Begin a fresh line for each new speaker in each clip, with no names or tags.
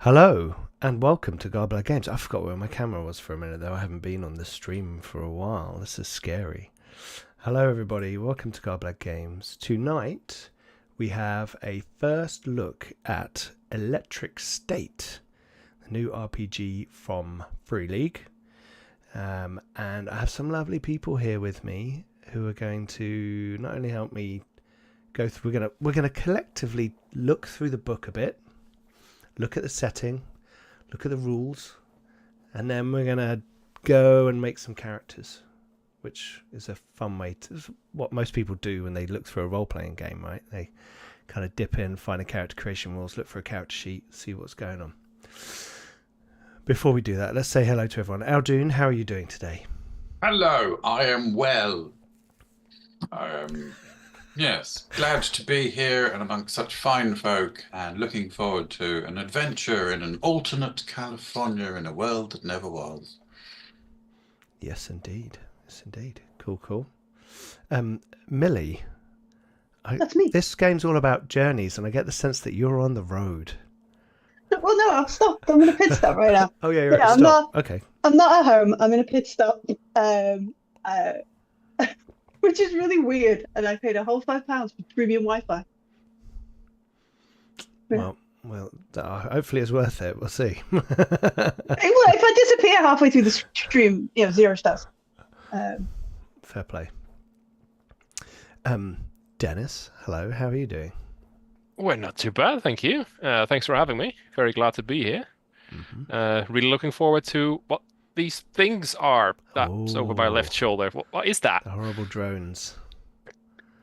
Hello and welcome to Garbler Games. I forgot where my camera was for a minute though. I haven't been on this stream for a while. This is scary. Hello everybody, welcome to Garbler Games. Tonight we have a first look at Electric State, the new RPG from Free League. And I have some lovely people here with me who are going to not only help me go through, we're gonna collectively look through the book a bit. Look at the setting, look at the rules, and then we're going to go and make some characters, which is a fun way to, what most people do when they look through a role-playing game, right? They kind of dip in, find a character creation rules, look for a character sheet, see what's going on. Before we do that, let's say hello to everyone. Aldoon, how are you doing today?
Hello, I am well. Yes, glad to be here and amongst such fine folk and looking forward to an adventure in an alternate California in a world that never was.
Yes, indeed. Yes, indeed. Cool. Millie.
That's me.
This game's all about journeys, and I get the sense that you're on the road.
Well, no, I've stopped. I'm in a pit stop right now.
Oh, yeah, you're at
I'm
stop.
not.
Okay.
I'm not at home. I'm in a pit stop, which is really weird. And I paid a whole £5 for premium Wi-Fi.
Well, hopefully it's worth it. We'll see.
Well, if I disappear halfway through the stream, 0 stars.
Fair play. Dennis, hello. How are you doing?
Well, not too bad, thank you. Thanks for having me. Very glad to be here.
Mm-hmm.
Really looking forward to what these things are. That's over my left shoulder. What is that?
The horrible drones.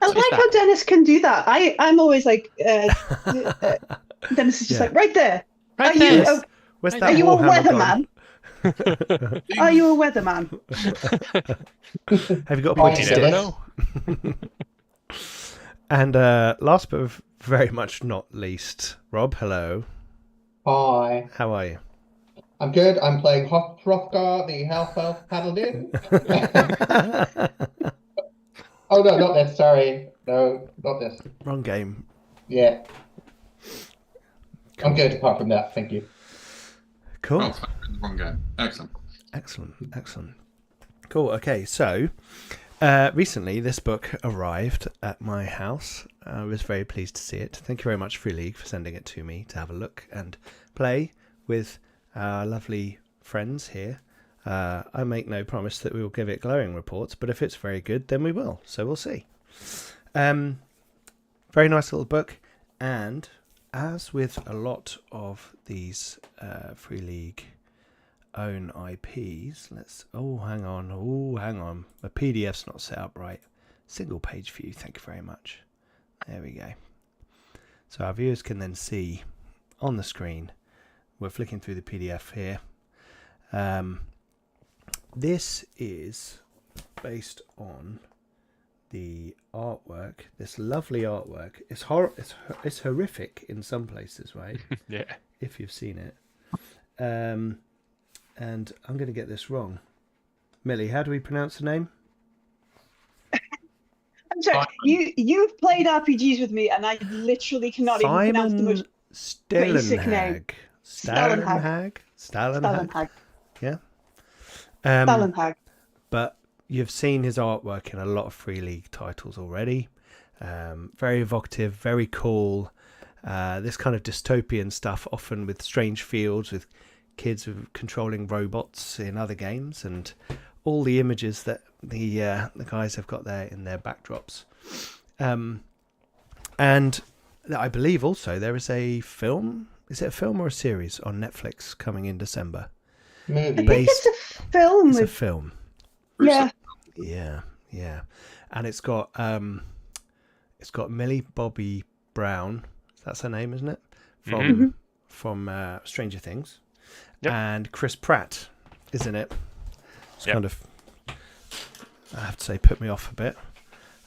I like how Dennis can do that. I'm always like, Dennis is just like, right there.
Right
are
there.
you?
Where's that
Are you a
Warhammer
weatherman? Are you a weatherman?
Have you got a pointy
You
stick?
never know.
And last but very much not least, Rob, hello.
Hi,
How are you?
I'm good. I'm playing Hrothgar, the Half Elf Paladin. Oh no, not this. Sorry, no, not this.
Wrong game.
Yeah, I'm good. Apart from that, thank you.
Cool.
Oh, wrong game. Excellent.
Excellent. Cool. Okay, so recently this book arrived at my house. I was very pleased to see it. Thank you very much, Free League, for sending it to me to have a look and play with our lovely friends here. I make no promise that we will give it glowing reports, but if it's very good, then we will. So we'll see. Very nice little book, and as with a lot of these Free League own IPs, hang on, my PDF's not set up right. Single page view, thank you very much. There we go. So our viewers can then see on the screen, we're flicking through the PDF here. This is based on the artwork, this lovely artwork. It's horrific in some places, right?
Yeah.
If you've seen it. And I'm going to get this wrong. Millie, how do we pronounce the name?
I'm sorry. You've played RPGs with me, and I literally cannot even pronounce the most basic name.
Stalenhag. Yeah.
Stalenhag.
But you've seen his artwork in a lot of Free League titles already. Very evocative, very cool. This kind of dystopian stuff, often with strange fields, with kids controlling robots in other games, and all the images that the guys have got there in their backdrops. And I believe also there is a film. Is it a film or a series on Netflix coming in December?
Movie.
I think it's a film.
It's a film.
Yeah.
Yeah. And it's got Millie Bobby Brown. That's her name, isn't it? From Stranger Things.
Yep.
And Chris Pratt is in it. It's
Yep.
kind of, I have to say, put me off a bit.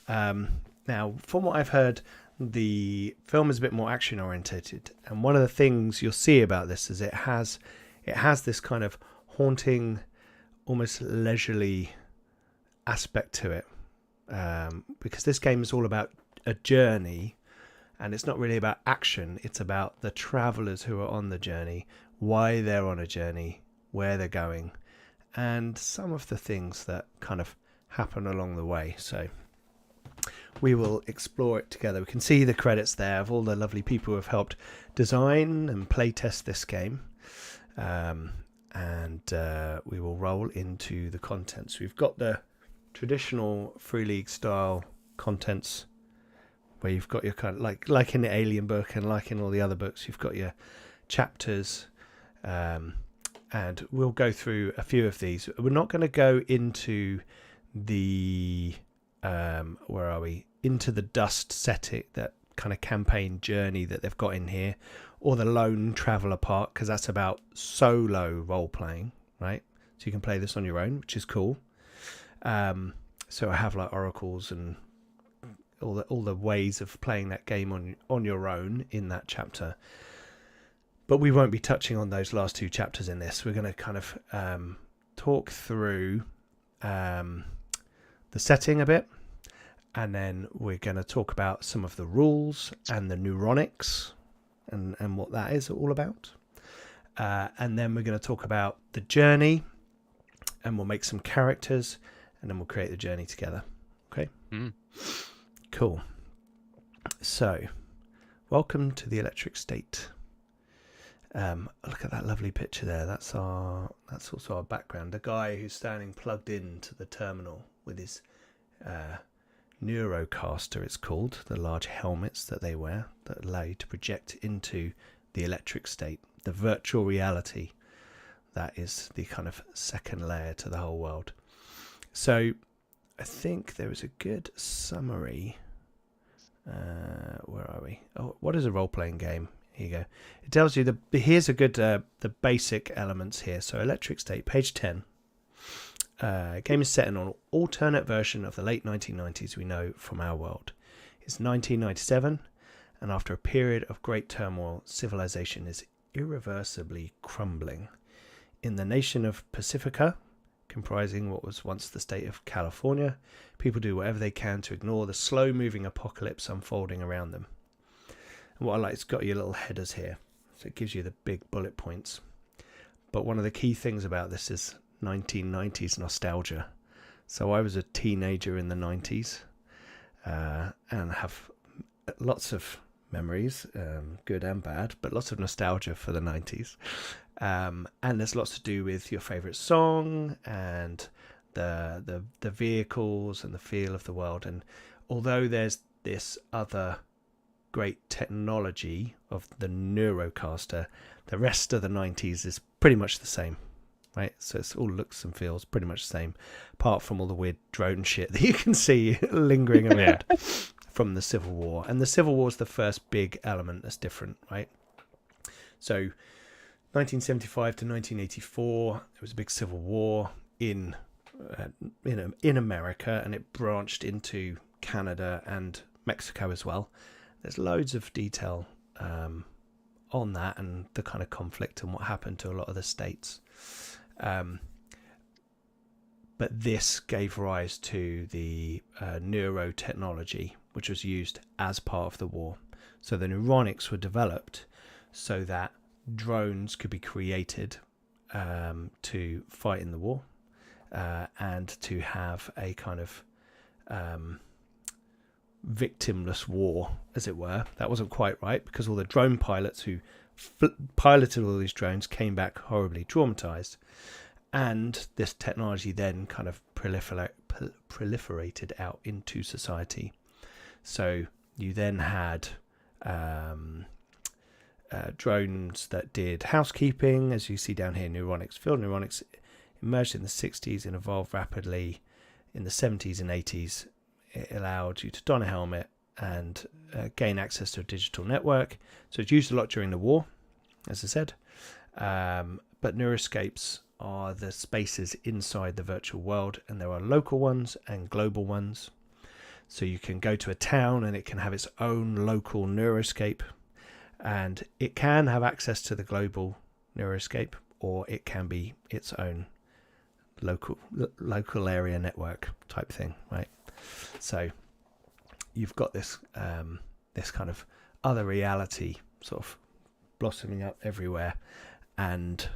Now, from what I've heard, the film is a bit more action orientated, and one of the things you'll see about this is it has this kind of haunting, almost leisurely aspect to it, because this game is all about a journey, And it's not really about action. It's about the travelers who are on the journey, why they're on a journey, where they're going, and some of the things that kind of happen along the way. So we will explore it together. We can see the credits there of all the lovely people who have helped design and play test this game. And we will roll into the contents. We've got the traditional Free League style contents, where you've got your kind of like in the Alien book and like in all the other books, you've got your chapters, and we'll go through a few of these. We're not going to go into the where are we? Into the Dust setting, that kind of campaign journey that they've got in here, or the Lone Traveller part, because that's about solo role playing, right? So you can play this on your own, which is cool. So I have like oracles and all the ways of playing that game on your own in that chapter, but we won't be touching on those last two chapters in this. We're going to kind of talk through the setting a bit, and then we're going to talk about some of the rules and the neuronics and what that is all about, and then we're going to talk about the journey, and we'll make some characters, and then we'll create the journey together. Okay. Cool. So, welcome to the Electric State. Look at that lovely picture there. That's also our background. The guy who's standing plugged into the terminal with his Neurocaster, it's called, the large helmets that they wear that allow you to project into the electric state, the virtual reality. That is the kind of second layer to the whole world. So I think there is a good summary. Where are we? Oh, what is a role-playing game? Here you go. It tells you here's a good the basic elements here. So Electric State, page 10. Game is set in an alternate version of the late 1990s we know from our world. It's 1997, and after a period of great turmoil, civilization is irreversibly crumbling. In the nation of Pacifica, comprising what was once the state of California, people do whatever they can to ignore the slow-moving apocalypse unfolding around them. And what I like, it's got your little headers here, so it gives you the big bullet points. But one of the key things about this is 1990s nostalgia. So I was a teenager in the 90s, and have lots of memories, good and bad, but lots of nostalgia for the 90s. And there's lots to do with your favorite song and the vehicles and the feel of the world. And although there's this other great technology of the Neurocaster, the rest of the 90s is pretty much the same, right? So it's all looks and feels pretty much the same, apart from all the weird drone shit that you can see lingering around from the Civil War. And the Civil War is the first big element that's different, right? So 1975 to 1984, there was a big civil war in America, and it branched into Canada and Mexico as well. There's loads of detail on that and the kind of conflict and what happened to a lot of the states. But this gave rise to the neurotechnology, which was used as part of the war. So the neuronics were developed so that drones could be created to fight in the war, and to have a kind of victimless war, as it were. That wasn't quite right, because all the drone pilots who piloted all these drones came back horribly traumatized, and this technology then kind of proliferated out into society. So you then had drones that did housekeeping, as you see down here. Neuronics, field neuronics emerged in the 60s and evolved rapidly in the 70s and 80s. It allowed you to don a helmet and gain access to a digital network. So it's used a lot during the war, as I said. But neuroscapes are the spaces inside the virtual world, and there are local ones and global ones. So you can go to a town and it can have its own local neuroscape, and it can have access to the global neuroscape, or it can be its own local area network type thing, right? So you've got this this kind of other reality sort of blossoming up everywhere, and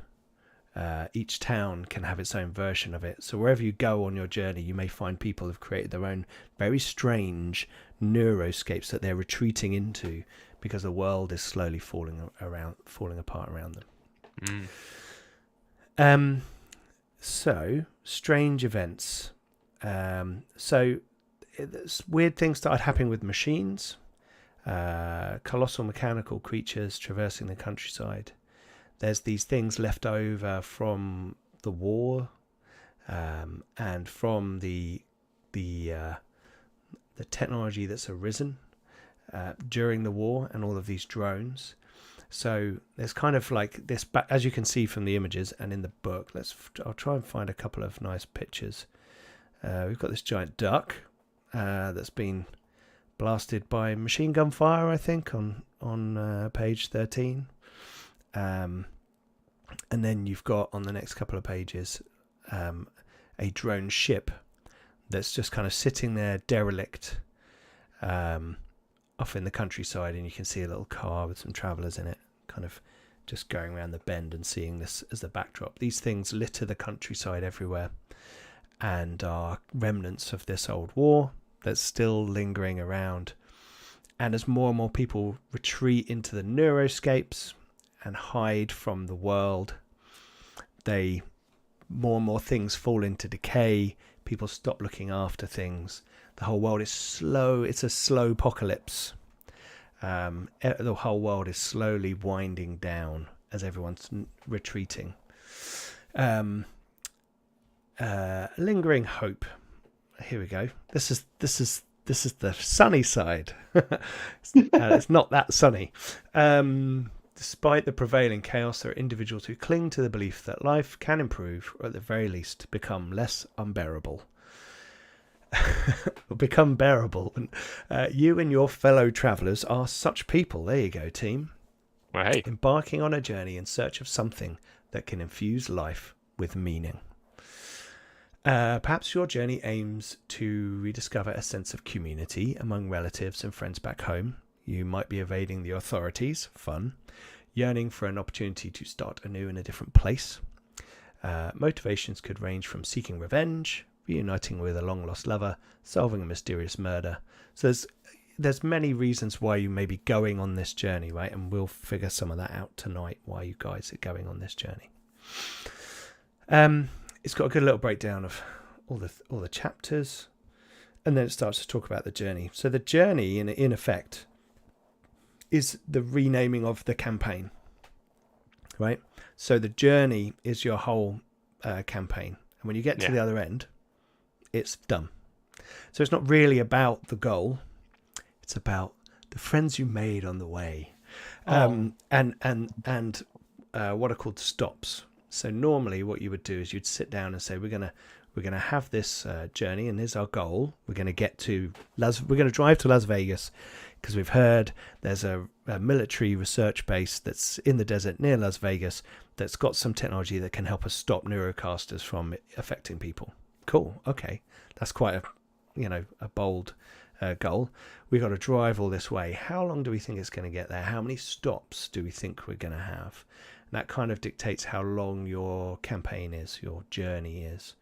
each town can have its own version of it. So wherever you go on your journey, you may find people have created their own very strange neuroscapes that they're retreating into because the world is slowly falling apart around them. So strange events. So weird things started happening with machines, colossal mechanical creatures traversing the countryside. There's these things left over from the war, and from the technology that's arisen during the war, and all of these drones. So there's kind of like this, as you can see from the images and in the book. I'll try and find a couple of nice pictures. We've got this giant duck that's been blasted by machine gun fire, I think, on page 13. And then you've got on the next couple of pages a drone ship that's just kind of sitting there derelict off in the countryside, and you can see a little car with some travellers in it kind of just going around the bend and seeing this as the backdrop. These things litter the countryside everywhere and are remnants of this old war that's still lingering around. And as more and more people retreat into the neuroscapes and hide from the world, more and more things fall into decay. People stop looking after things. The whole world is slow. It's a slow apocalypse. The whole world is slowly winding down as everyone's retreating. Lingering hope. Here we go. This is the sunny side. It's not that sunny. Despite the prevailing chaos, there are individuals who cling to the belief that life can improve, or at the very least become less unbearable. Or become bearable. And you and your fellow travellers are such people. There you go, team.
Well, hey.
Embarking on a journey in search of something that can infuse life with meaning. Perhaps your journey aims to rediscover a sense of community among relatives and friends back home. You might be evading the authorities, fun, yearning for an opportunity to start anew in a different place. Motivations could range from seeking revenge, reuniting with a long-lost lover, solving a mysterious murder. So there's many reasons why you may be going on this journey, right? And we'll figure some of that out tonight, why you guys are going on this journey. It's got a good little breakdown of all the chapters, and then it starts to talk about the journey. So the journey, in effect, is the renaming of the campaign, right? So the journey is your whole campaign, and when you get to the other end, it's done. So it's not really about the goal; it's about the friends you made on the way, and what are called stops. So normally, what you would do is you'd sit down and say, "We're gonna have this journey, and here's our goal. We're gonna drive to Las Vegas because we've heard there's a military research base that's in the desert near Las Vegas that's got some technology that can help us stop neurocasters from affecting people." Cool. Okay, that's quite a bold goal. We've got to drive all this way. How long do we think it's going to get there? How many stops do we think we're going to have? And that kind of dictates how long your campaign is, your journey is.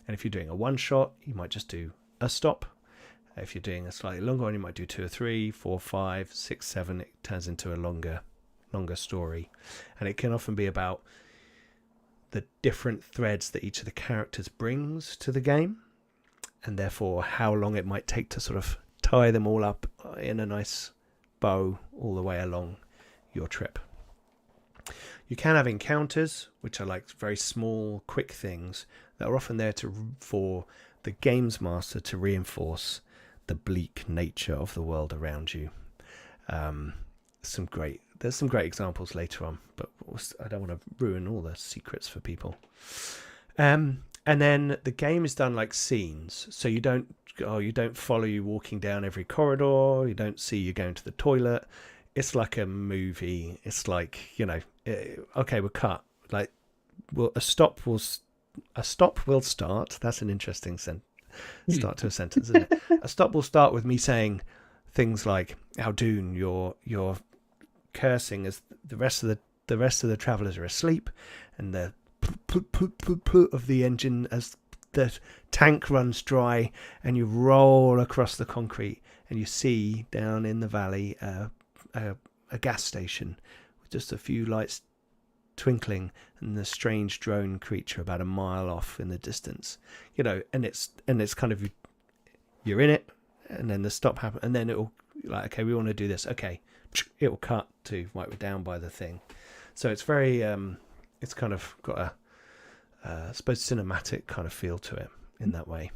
And if you're doing a one shot, you might just do a stop. If you're doing a slightly longer one, you might do 2 or 3, 4, 5, 6, 7. It turns into a longer story. And it can often be about the different threads that each of the characters brings to the game, and therefore how long it might take to sort of tie them all up in a nice bow all the way along your trip. You can have encounters, which are like very small, quick things that are often there for the games master to reinforce the bleak nature of the world around you. There's some great examples later on, but I don't want to ruin all the secrets for people. And then the game is done like scenes, so you don't follow you walking down every corridor. You don't see you going to the toilet. It's like a movie. It's like, okay, we're cut. Like, a stop will start. That's an interesting start to a sentence, isn't it? A stop will start with me saying things like, Aldoon, you're cursing as the rest of the travelers are asleep, and the of the engine as the tank runs dry, and you roll across the concrete, and you see down in the valley a gas station with just a few lights twinkling, and the strange drone creature about a mile off in the distance. And it's kind of, you're in it, and then the stop happens, and then it'll like, okay, we want to do this. Okay, it'll cut to right, we're down by the thing. So it's very it's kind of got a I suppose cinematic kind of feel to it in that way.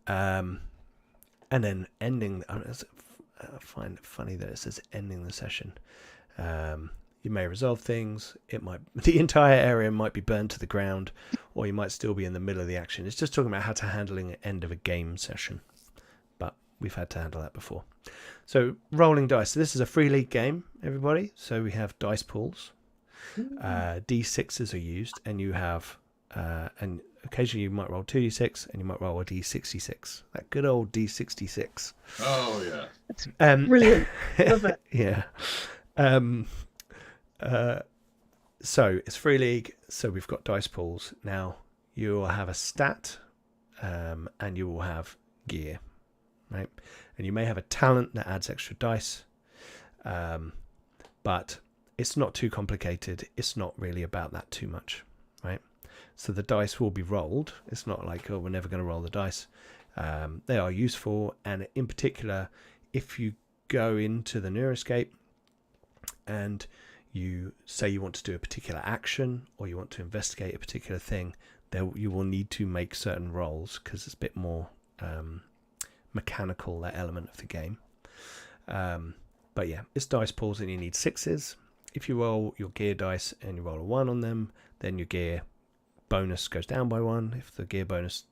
And then ending, I find it funny that it says ending the session. You may resolve things. The entire area might be burned to the ground, or you might still be in the middle of the action. It's just talking about how to handling the end of a game session, but we've had to handle that before. So rolling dice. So this is a free league game, everybody. So we have dice pools. D6s are used, and you have and occasionally you might roll 2d6, and you might roll a d66. That good old d66.
Oh yeah,
Brilliant. Love it.
Yeah. So it's free league. So we've got dice pools. Now you will have a stat, and you will have gear, right? And you may have a talent that adds extra dice, but it's not too complicated. It's not really about that too much, right? So the dice will be rolled. It's not like, oh, we're never going to roll the dice. They are useful, and in particular, if you go into the Neuroscape and you say you want to do a particular action, or you want to investigate a particular thing, you will need to make certain rolls, because it's a bit more mechanical, that element of the game. But yeah, it's dice pools, and you need 6s. If you roll your gear dice and you roll a 1 on them, then your gear bonus goes down by 1. If the gear bonus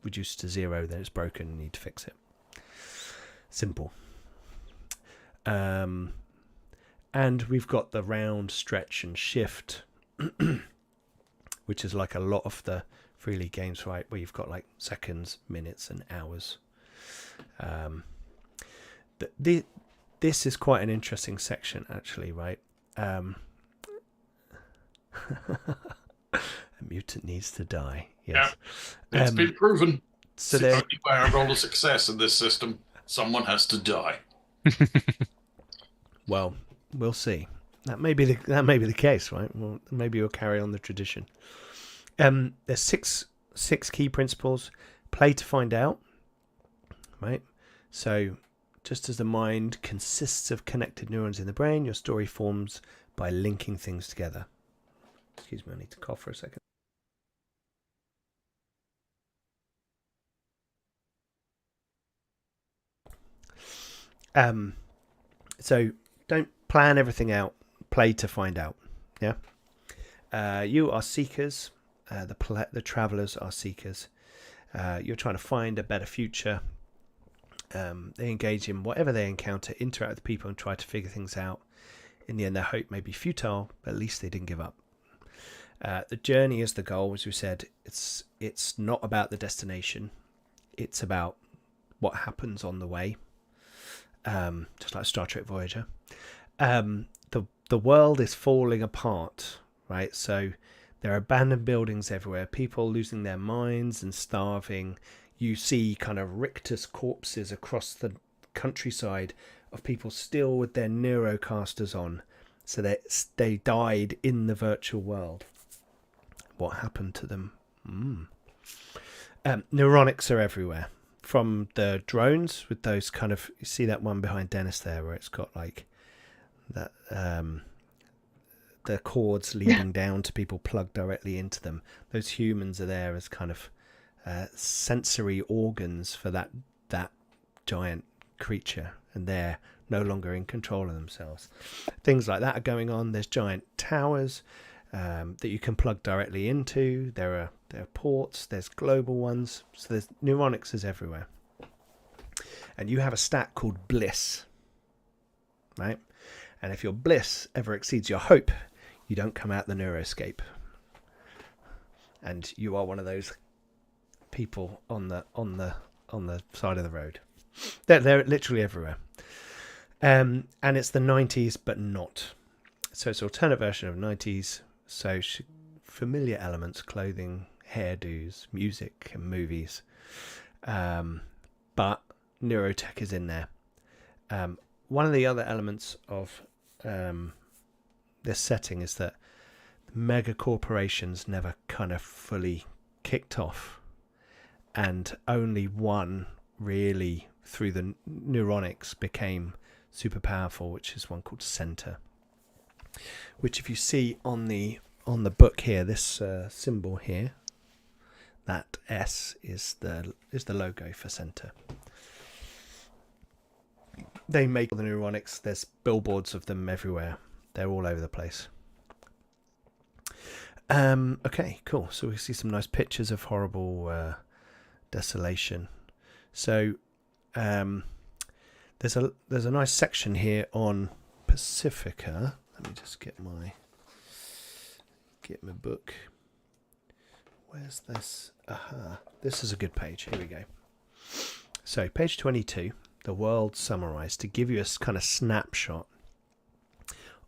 reduces to 0, then it's broken and you need to fix it. Simple. And we've got the round, stretch, and shift, which is like a lot of the free league games, right? Where you've got like seconds, minutes, and hours. This is quite an interesting section, actually, right? A mutant needs to die. Yes.
Yeah. It's been proven.
So
the only way I roll a success in this system, someone has to die.
Well, we'll see. That may be the case, right? Well, maybe you'll carry on the tradition. There's six key principles. Play to find out, right? So, just as the mind consists of connected neurons in the brain, your story forms by linking things together. Excuse me, I need to cough for a second. So don't plan everything out. Play to find out. Yeah. You are seekers. The travelers are seekers. You're trying to find a better future. They engage in whatever they encounter, interact with people, and try to figure things out. In the end, their hope may be futile, but at least they didn't give up. The journey is the goal, as we said. It's not about the destination. It's about what happens on the way. Just like Star Trek Voyager. The world is falling apart, right? So there are abandoned buildings everywhere, people losing their minds and starving. You see kind of rictus corpses across the countryside of people still with their neurocasters on. So they died in the virtual world. What happened to them? Neuronics are everywhere. From the drones with those kind of, you see that one behind Dennis there where it's got like that the cords leading down to people plugged directly into them. Those humans are there as kind of sensory organs for that giant creature, and they're no longer in control of themselves. Things like that are going on. There's giant towers that you can plug directly into. There are ports, there's global ones, so there's neuronics is everywhere. And you have a stat called bliss, right? And if your bliss ever exceeds your hope, you don't come out the Neuroscape, and you are one of those people on the side of the road. They're literally everywhere. And it's the 90s, but not. So it's an alternate version of 90s. So familiar elements, clothing, hairdos, music, and movies. But neurotech is in there. One of the other elements of this setting is that mega corporations never kind of fully kicked off, and only one really through the neuronics became super powerful, which is one called Center, which if you see on the book here, this symbol here, that S is the logo for Center. They make the neuronics. There's billboards of them everywhere. They're all over the place. Okay, cool. So we see some nice pictures of horrible desolation. So there's a nice section here on Pacifica. Let me just get my book. Where's this? Aha. This is a good page. Here we go. So page 22, the world summarized, to give you a kind of snapshot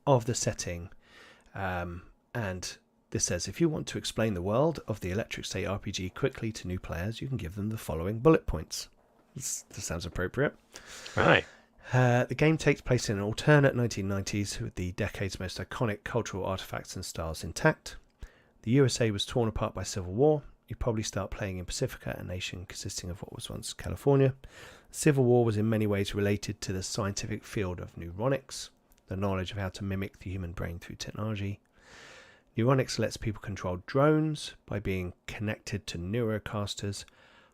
of the setting. And this says, if you want to explain the world of the Electric State RPG quickly to new players, you can give them the following bullet points. This sounds appropriate.
Right.
The game takes place in an alternate 1990s with the decade's most iconic cultural artifacts and styles intact. The USA was torn apart by civil war. You probably start playing in Pacifica, a nation consisting of what was once California. The Civil War was in many ways related to the scientific field of neuronics, the knowledge of how to mimic the human brain through technology. Neuronics lets people control drones by being connected to neurocasters,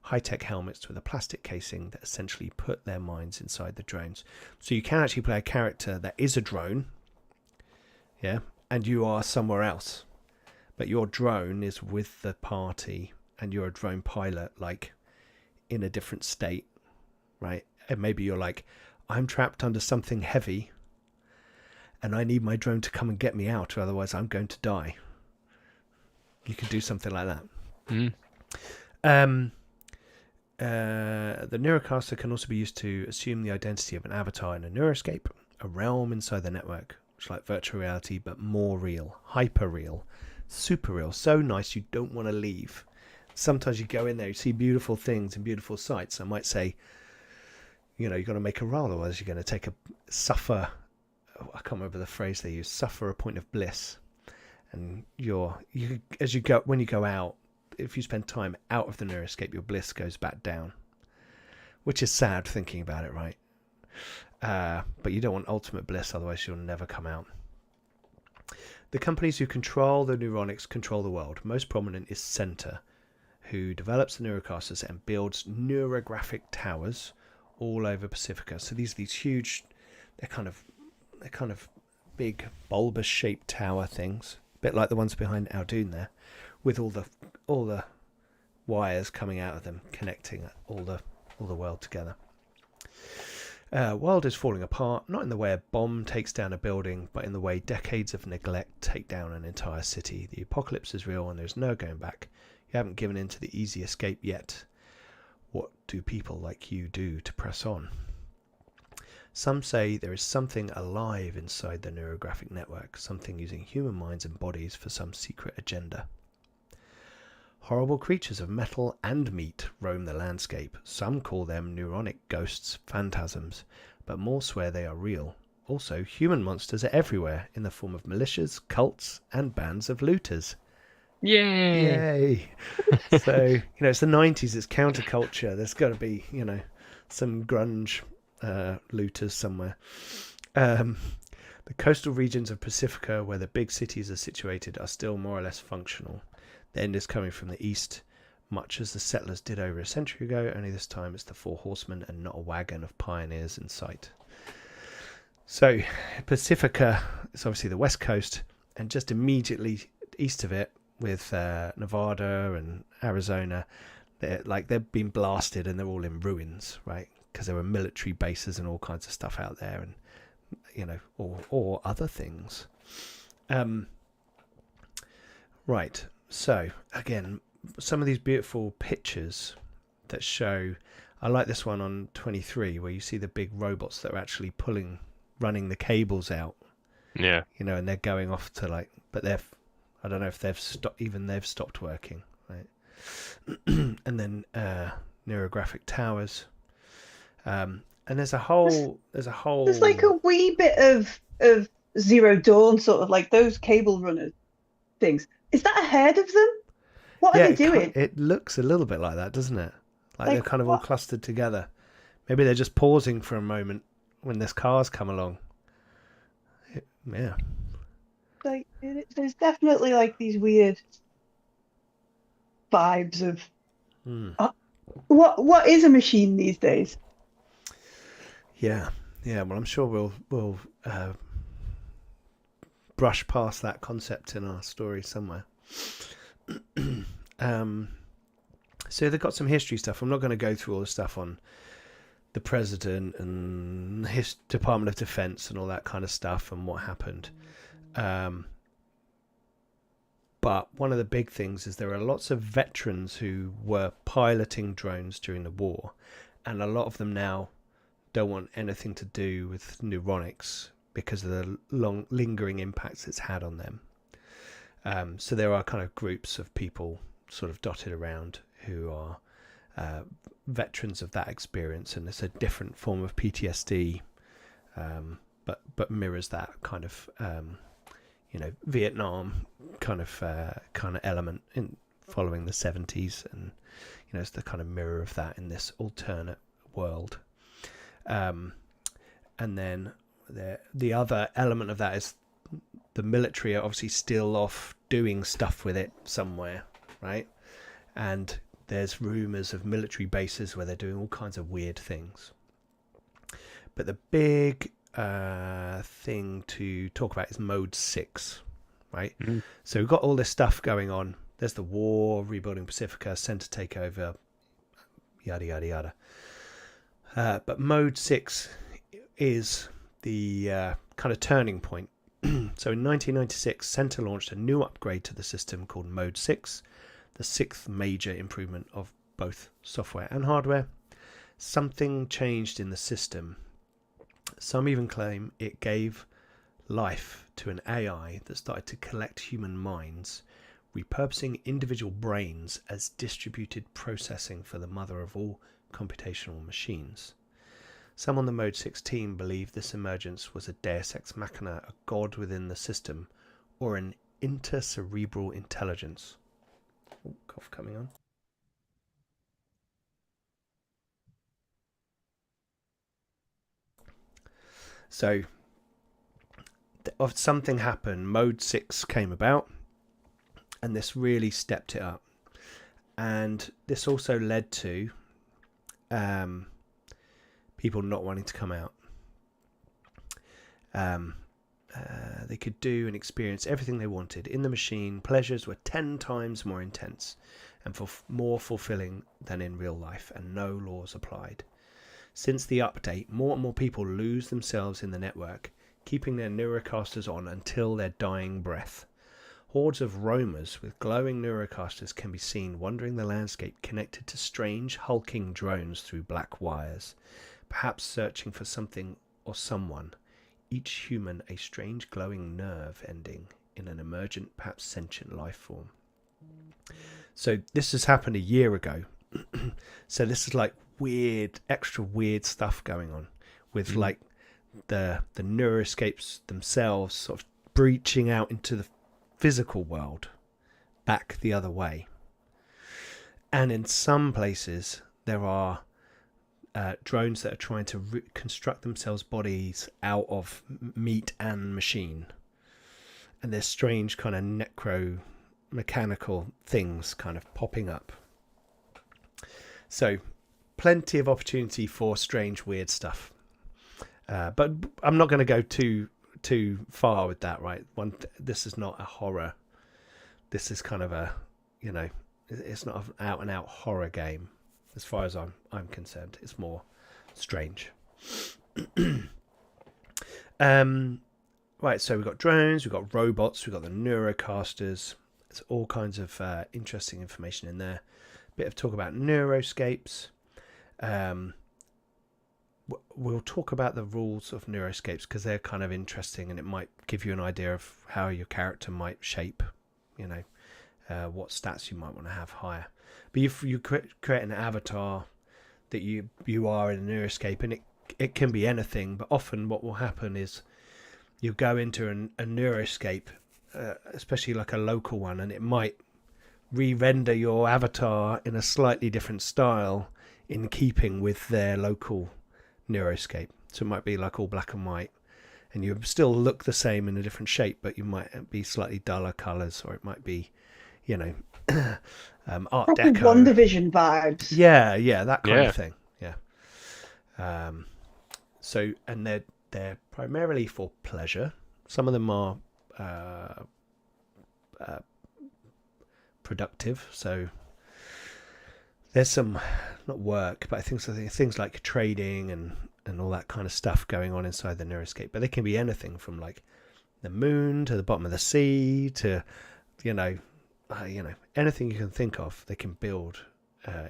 high-tech helmets with a plastic casing that essentially put their minds inside the drones. So you can actually play a character that is a drone, yeah, and you are somewhere else. But your drone is with the party, and you're a drone pilot, like, in a different state, right? And maybe you're like, I'm trapped under something heavy, and I need my drone to come and get me out, or otherwise I'm going to die. You could do something like that. The neurocaster can also be used to assume the identity of an avatar in a neuroscape, a realm inside the network, which is like virtual reality, but more real, hyper real, super real, so nice you don't want to leave. Sometimes you go in there, you see beautiful things and beautiful sights. I might say, you've got to make a roll, otherwise you're going to suffer. I can't remember the phrase they use. Suffer a point of bliss, and when you go out, if you spend time out of the neuroscape, your bliss goes back down, which is sad thinking about it, right? But you don't want ultimate bliss, otherwise you'll never come out. The companies who control the neuronics control the world. Most prominent is Center, who develops the neurocasters and builds neurographic towers all over Pacifica. So these huge, they're kind of big bulbous shaped tower things, a bit like the ones behind Aldoon there, with all the wires coming out of them, connecting all the world together. World is falling apart, not in the way a bomb takes down a building, but in the way decades of neglect take down an entire city. The apocalypse is real and there's no going back. You haven't given in to the easy escape yet. What do people like you do to press on? Some say there is something alive inside the neurographic network, something using human minds and bodies for some secret agenda. Horrible creatures of metal and meat roam the landscape. Some call them neuronic ghosts, phantasms, but more swear they are real. Also, human monsters are everywhere in the form of militias, cults, and bands of looters.
Yay!
So, it's the 90s, it's counterculture. There's got to be, some grunge looters somewhere. The coastal regions of Pacifica, where the big cities are situated, are still more or less functional. The end is coming from the east, much as the settlers did over a century ago, only this time it's the four horsemen and not a wagon of pioneers in sight. So, Pacifica is obviously the west coast, and just immediately east of it, with Nevada and Arizona, they've been blasted and they're all in ruins, right? Because there were military bases and all kinds of stuff out there, and or other things. Right. So, again, some of these beautiful pictures that show, I like this one on 23 where you see the big robots that are actually running the cables out.
Yeah.
You know, and they're going off to like, but I don't know if they've stopped working, right? And then neurographic towers. And there's
like a wee bit of Zero Dawn, sort of like those cable runner things. Is that ahead of them? What are they doing?
It looks a little bit like that, doesn't it? Like they're kind of
what?
all clustered together. Maybe they're just pausing for a moment when there's cars come along. Yeah.
Like there's definitely like these weird vibes of what is a machine these days?
Yeah. Well, I'm sure we'll brush past that concept in our story somewhere. So they've got some history stuff. I'm not going to go through all the stuff on the president and his Department of Defense and all that kind of stuff and what happened. But one of the big things is there are lots of veterans who were piloting drones during the war, and a lot of them now don't want anything to do with neuronics because of the long lingering impacts it's had on them. So there are kind of groups of people sort of dotted around who are veterans of that experience, and it's a different form of PTSD, but mirrors that kind of Vietnam kind of element in following the 70s, and it's the kind of mirror of that in this alternate world. And then the other element of that is the military are obviously still off doing stuff with it somewhere, right? And there's rumours of military bases where they're doing all kinds of weird things. But the big thing to talk about is Mode 6, right? So we've got all this stuff going on. There's the war, rebuilding Pacifica, center takeover, yada, yada, yada. But Mode 6 is the kind of turning point. So in 1996, Center launched a new upgrade to the system called Mode 6, the sixth major improvement of both software and hardware. Something changed in the system. Some even claim it gave life to an AI that started to collect human minds, repurposing individual brains as distributed processing for the mother of all computational machines. Some on the Mode 6 team believe this emergence was a Deus Ex Machina, a god within the system, or an intercerebral intelligence. Oh, cough coming on. So, something happened. Mode 6 came about, and this really stepped it up. And this also led to people not wanting to come out. They could do and experience everything they wanted. In the machine, pleasures were 10 times more intense and more fulfilling than in real life, and no laws applied. Since the update, more and more people lose themselves in the network, keeping their neurocasters on until their dying breath. Hordes of roamers with glowing neurocasters can be seen wandering the landscape, connected to strange, hulking drones through black wires, perhaps searching for something or someone, each human a strange glowing nerve ending in an emergent, perhaps sentient life form. So this has happened a year ago. So this is like weird, extra weird stuff going on with like the neuroscapes themselves sort of breaching out into the physical world back the other way. And in some places there are drones that are trying to construct themselves bodies out of meat and machine, and there's strange kind of necro mechanical things kind of popping up. So plenty of opportunity for strange weird stuff, but I'm not going to go too far with that, right? This is not a horror. This is kind of a, it's not an out and out horror game as far as I'm concerned. It's more strange. Right, so we've got drones, we've got robots, we've got the neurocasters. There's all kinds of interesting information in there. Bit of talk about neuroscapes. we'll talk about the rules of Neuroscapes because they're kind of interesting, and it might give you an idea of how your character might shape, what stats you might want to have higher. But if you create an avatar that you are in a Neuroscape, and it can be anything, but often what will happen is you go into a Neuroscape, especially like a local one, and it might re-render your avatar in a slightly different style in keeping with their local Neuroscape. So it might be like all black and white, and you still look the same in a different shape, but you might be slightly duller colours, or it might be, Art Deco.
One Division vibes.
Yeah, that kind of thing. Yeah. So, and they're primarily for pleasure. Some of them are productive. So there's some, not work, but I think things like trading and all that kind of stuff going on inside the Neuroscape. But they can be anything from like the moon to the bottom of the sea to, anything you can think of, they can build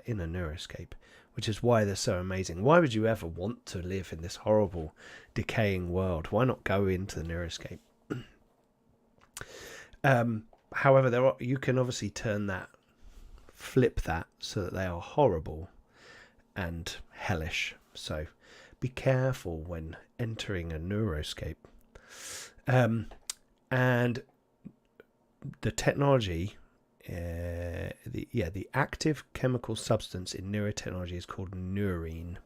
in a Neuroscape, which is why they're so amazing. Why would you ever want to live in this horrible, decaying world? Why not go into the Neuroscape? However, you can obviously flip that so that they are horrible and hellish. So be careful when entering a Neuroscape. And the technology, the active chemical substance in neurotechnology is called neurine.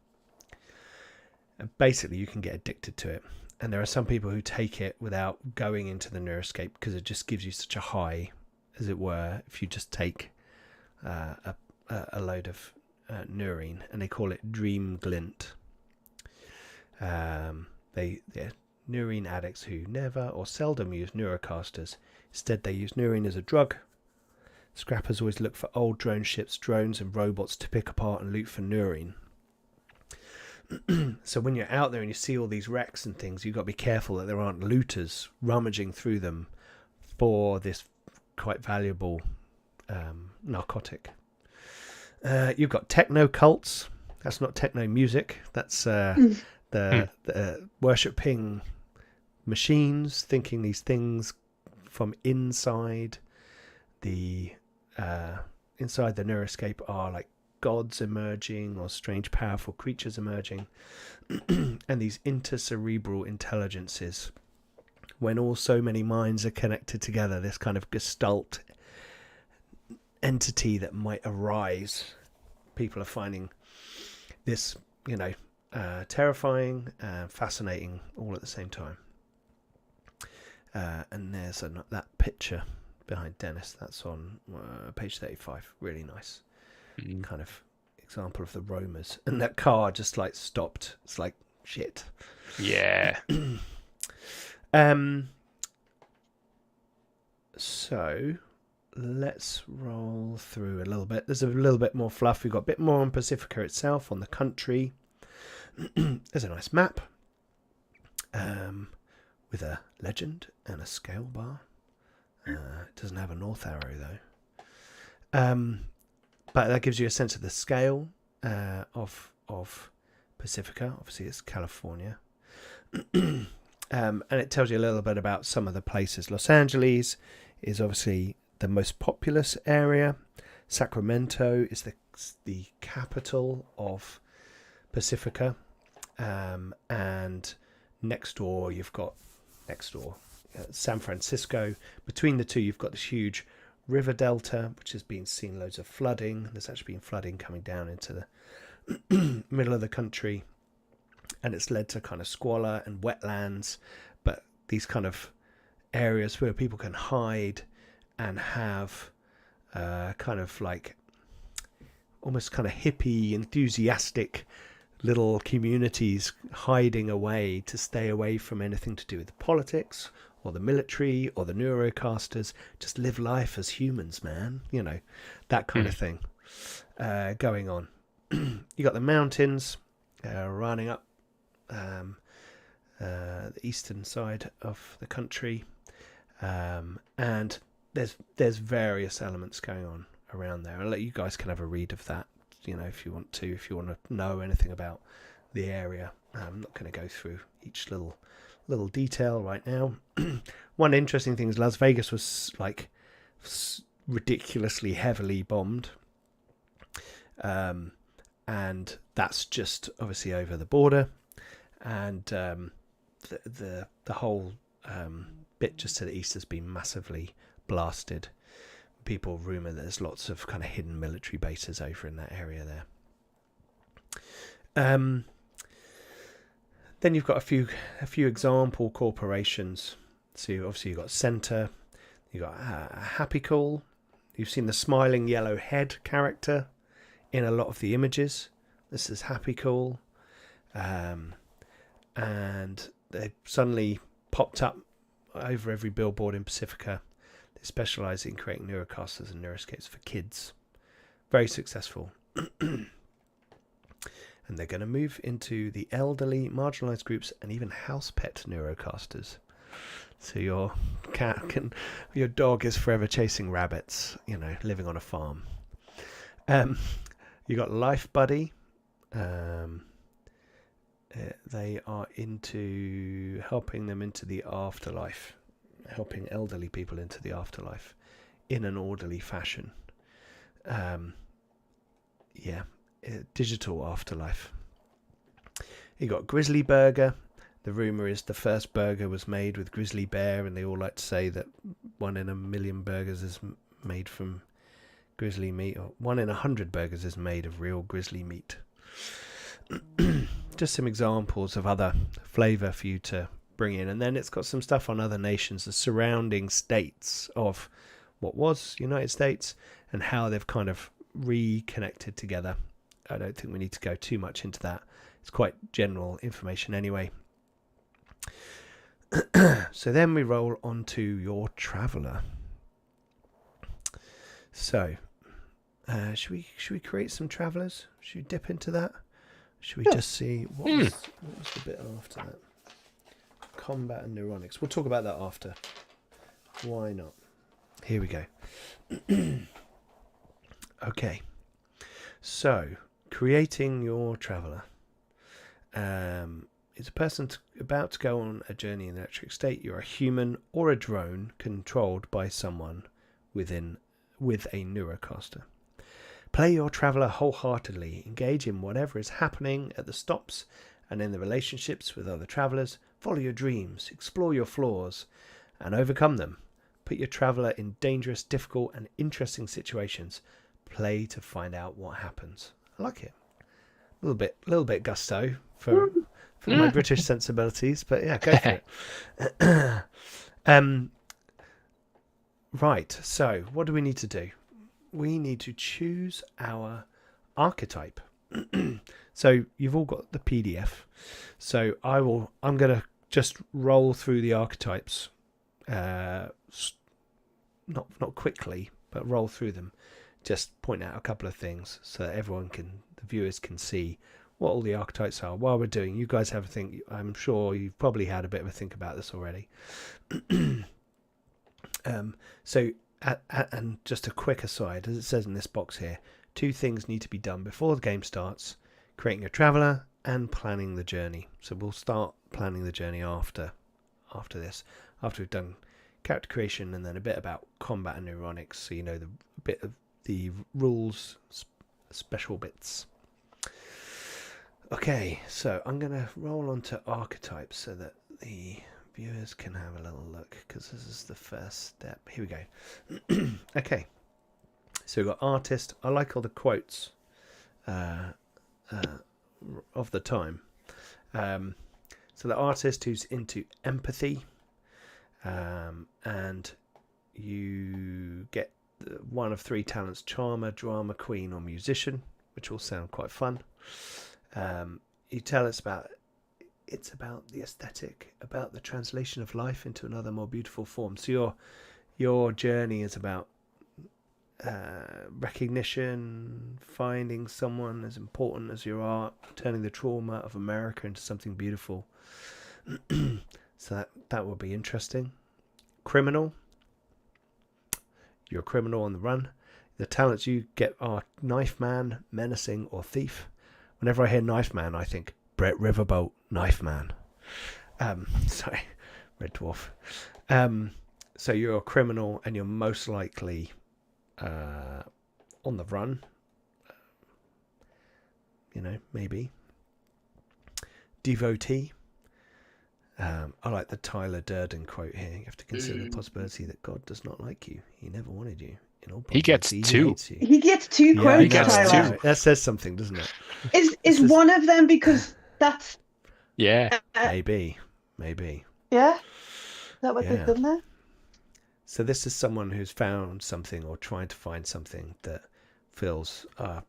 And basically, you can get addicted to it. And there are some people who take it without going into the Neuroscape because it just gives you such a high, as it were, if you just take a load of neurine, and they call it dream glint. They're neurine addicts who never or seldom use neurocasters. Instead, they use neurine as a drug. Scrappers always look for old drone ships, drones and robots to pick apart and loot for neurine. So when you're out there and you see all these wrecks and things, you've got to be careful that there aren't looters rummaging through them for this quite valuable narcotic. You've got techno cults. That's not techno music. That's the worshipping machines, thinking these things from inside the Neuroscape are like gods emerging or strange powerful creatures emerging. And these intercerebral intelligences, when all so many minds are connected together, this kind of gestalt entity that might arise, people are finding this terrifying and fascinating all at the same time. And there's that picture behind Dennis, that's on page 35. Really nice kind of example of the roamers, and that car just like stopped. It's like shit.
Yeah.
So let's roll through a little bit. There's a little bit more fluff. We've got a bit more on Pacifica itself, on the country. There's a nice map with a legend and a scale bar. It doesn't have a north arrow though. But that gives you a sense of the scale of Pacifica. Obviously, it's California. And it tells you a little bit about some of the places. Los Angeles is obviously the most populous area. Sacramento is the capital of Pacifica. And next door, San Francisco. Between the two, you've got this huge river delta, which has been seeing loads of flooding. There's actually been flooding coming down into the middle of the country, and it's led to kind of squalor and wetlands, but these kind of areas where people can hide and have kind of like almost kind of hippie, enthusiastic little communities hiding away to stay away from anything to do with the politics or the military or the neurocasters. Just live life as humans, man. That kind of thing going on. You got the mountains running up the eastern side of the country, and there's various elements going on around there. I'll let you guys can have a read of that if you want to know anything about the area. I'm not going to go through each little detail right now. One interesting thing is Las Vegas was like ridiculously heavily bombed, and that's just obviously over the border, and the whole bit just to the east has been massively blasted. People rumour there's lots of kind of hidden military bases over in that area there. Then you've got a few example corporations. So obviously you've got Center, you've got Happy Cool. You've seen the smiling yellow head character in a lot of the images. This is Happy Cool. And they suddenly popped up over every billboard in Pacifica. They specialise in creating neurocasters and neuroscapes for kids. Very successful. And they're going to move into the elderly, marginalised groups, and even house pet neurocasters. So your dog is forever chasing rabbits, living on a farm. You got Life Buddy. They are into helping them into the afterlife, helping elderly people into the afterlife in an orderly fashion. Digital afterlife. You got Grizzly Burger. The rumour is the first burger was made with grizzly bear, and they all like to say that 1 in 1,000,000 burgers is made from grizzly meat, or 1 in 100 burgers is made of real grizzly meat. Just some examples of other flavour for you to bring in. And then it's got some stuff on other nations, the surrounding states of what was United States, and how they've kind of reconnected together. I don't think we need to go too much into that. It's quite general information anyway. So then we roll on to your traveller. So, should we create some travellers? Should we dip into that? Should we just see what was the bit after that? Combat and neuronics. We'll talk about that after. Why not? Here we go. Okay. So, creating your traveller. It's a person about to go on a journey in the electric state. You're a human or a drone controlled by someone with a neurocaster. Play your traveller wholeheartedly. Engage in whatever is happening at the stops and in the relationships with other travellers. Follow your dreams. Explore your flaws and overcome them. Put your traveller in dangerous, difficult and interesting situations. Play to find out what happens. I like it. A little bit gusto for my British sensibilities, but yeah, go for it. Right, so what do we need to do? We need to choose our archetype. So you've all got the PDF. So I'm going to just roll through the archetypes, not quickly, but roll through them. Just point out a couple of things so that the viewers can see what all the archetypes are while we're doing. You guys have a think. I'm sure you've probably had a bit of a think about this already. And just a quick aside, as it says in this box here, 2 things need to be done before the game starts: creating a traveller and planning the journey. So we'll start planning the journey after this, after we've done character creation and then a bit about combat and neuronics, so you know the bit of the rules, special bits. Okay, so I'm going to roll on to archetypes so that the viewers can have a little look, because this is the first step. Here we go. Okay, so we've got artist. I like all the quotes of the time. So the artist who's into empathy, and you get one of 3 talents: charmer, drama queen, or musician, which all sound quite fun. You tell us it's about the aesthetic, about the translation of life into another more beautiful form. So your journey is about recognition, finding someone as important as your art, turning the trauma of America into something beautiful. So that will be interesting. Criminal. You're a criminal on the run. The talents you get are Knife Man, Menacing, or Thief. Whenever I hear Knife Man, I think Brett Riverboat, Knife Man. Sorry, Red Dwarf. So you're a criminal, and you're most likely on the run. Maybe. Devotee. I like the Tyler Durden quote here. You have to consider the possibility that God does not like you. He never wanted you. In all
He gets
probability,
two.
hates you.
He gets two quotes,
he gets
Tyler.
two.
That says something, doesn't it?
Is one of them because that's...
Yeah.
Maybe.
Yeah? Is that what
Yeah.
they've done there?
So this is someone who's found something or trying to find something that fills a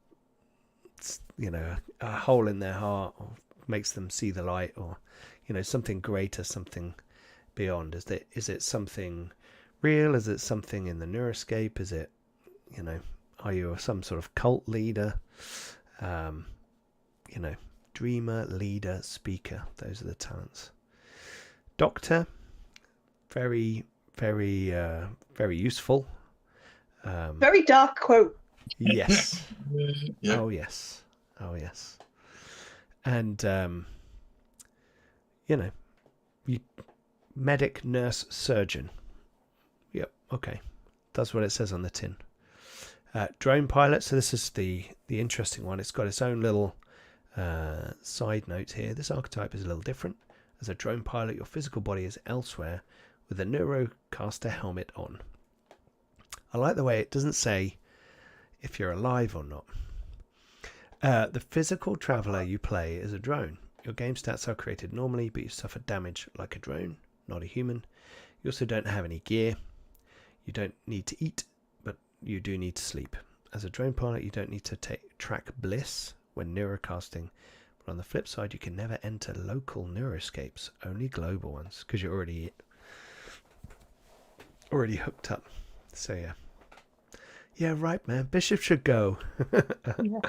hole in their heart, or makes them see the light, or something greater, something beyond. Is it something real? Is it something in the Neuroscape? Is it, are you some sort of cult leader? Dreamer, leader, speaker. Those are the talents. Doctor, very, very, very useful.
Very dark quote.
Yes.
Yeah.
Oh yes. And medic, nurse, surgeon. Yep. Okay. That's what it says on the tin. Drone pilot. So this is the interesting one. It's got its own little side note here. This archetype is a little different. As a drone pilot, your physical body is elsewhere with a Neurocaster helmet on. I like the way it doesn't say if you're alive or not. The physical traveler you play is a drone. Your game stats are created normally, but you suffer damage like a drone, not a human. You also don't have any gear. You don't need to eat, but you do need to sleep. As a drone pilot, you don't need to track bliss when neurocasting. But on the flip side, you can never enter local neuroscapes, only global ones, because you're already hooked up. So yeah. Yeah, right, man. Bishop should go.
Yeah.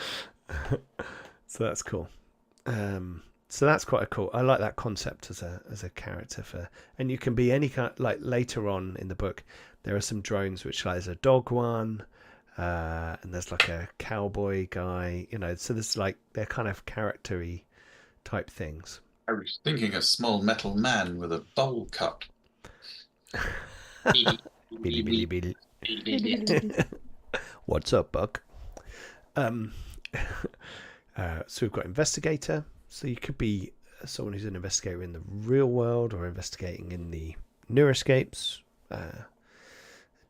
So that's cool. So that's quite cool. I like that concept as a character and you can be any kind. Like later on in the book, there are some drones which there's a dog one, and there's like a cowboy guy. So there's like they're kind of character-y type things.
I was thinking a small metal man with a bowl cut.
Billy, billy, billy. What's up, Buck? So we've got investigator. So you could be someone who's an investigator in the real world or investigating in the neuroscapes.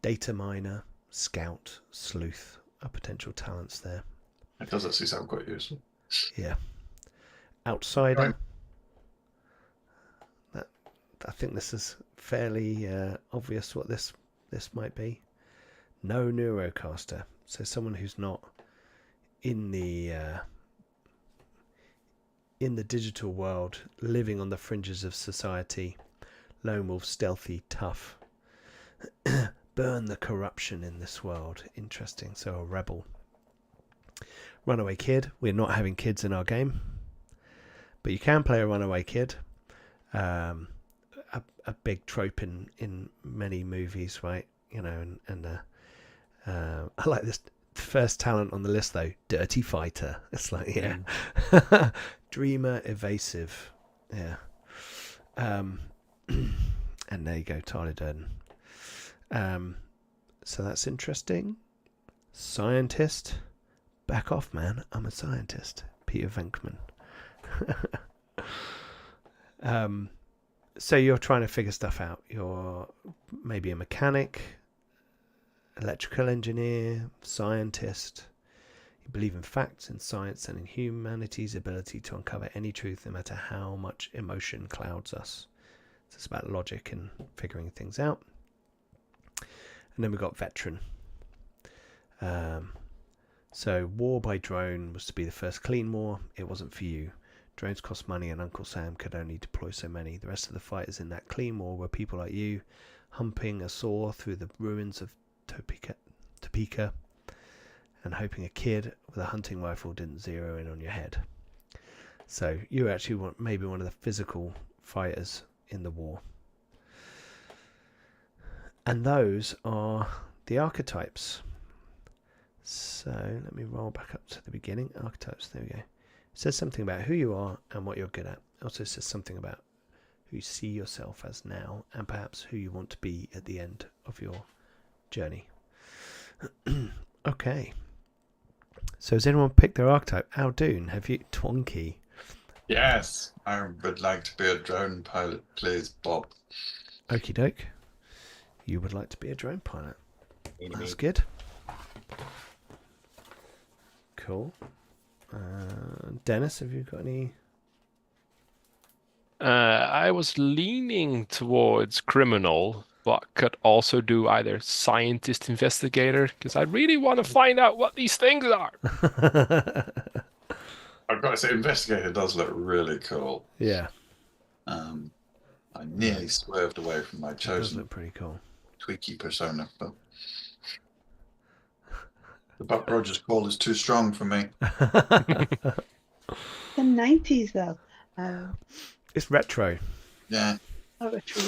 Data miner, scout, sleuth are potential talents there.
It does actually sound quite useful.
Yeah. Outsider.
Right.
I think this is fairly obvious what this might be. No Neurocaster. So someone who's not in the digital world, living on the fringes of society, lone wolf, stealthy, tough. Burn the corruption in this world. Interesting. So a rebel. Runaway kid. We're not having kids in our game, but you can play a runaway kid. A big trope in many movies, right? I like this first talent on the list though. Dirty fighter. It's like, yeah. Dreamer, evasive. Yeah. And there you go, Tyler Durden. So that's interesting. Scientist. Back off, man. I'm a scientist. Peter Venkman. So you're trying to figure stuff out. You're maybe a mechanic, electrical engineer, scientist. You believe in facts, in science, and in humanity's ability to uncover any truth, no matter how much emotion clouds us. So it's about logic and figuring things out. And then we've got veteran. So war by drone was to be the first clean war. It wasn't for you. Drones cost money and Uncle Sam could only deploy so many. The rest of the fighters in that clean war were people like you, humping a saw through the ruins of Topeka and hoping a kid with a hunting rifle didn't zero in on your head. So you actually want maybe one of the physical fighters in the war. And those are the archetypes. So let me roll back up to the beginning. Archetypes, there we go. It says something about who you are and what you're good at. It also says something about who you see yourself as now and perhaps who you want to be at the end of your journey. Okay. So has anyone picked their archetype? Aldoon, have you? Twonky.
Yes, I would like to be a drone pilot, please, Bob.
Okie doke. You would like to be a drone pilot. That's good. Cool. Dennis, have you got any?
I was leaning towards criminal, but could also do either scientist investigator, because I really want to find out what these things are.
I've got to say, investigator does look really cool.
Yeah.
I nearly swerved away from my
It does
chosen
look pretty cool.
Tweaky persona, but the Buck Rogers call is too strong for me.
The 90s, though.
It's retro.
Yeah.
Oh, retro.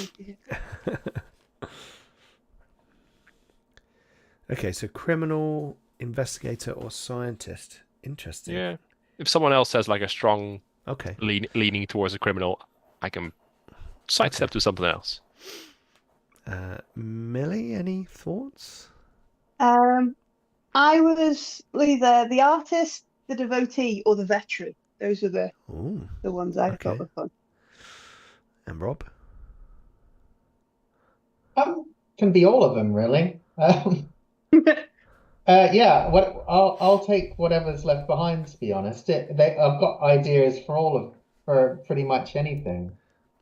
Okay, so criminal, investigator, or scientist. Interesting.
Yeah. If someone else has like a strong
Okay.
leaning towards a criminal, I can sidestep to something else.
Millie, any thoughts?
I was either the artist, the devotee, or the veteran. Those are the
Ooh.
ones I
Okay.
thought were fun.
And Rob?
Can be all of them, really. Yeah. I'll take whatever's left behind. To be honest, I've got ideas for pretty much anything.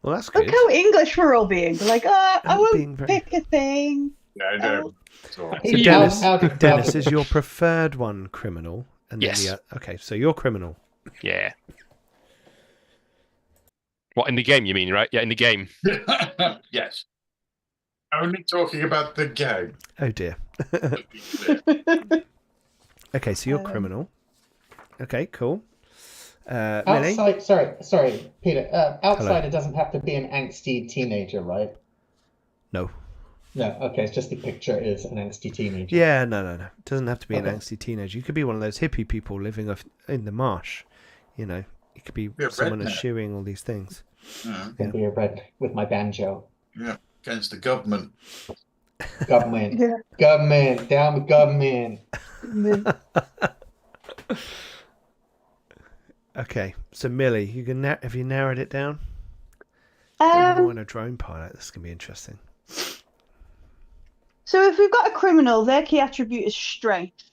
Well, that's good.
Look how English we're all being. They're like, I
I'm
won't
being very-
pick a thing.
Yeah, I know.
So
Hey,
Dennis,
how-
Dennis, is your preferred one criminal? And then
Yes.
Okay, so you're criminal.
Yeah. What, in the game, you mean, right? Yeah, in the game.
Yes. Only talking about the game.
Oh dear.
to be clear.
Okay, so you're
Um,
criminal. Okay, cool. Millie?
Outside, sorry, Peter. Outsider doesn't have to be an angsty teenager, right?
No.
No, okay, it's just the picture is an angsty teenager.
Yeah, no. It doesn't have to be an
Okay.
angsty teenager. You could be one of those hippie people living in the marsh. You know, you could be
Yeah,
someone
redneck.
eschewing all these things.
Yeah,
Gonna be a red with my banjo.
yeah. Against the government.
Government,
Yeah.
government, down with government.
Okay, so Millie, have you narrowed it down? Criminal and a drone pilot. This can be interesting.
So if we've got a criminal, their key attribute is strength.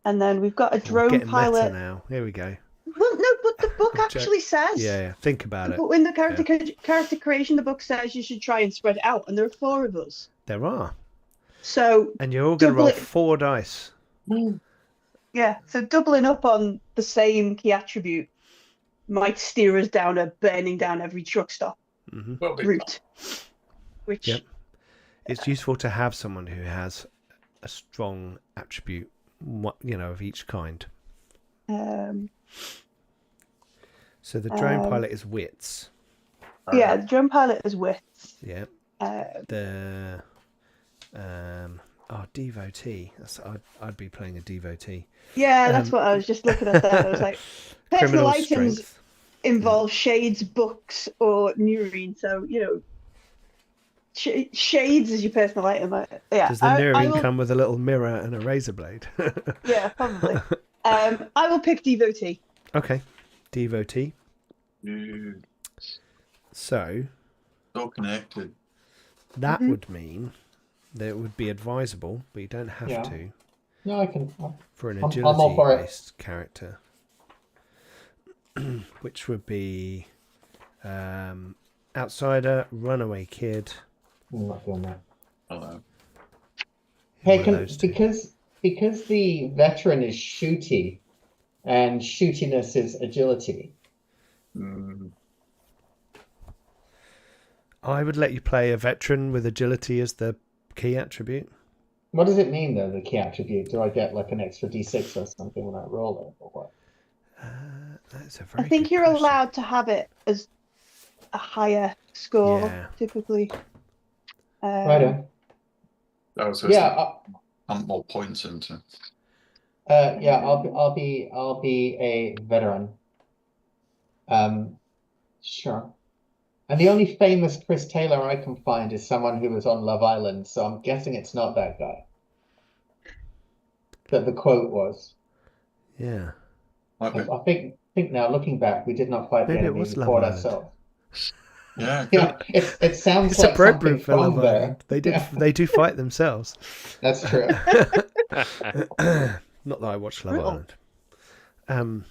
And then we've got a
We're
drone
getting
pilot.
meta now. Here we go.
Well, no, but the book actually says.
Yeah. Think about it.
But in the character creation, the book says you should try and spread it out, and there are 4 of us.
There are.
So
And you're all going to
Double
roll
it.
4 dice.
yeah, so doubling up on the same key attribute might steer us down a burning down every truck stop
Hmm.
Will be
route. Which
Yep. It's useful to have someone who has a strong attribute, of each kind. So the drone pilot is wits.
yeah, the drone pilot is wits.
Yeah. The devotee. I'd be playing a devotee.
Yeah, that's what I was just looking at there. I was like, personal
Criminal
items
strength.
involve shades, books, or neurine. So, shades is your personal item. Yeah,
Does the
I
neurine
will,
come with a little mirror and a razor blade?
yeah, probably. I will pick devotee.
Okay, devotee.
Dude,
So
all connected.
that
Mhm.
would mean that it would be advisable, but you don't have
Yeah.
to,
No, I can.
for an
I'm all for it.
agility-based character, which would be outsider, runaway kid.
I'm not doing that.
Hello.
Hey,
one of those two.
because the veteran is shooty, and shootiness is agility.
Mm,
I would let you play a veteran with agility as the key attribute.
What does it mean though? The key attribute? Do I get like an extra d6 or something when I roll it, or what?
That's a
I
very
think
good
you're
question.
allowed to have it as a higher score,
Yeah.
typically.
Righto.
that was
Yeah,
pump more points into.
Yeah, I'll be a veteran. Sure. And the only famous Chris Taylor I can find is someone who was on Love Island, so I'm guessing it's not that guy. That the quote was.
Yeah.
I think now looking back, we did not fight the
Maybe it
enemy
was
we
Love
fought
Island.
ourselves.
Yeah,
Yeah, it sounds
It's
like something
appropriate for Love
from there.
Island. They
Yeah,
do fight themselves.
that's true.
Not that I watch Love
Brutal.
Island.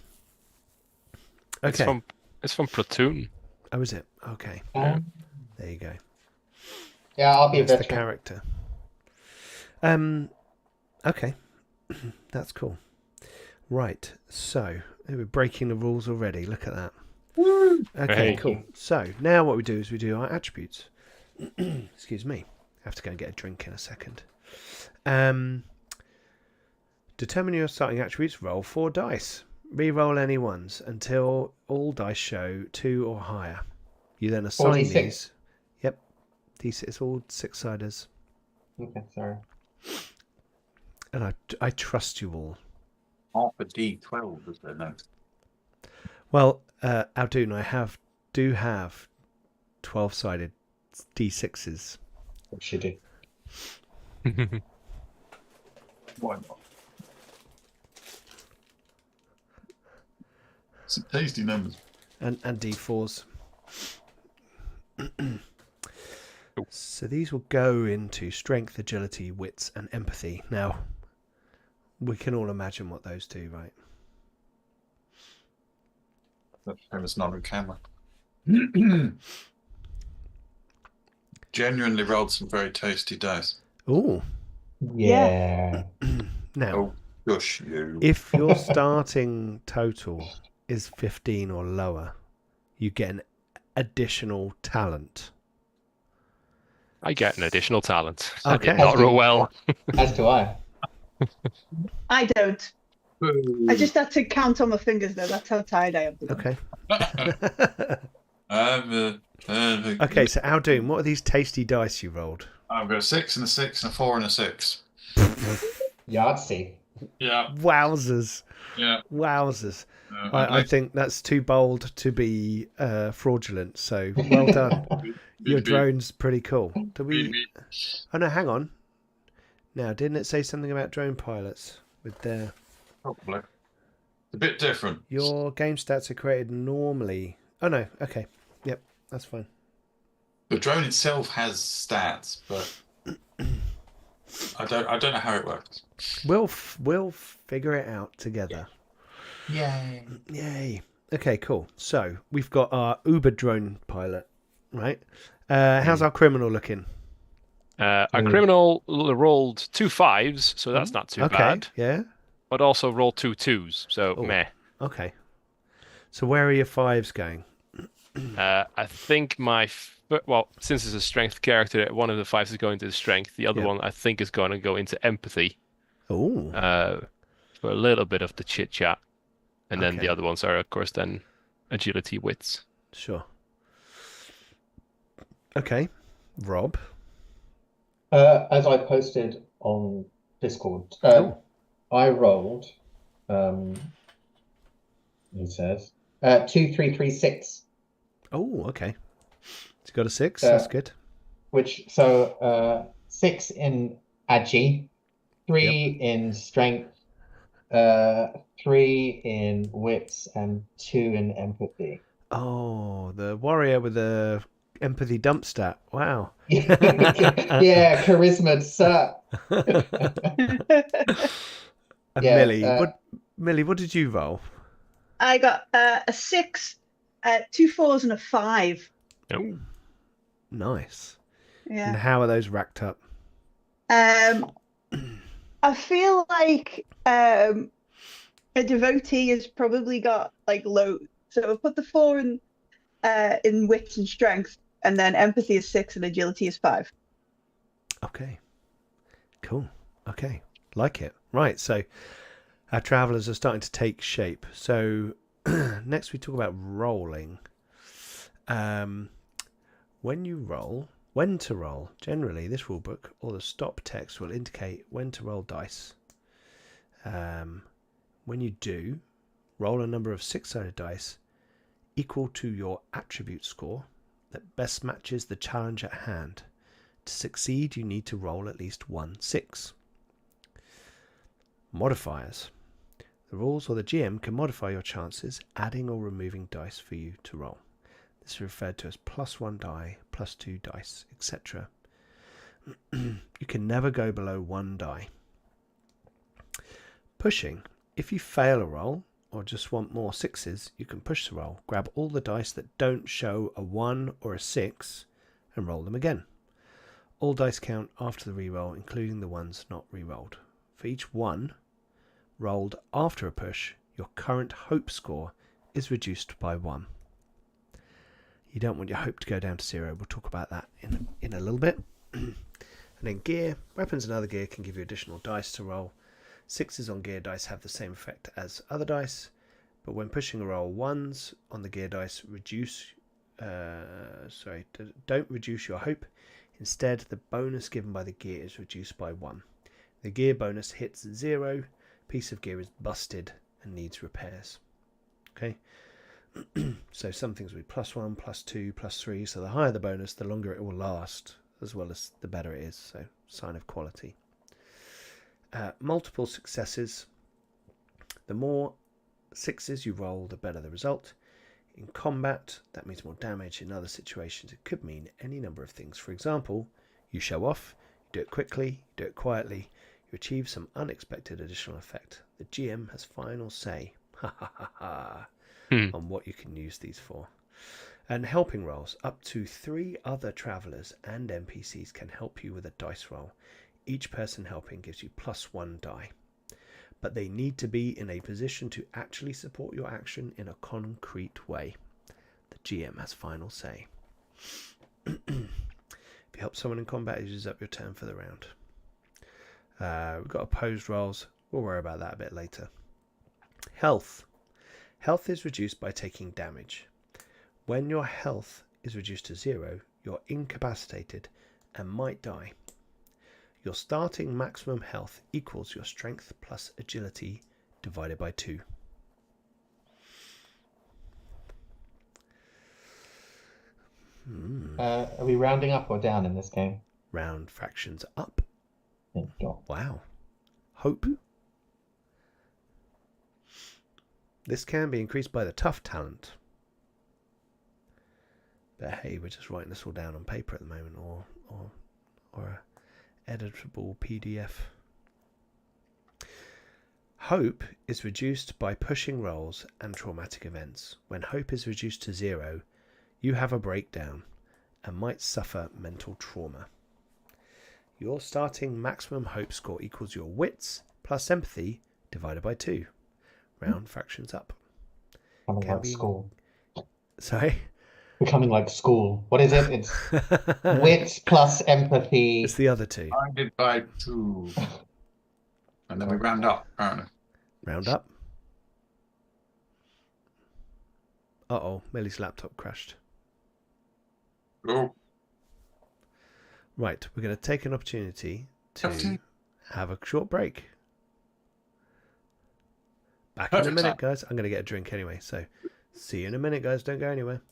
It's
Okay.
from Platoon.
Oh, is it? Okay.
Yeah.
There you go.
Yeah, I'll be a
That's the
veteran.
character. Okay. That's cool. Right. So we're breaking the rules already. Look at that. Okay,
Hey.
cool. So now what we do is we do our attributes. Excuse me. I have to go and get a drink in a second. Determine your starting attributes. Roll 4 dice. Re-roll any ones until all dice show 2 or higher. You then assign
46.
these. Yep. D6. It's all 6-siders.
Okay, sorry.
And I trust you all.
half a D12, is there no?
Well, Aldoon, I do have 12-sided D6s.
What should do?
Why not? Some tasty numbers.
And D4s. So these will go into strength, agility, wits, and empathy. Now, we can all imagine what those do, right?
That famous not on camera. Genuinely rolled some very tasty dice.
Ooh.
Yeah.
Now,
Oh, gosh, you.
if your starting total is 15 or lower, you get an additional talent.
I get an additional talent.
Okay.
I did not roll well.
As do I.
I don't. I just had to count on my fingers though. That's how tired I am.
Okay.
Okay.
Okay, so Aldoon, what are these tasty dice you rolled?
I've got a 6 and a 6 and a 4 and a 6.
Yahtzee.
Yeah,
Wowzers.
yeah.
Wowzers.
I'd
I
like
think that's too bold to be fraudulent, so well done. Your
to be-
drone's pretty cool. Do we...
be-
Oh no, hang on. Now, didn't it say something about drone pilots with their...
Probably. It's a bit different.
Your game stats are created normally... Oh no, okay. Yep, that's fine.
The drone itself has stats, but I don't know how it works.
We'll figure it out together.
Yay.
Yay. Okay, cool. So, we've got our Uber drone pilot, right? How's our criminal looking?
Our criminal rolled 2 5s, so that's not too
Okay,
bad.
yeah.
But also rolled 2 2s, so
Oh.
meh.
Okay. So where are your 5s going?
I think well, since it's a strength character, one of the 5s is going to the strength. The other
Yeah.
one, I think, is going to go into empathy
Oh,
for a little bit of the chit chat, and then
Okay.
the other ones are, of course, then agility, wits.
sure. Okay. Rob.
As I posted on Discord, I rolled. He says 2, 3, 3, 6.
Oh, okay. He's got a 6. That's good.
Which 6 in agi, 3 in strength, 3 in wits, and 2 in empathy.
Oh, the warrior with the empathy dump stat. Wow.
Yeah, charisma, sir.
And
Yeah,
Millie, what did you roll?
I got a 6, 2 4s, and a 5.
Oh,
Nice. And
Yeah.
how are those racked up?
I feel like a devotee has probably got like low. So I put the 4 in wits and strength, and then empathy is 6 and agility is 5.
Okay. Cool. Okay. Like it. Right. So our travelers are starting to take shape. So next we talk about rolling. When you roll, When to roll. Generally, this rulebook or the stop text will indicate when to roll dice. When you do, roll a number of 6-sided dice equal to your attribute score that best matches the challenge at hand. To succeed, you need to roll at least 1 6. Modifiers. The rules or the GM can modify your chances, adding or removing dice for you to roll. This is referred to as +1 die, +2 dice, etc. You can never go below 1 die. Pushing. If you fail a roll or just want more 6s, you can push the roll. Grab all the dice that don't show a 1 or a 6 and roll them again. All dice count after the reroll, including the ones not rerolled. For each 1 rolled after a push, your current hope score is reduced by 1. You don't want your hope to go down to 0. We'll talk about that in a little bit. And then gear. Weapons and other gear can give you additional dice to roll. 6s on gear dice have the same effect as other dice, but when pushing a roll, 1s on the gear dice don't reduce your hope. Instead, the bonus given by the gear is reduced by 1. The gear bonus hits 0. Piece of gear is busted and needs repairs. Okay. So some things will be +1, +2, +3. So the higher the bonus, the longer it will last, as well as the better it is. So sign of quality. Multiple successes. The more 6s you roll, the better the result. In combat, that means more damage. In other situations, it could mean any number of things. For example, you show off, you do it quickly, you do it quietly, you achieve some unexpected additional effect. The GM has final say on what you can use these for. And helping rolls. Up to 3 other travelers and NPCs can help you with a dice roll. Each person helping gives you +1 die. But they need to be in a position to actually support your action in a concrete way. The GM has final say. If you help someone in combat, it uses up your turn for the round. We've got opposed rolls. We'll worry about that a bit later. Health. Health is reduced by taking damage. When your health is reduced to 0, you're incapacitated and might die. Your starting maximum health equals your strength plus agility divided by 2.
Are we rounding up or down in this game?
Round fractions up.
Thank God.
Wow. Hope. This can be increased by the tough talent. But hey, we're just writing this all down on paper at the moment, or a editable PDF. Hope is reduced by pushing rolls and traumatic events. When hope is reduced to 0, you have a breakdown and might suffer mental trauma. Your starting maximum hope score equals your wits plus empathy divided by 2. Round fractions up.
Becoming like school.
Sorry?
Becoming like school. What is it? It's wits plus empathy.
It's the other 2.
Divided by 2. And then we round up, apparently.
Round up. Uh-oh, Millie's laptop crashed.
Oh,
Right, we're going to take an opportunity to have a short break. Back in a
Perfect
minute,
time.
guys. I'm going to get a drink anyway, so see you in a minute, guys. Don't go anywhere.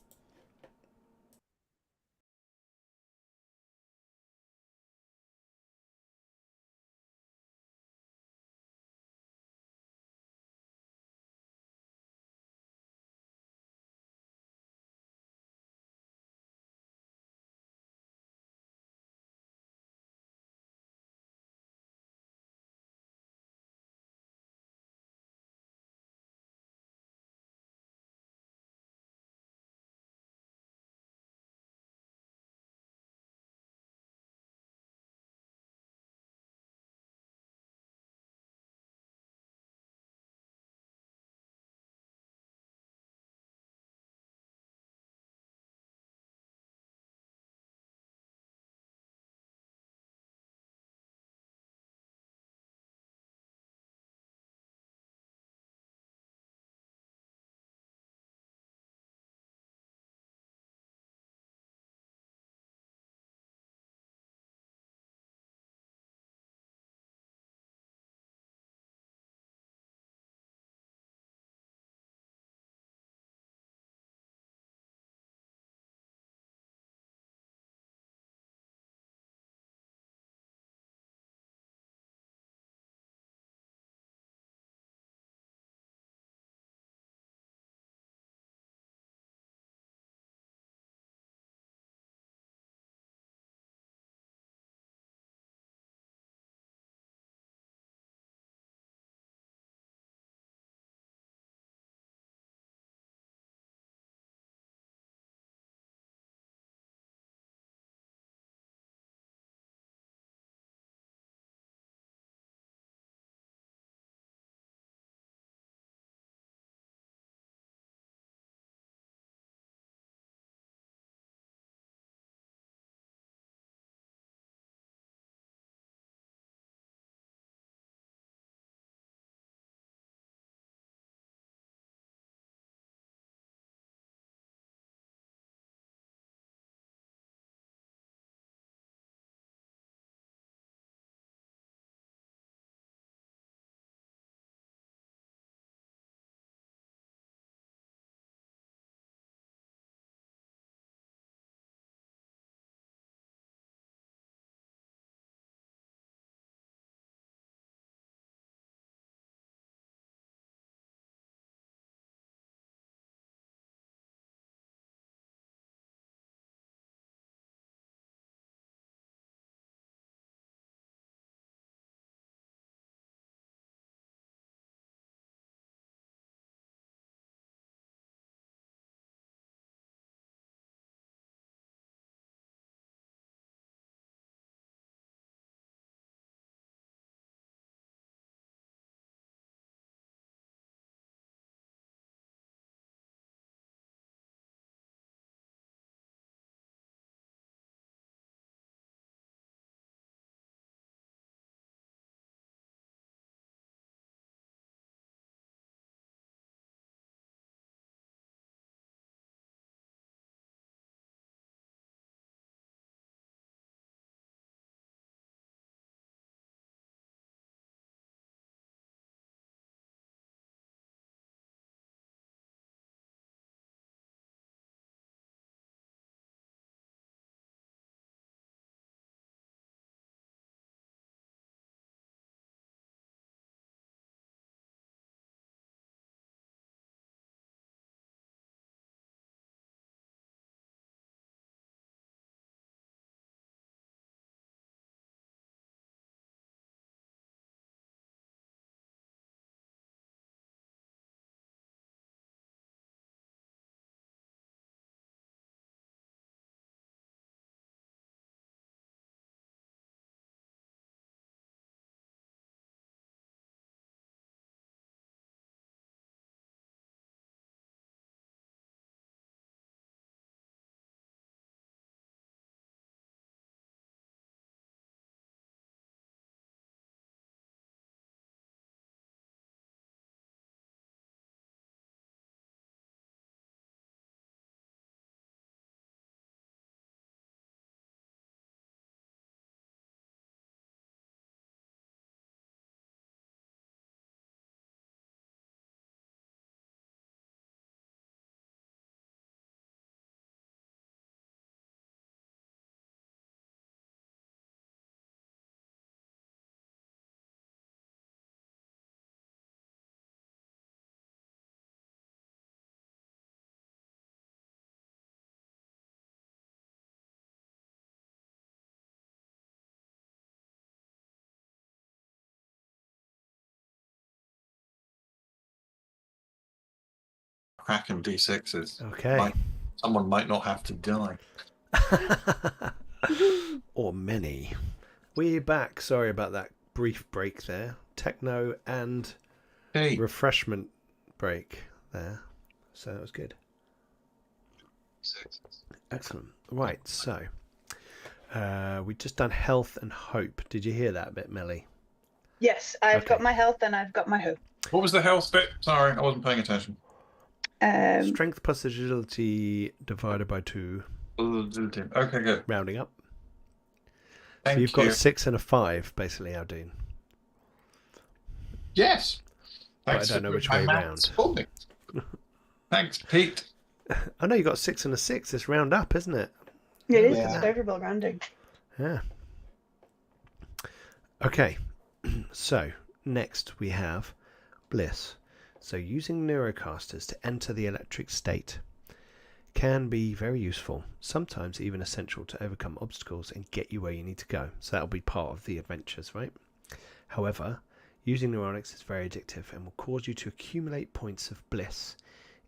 Kraken D6s.
Okay.
Someone might not have to die.
Or many. We're back. Sorry about that brief break there. Techno and
Hey,
refreshment break there. So that was good. Excellent. Right, so we've just done health and hope. Did you hear that bit, Melly?
Yes, I've
Okay.
got my health and I've got my hope.
what was the health bit? Sorry, I wasn't paying attention.
Strength plus agility divided by 2,
Okay, good.
rounding up.
Thank
So you've got
you.
a 6 and a 5, basically, Aldine.
Yes.
But I
Thanks
don't
for
know which
my
way
maths
round.
for me. Thanks, Pete.
I know you got 6 and a 6. It's round up, isn't it?
It is
Yeah.
favorable rounding.
Yeah. Okay. So next we have bliss. So using neurocasters to enter the electric state can be very useful, sometimes even essential to overcome obstacles and get you where you need to go. So that'll be part of the adventures, right? However, using neuronics is very addictive and will cause you to accumulate points of bliss.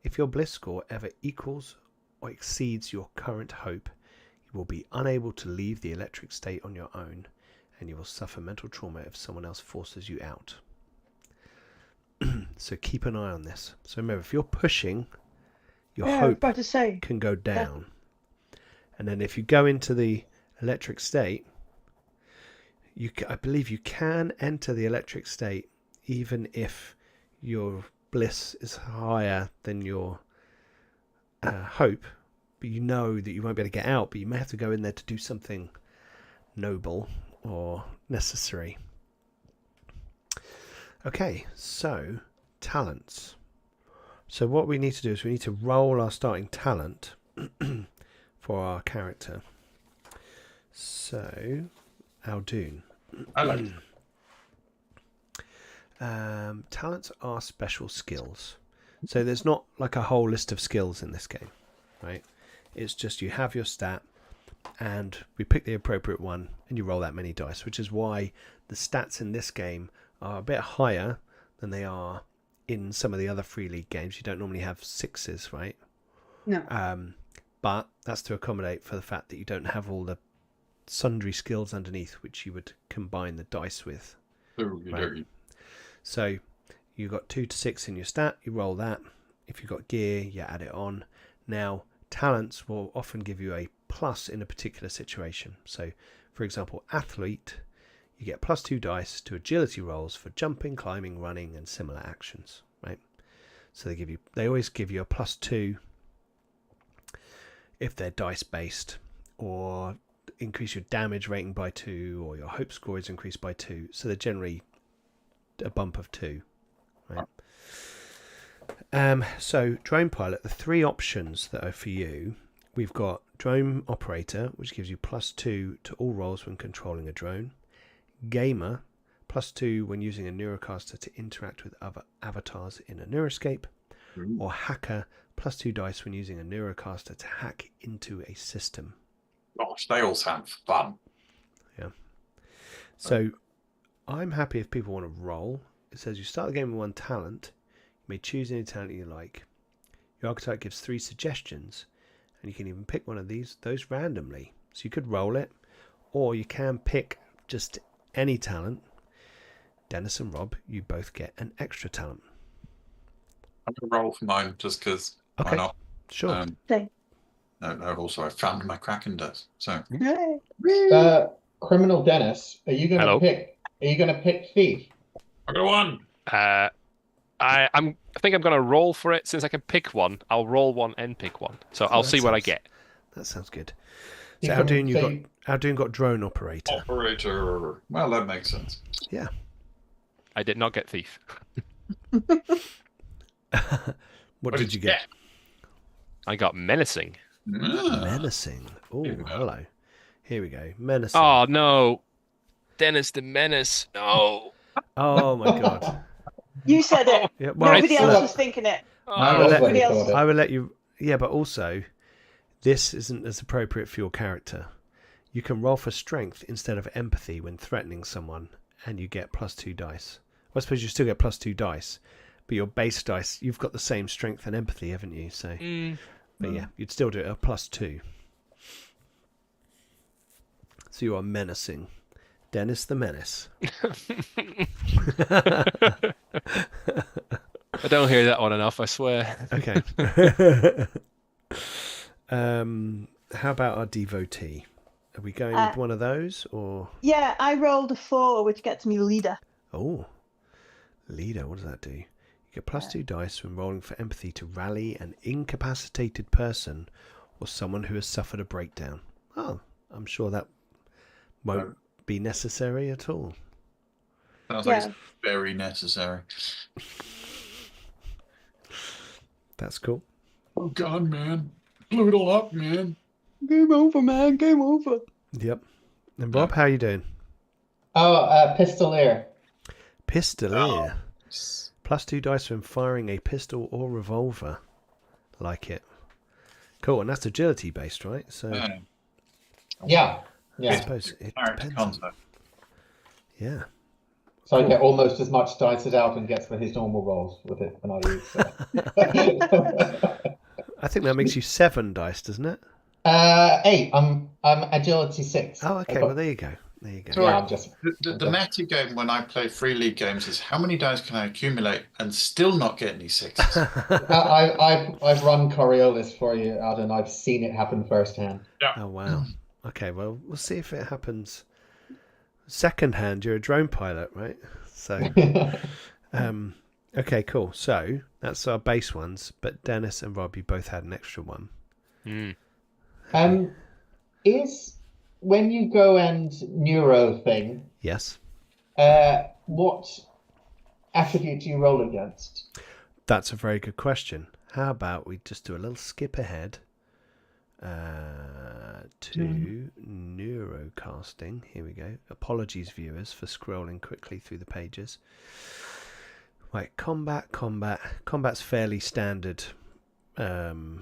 If your bliss score ever equals or exceeds your current hope, you will be unable to leave the electric state on your own, and you will suffer mental trauma if someone else forces you out. So keep an eye on this. So remember, if you're pushing, your
Yeah, I was
hope
about to say.
can go down. And then if you go into the electric state, I believe you can enter the electric state even if your bliss is higher than your hope, but you know that you won't be able to get out, but you may have to go in there to do something noble or necessary. Okay, so talents. So what we need to do is we need to roll our starting talent for our character. So, Aldun.
I like
Talents are special skills. So there's not like a whole list of skills in this game, right? It's just you have your stat and we pick the appropriate one and you roll that many dice, which is why the stats in this game are a bit higher than they are in some of the other Free League games. You don't normally have 6s, right?
No.
But that's to accommodate for the fact that you don't have all the sundry skills underneath which you would combine the dice with.
Right.
So you got 2 to 6 in your stat, you roll that. If you've got gear, you add it on. Now, talents will often give you a plus in a particular situation. So, for example, athlete, you get plus 2 dice to agility rolls for jumping, climbing, running, and similar actions, right? So they always give you a plus 2 if they're dice based, or increase your damage rating by 2, or your hope score is increased by 2. So they're generally a bump of 2, right? So drone pilot, the 3 options that are for you, we've got drone operator, which gives you plus 2 to all rolls when controlling a drone. Gamer, plus 2 when using a neurocaster to interact with other avatars in a neuroscape. Or hacker, plus 2 dice when using a neurocaster to hack into a system.
Gosh, they all sound fun.
Yeah. So I'm happy if people want to roll. It says you start the game with 1 talent. You may choose any talent you like. Your archetype gives 3 suggestions, and you can even pick one of those randomly. So you could roll it, or you can pick just any talent. Dennis and Rob, you both get an extra talent.
I'm going to roll for mine just because
Okay.
why not?
Sure.
Same.
No, also I found my Kraken dice. So
Yay.
Criminal Dennis, are you
Hello.
gonna pick thief?
I got 1.
I think I'm gonna roll for it since I can pick one. I'll roll one and pick one, so I'll
that
see what I
sounds-
get.
That sounds good.
You
So
can-
Aldun got drone operator.
Operator. Well, that makes sense.
Yeah.
I did not get thief.
What did you get?
I got menacing.
Ah,
Menacing. Oh,
Here we go.
hello. Here we go. Menacing.
Oh no, Dennis the Menace. No.
Oh my god.
You said it.
Yeah, well,
Nobody else
look.
was thinking it.
I
Oh,
will let-
Nobody
Everybody else-
thought it.
I will let you. Yeah, but also, this isn't as appropriate for your character. You can roll for strength instead of empathy when threatening someone, and you get plus 2 dice. Well, I suppose you still get plus 2 dice, But your base dice, you've got the same strength and empathy, haven't you? So, but yeah, you'd still do it a +2. So you are menacing. Dennis the Menace.
I don't hear that one enough, I swear.
Okay. How about our devotee? Are we going with one of those or?
Yeah, I rolled a 4, which gets me leader.
Oh, leader. What does that do? You get +2 dice when rolling for empathy to rally an incapacitated person or someone who has suffered a breakdown. Oh, I'm sure that won't be necessary at all.
Sounds like it's very necessary.
That's cool.
Oh God, man. Blew it all up, man.
Game over, man. Game over.
Yep. And Rob, how are you doing?
Oh, Pistolier.
Pistolier. +2 dice when firing a pistol or revolver. Like it. Cool, and that's agility based, right? So
Yeah.
I suppose it depends on...
Yeah. So I get almost as much dice as Alvin gets for his normal rolls with it when I use. So.
I think that makes you 7 dice, doesn't it?
8. I'm agility 6.
Oh, okay. Well, there you go. There you go.
Sorry,
Yeah, I'm just
the meta game when I play free league games is how many dice can I accumulate and still not get any 6s?
I've run Coriolis for you, Adam. I've seen it happen firsthand.
Yeah.
Oh wow. Okay, well we'll see if it happens. Second hand, you're a drone pilot, right? So, okay, cool. So that's our base ones, but Dennis and Rob, you both had an extra one.
Is when you go and neuro thing,
Yes.
what attribute do you roll against?
That's a very good question. How about we just do a little skip ahead to neurocasting. Here we go. Apologies, viewers, for scrolling quickly through the pages. Right, combat. Combat's fairly standard free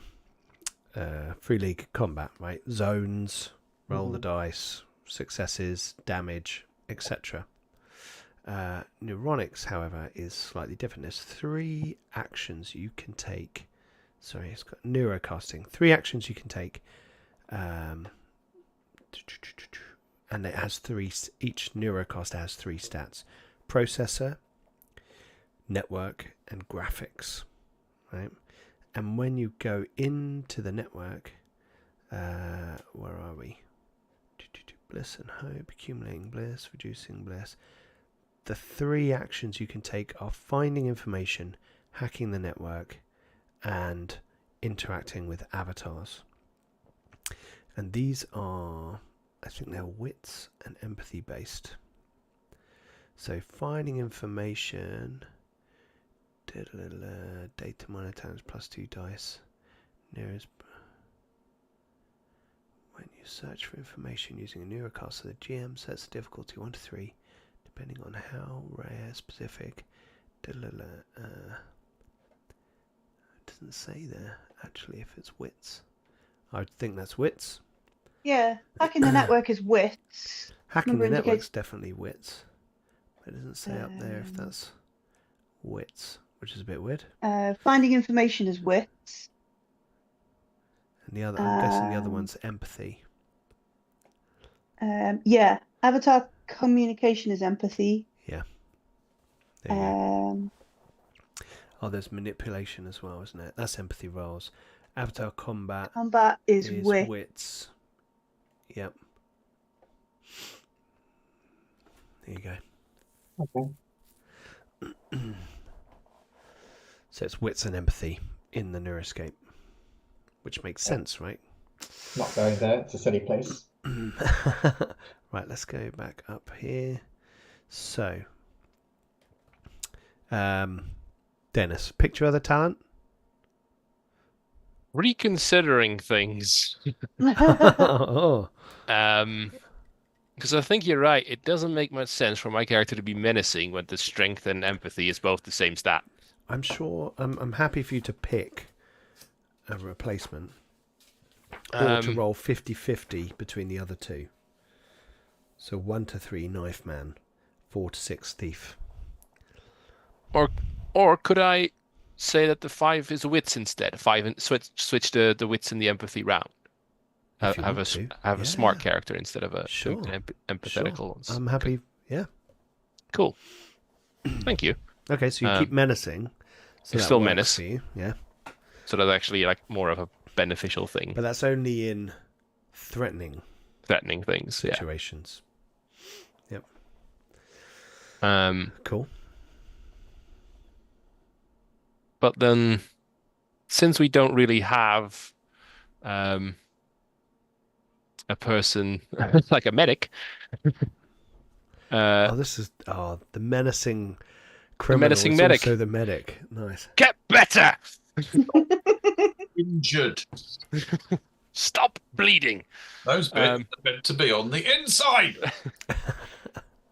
league combat, right? Zones, roll the dice, successes, damage, etc. Neuronics, however, is slightly different. There's 3 actions you can take. Sorry, it's got neurocasting. 3 actions you can take. And it has 3. Each neurocast has 3 stats: processor, network, and graphics. Right. And when you go into the network, where are we? Bliss and hope, accumulating bliss, reducing bliss. The 3 actions you can take are finding information, hacking the network, and interacting with avatars. And these are, I think they're wits and empathy based. So finding information, data miner times +2 dice. Nearest when you search for information using a neurocast, so the GM sets the difficulty 1 to 3, depending on how rare, specific. It doesn't say there actually if it's wits. I would think that's wits.
Yeah, hacking the network is wits.
Hacking
Number
the network's
indicates-
definitely wits. But it doesn't say up there if that's wits, which is a bit weird.
Finding information is wits.
And the other, I'm guessing the other one's empathy.
Yeah, avatar communication is empathy.
Yeah. There you go.
Um,
Oh, there's manipulation as well, isn't it? That's empathy rolls. Avatar combat
combat is
is
wit.
wits. Yep. There you go.
Okay.
So it's wits and empathy in the Neuroscape, which makes sense, right?
Not going there. It's a silly place.
Right, let's go back up here. So, Dennis, pick your other talent.
Reconsidering things.
Oh,
Because I think you're right. It doesn't make much sense for my character to be menacing when the strength and empathy is both the same stat.
I'm sure. I'm happy for you to pick a replacement, or to roll 50-50 between the other 2. So 1 to 3 knife man, 4 to 6 thief.
Or Or could I say that the 5 is wits instead? 5 and switch the wits and the empathy round.
If you
Have
want to.
a smart
Yeah.
character instead of a
Sure.
empathetical
Sure.
ones.
I'm happy. Yeah.
Cool. Thank you.
Okay, so you keep menacing. So
it's
that
still
works
menace.
for you. Yeah.
So that's actually like more of a beneficial thing.
But that's only in threatening
Threatening things.
situations. Yep.
Yeah.
Cool.
But then, since we don't really have a person like a medic,
This is the menacing criminal.
menacing
is
medic.
also the medic. Nice.
Get better!
Injured.
Stop bleeding!
Those bits are meant to be on the inside.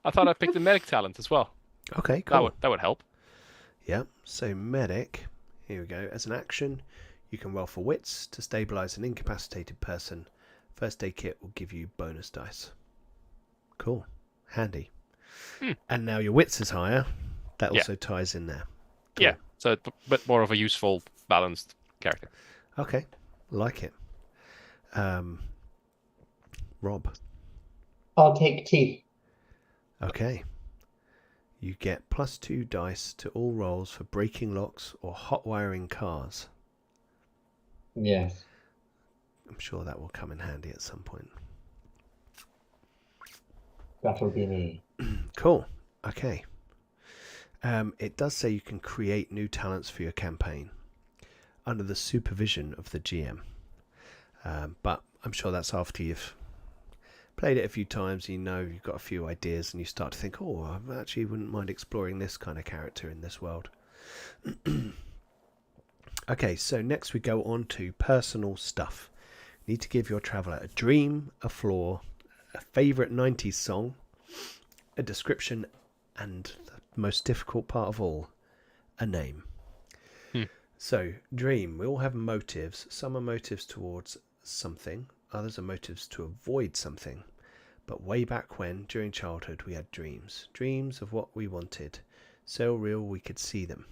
I thought I picked the medic talent as well.
Okay, cool.
That would help.
Yep. So medic. Here we go. As an action, you can roll for wits to stabilize an incapacitated person. First aid kit will give you bonus dice. Cool. Handy. And now your wits is higher. That also ties in there. Cool.
Yeah. So it's a bit more of a useful, balanced character.
Okay. Like it. Rob.
I'll take teeth.
Okay. You get +2 dice to all rolls for breaking locks or hot wiring cars.
Yes.
I'm sure that will come in handy at some point.
That'll be me.
Cool. Okay. It does say you can create new talents for your campaign under the supervision of the GM. But I'm sure that's after you've played it a few times, you know you've got a few ideas and you start to think, oh, I actually wouldn't mind exploring this kind of character in this world. Okay, so next we go on to personal stuff. You need to give your traveller a dream, a flaw, a favourite 90s song, a description, and the most difficult part of all, a name. So, dream, we all have motives. Some are motives towards something, others are motives to avoid something. But way back when, during childhood, we had dreams. Dreams of what we wanted. So real we could see them.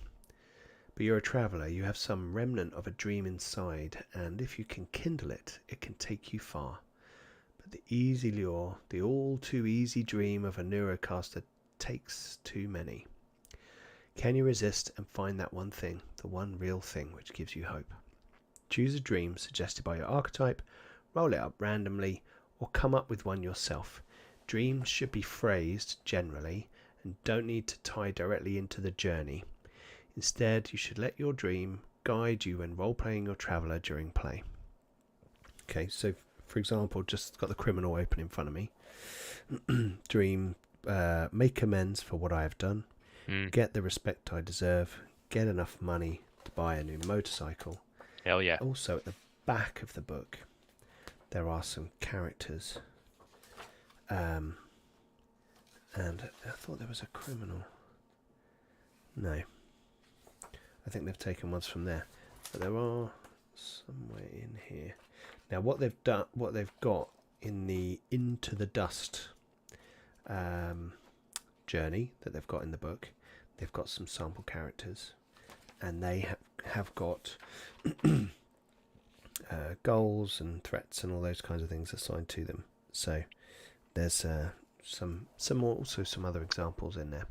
But you're a traveller, you have some remnant of a dream inside, and if you can kindle it, it can take you far. But the easy lure, the all too easy dream of a neurocaster takes too many. Can you resist and find that one thing, the one real thing which gives you hope? Choose a dream suggested by your archetype, roll it up randomly, or come up with one yourself. Dreams should be phrased generally and don't need to tie directly into the journey. Instead, you should let your dream guide you when role-playing your traveller during play. Okay, so for example, just got the criminal open in front of me. Dream, make amends for what I have done, get the respect I deserve, get enough money to buy a new motorcycle.
Hell yeah.
Also, at the back of the book, there are some characters. And I thought there was a criminal. No. I think they've taken ones from there. But there are somewhere in here. Now, what they've got in the Into the Dust journey that they've got in the book, they've got some sample characters, and they have got goals and threats and all those kinds of things assigned to them. So there's some other examples in there.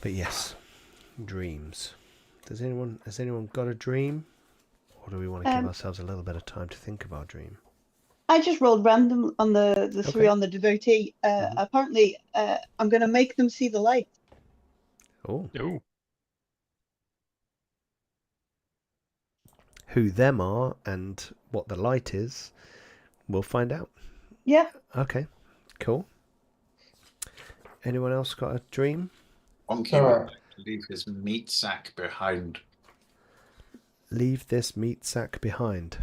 But yes, dreams. Has anyone got a dream, or do we want to give ourselves a little bit of time to think of our dream?
I just rolled random on the three
Okay.
on the devotee. Apparently, I'm going to make them see the light.
Oh,
Ooh.
who them are and what the light is, we'll find out.
Yeah.
Okay, cool. Anyone else got a dream?
Wonky
Sure.
would like to leave his meat sack behind.
Leave this meat sack behind.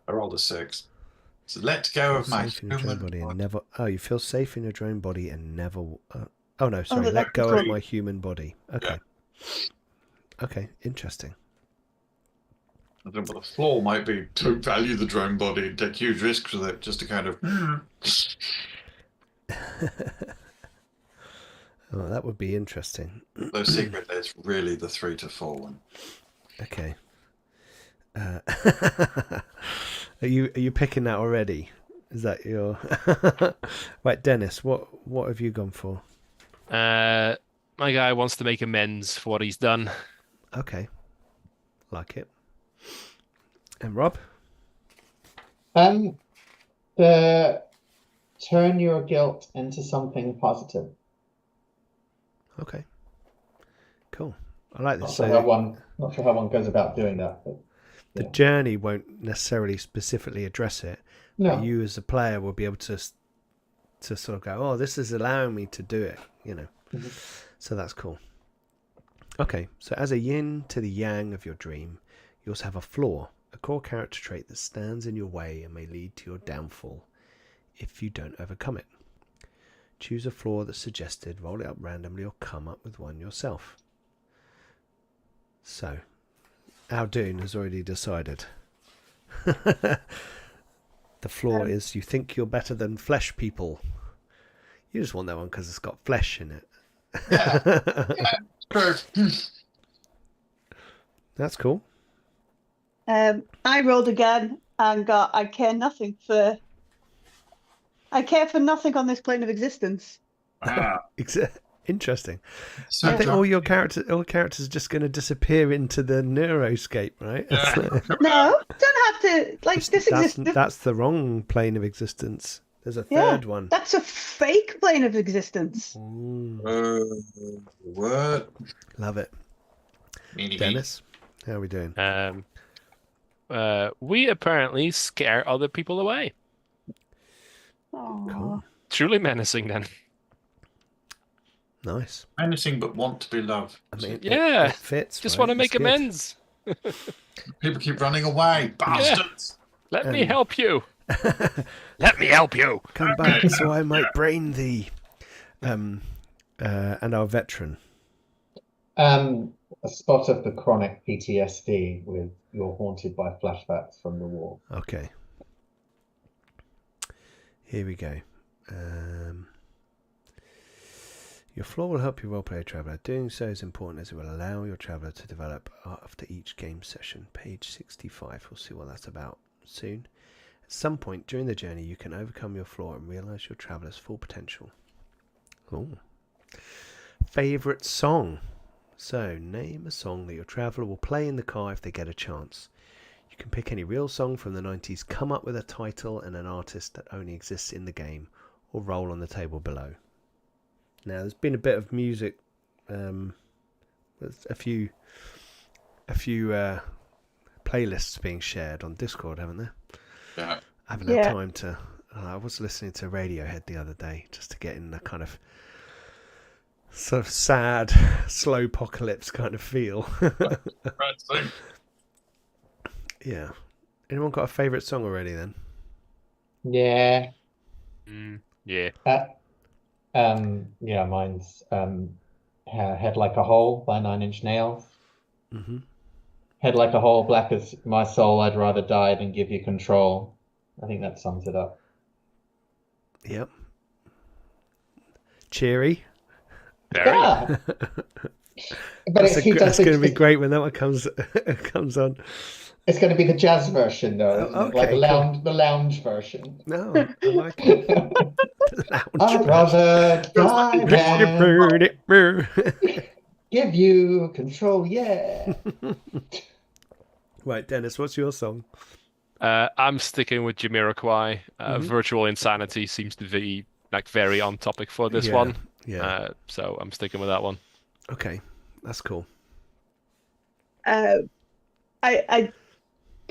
I rolled a 6. So let go of my
Safe in your drone
human
body and
body.
never. Oh, you feel safe in your drone body and never. Oh no, sorry.
but
Let
that's
go of
great.
my human body. Okay. Okay, interesting.
I don't know what the flaw might be. Don't value the drone body and take huge risks with it, just to kind of.
Oh, that would be interesting.
Though secretly, it's really the 3 to 4 one.
Okay. Are you picking that already? Is that your right, Dennis? What have you gone for?
My guy wants to make amends for what he's done.
Okay, like it. And Rob?
The turn your guilt into something positive.
Okay, cool. I like
Not
this.
sure how one goes about doing that. But,
the
yeah.
journey won't necessarily specifically address it.
No.
But you as a player will be able to sort of go, oh, this is allowing me to do it, you know.
Mhm.
So that's cool. Okay, so as a yin to the yang of your dream, you also have a flaw, a core character trait that stands in your way and may lead to your downfall if you don't overcome it. Choose a flaw that's suggested, roll it up randomly, or come up with one yourself. So, Aldoon has already decided. The flaw is you think you're better than flesh people. You just want that one because it's got flesh in it.
True.
That's cool.
I rolled again and got I care for nothing on this plane of existence.
Interesting.
So
I think
John-
all characters are just going to disappear into the neuroscape, right?
Yeah.
No, don't have to. Like this exists.
That's the wrong plane of existence. There's a
Yeah,
third one.
That's a fake plane of existence.
what?
Love it.
Meanie
Dennis, how are we doing?
We apparently scare other people away.
Aw.
Cool.
Truly menacing, then.
Nice.
Anything but want to be loved.
I mean,
Yeah,
it fits.
Just
right?
want to make
It's good.
amends.
People keep running away. Bastards.
Let me help you. Let me help you.
Come back so I might brain thee. And our veteran.
A spot of the chronic PTSD with you're haunted by flashbacks from the war.
Okay. Here we go. Your flaw will help your roleplay traveller. Doing so is important as it will allow your traveller to develop after each game session. Page 65. We'll see what that's about soon. At some point during the journey, you can overcome your flaw and realise your traveller's full potential. Ooh. Favourite song. So, name a song that your traveller will play in the car if they get a chance. You can pick any real song from the 90s, come up with a title and an artist that only exists in the game, or roll on the table below. Now, there's been a bit of music, there's a few playlists being shared on Discord, haven't there?
Yeah.
I haven't had time to. I was listening to Radiohead the other day just to get in the kind of sort of sad, slow apocalypse kind of feel.
Right thing.
Yeah. Anyone got a favourite song already then?
Yeah.
Yeah.
Yeah, mine's Head Like a Hole by Nine Inch Nails.
Mm-hmm.
Head like a hole, black as my soul, I'd rather die than give you control. I think that sums it up.
Yep. Cheery.
Very.
Yeah. But
That's going to be great when that one comes on.
It's going to be the jazz version, though, isn't it?
Okay,
Like
cool.
the lounge version.
No, I like it. The
I'd
lounge
rather die than
version.
give you control, yeah.
Right, Dennis, what's your song?
I'm sticking with Jamiroquai.
Mhm.
Virtual Insanity seems to be like very on topic for this
Yeah,
one.
Yeah.
So I'm sticking with that one.
Okay, that's cool.
I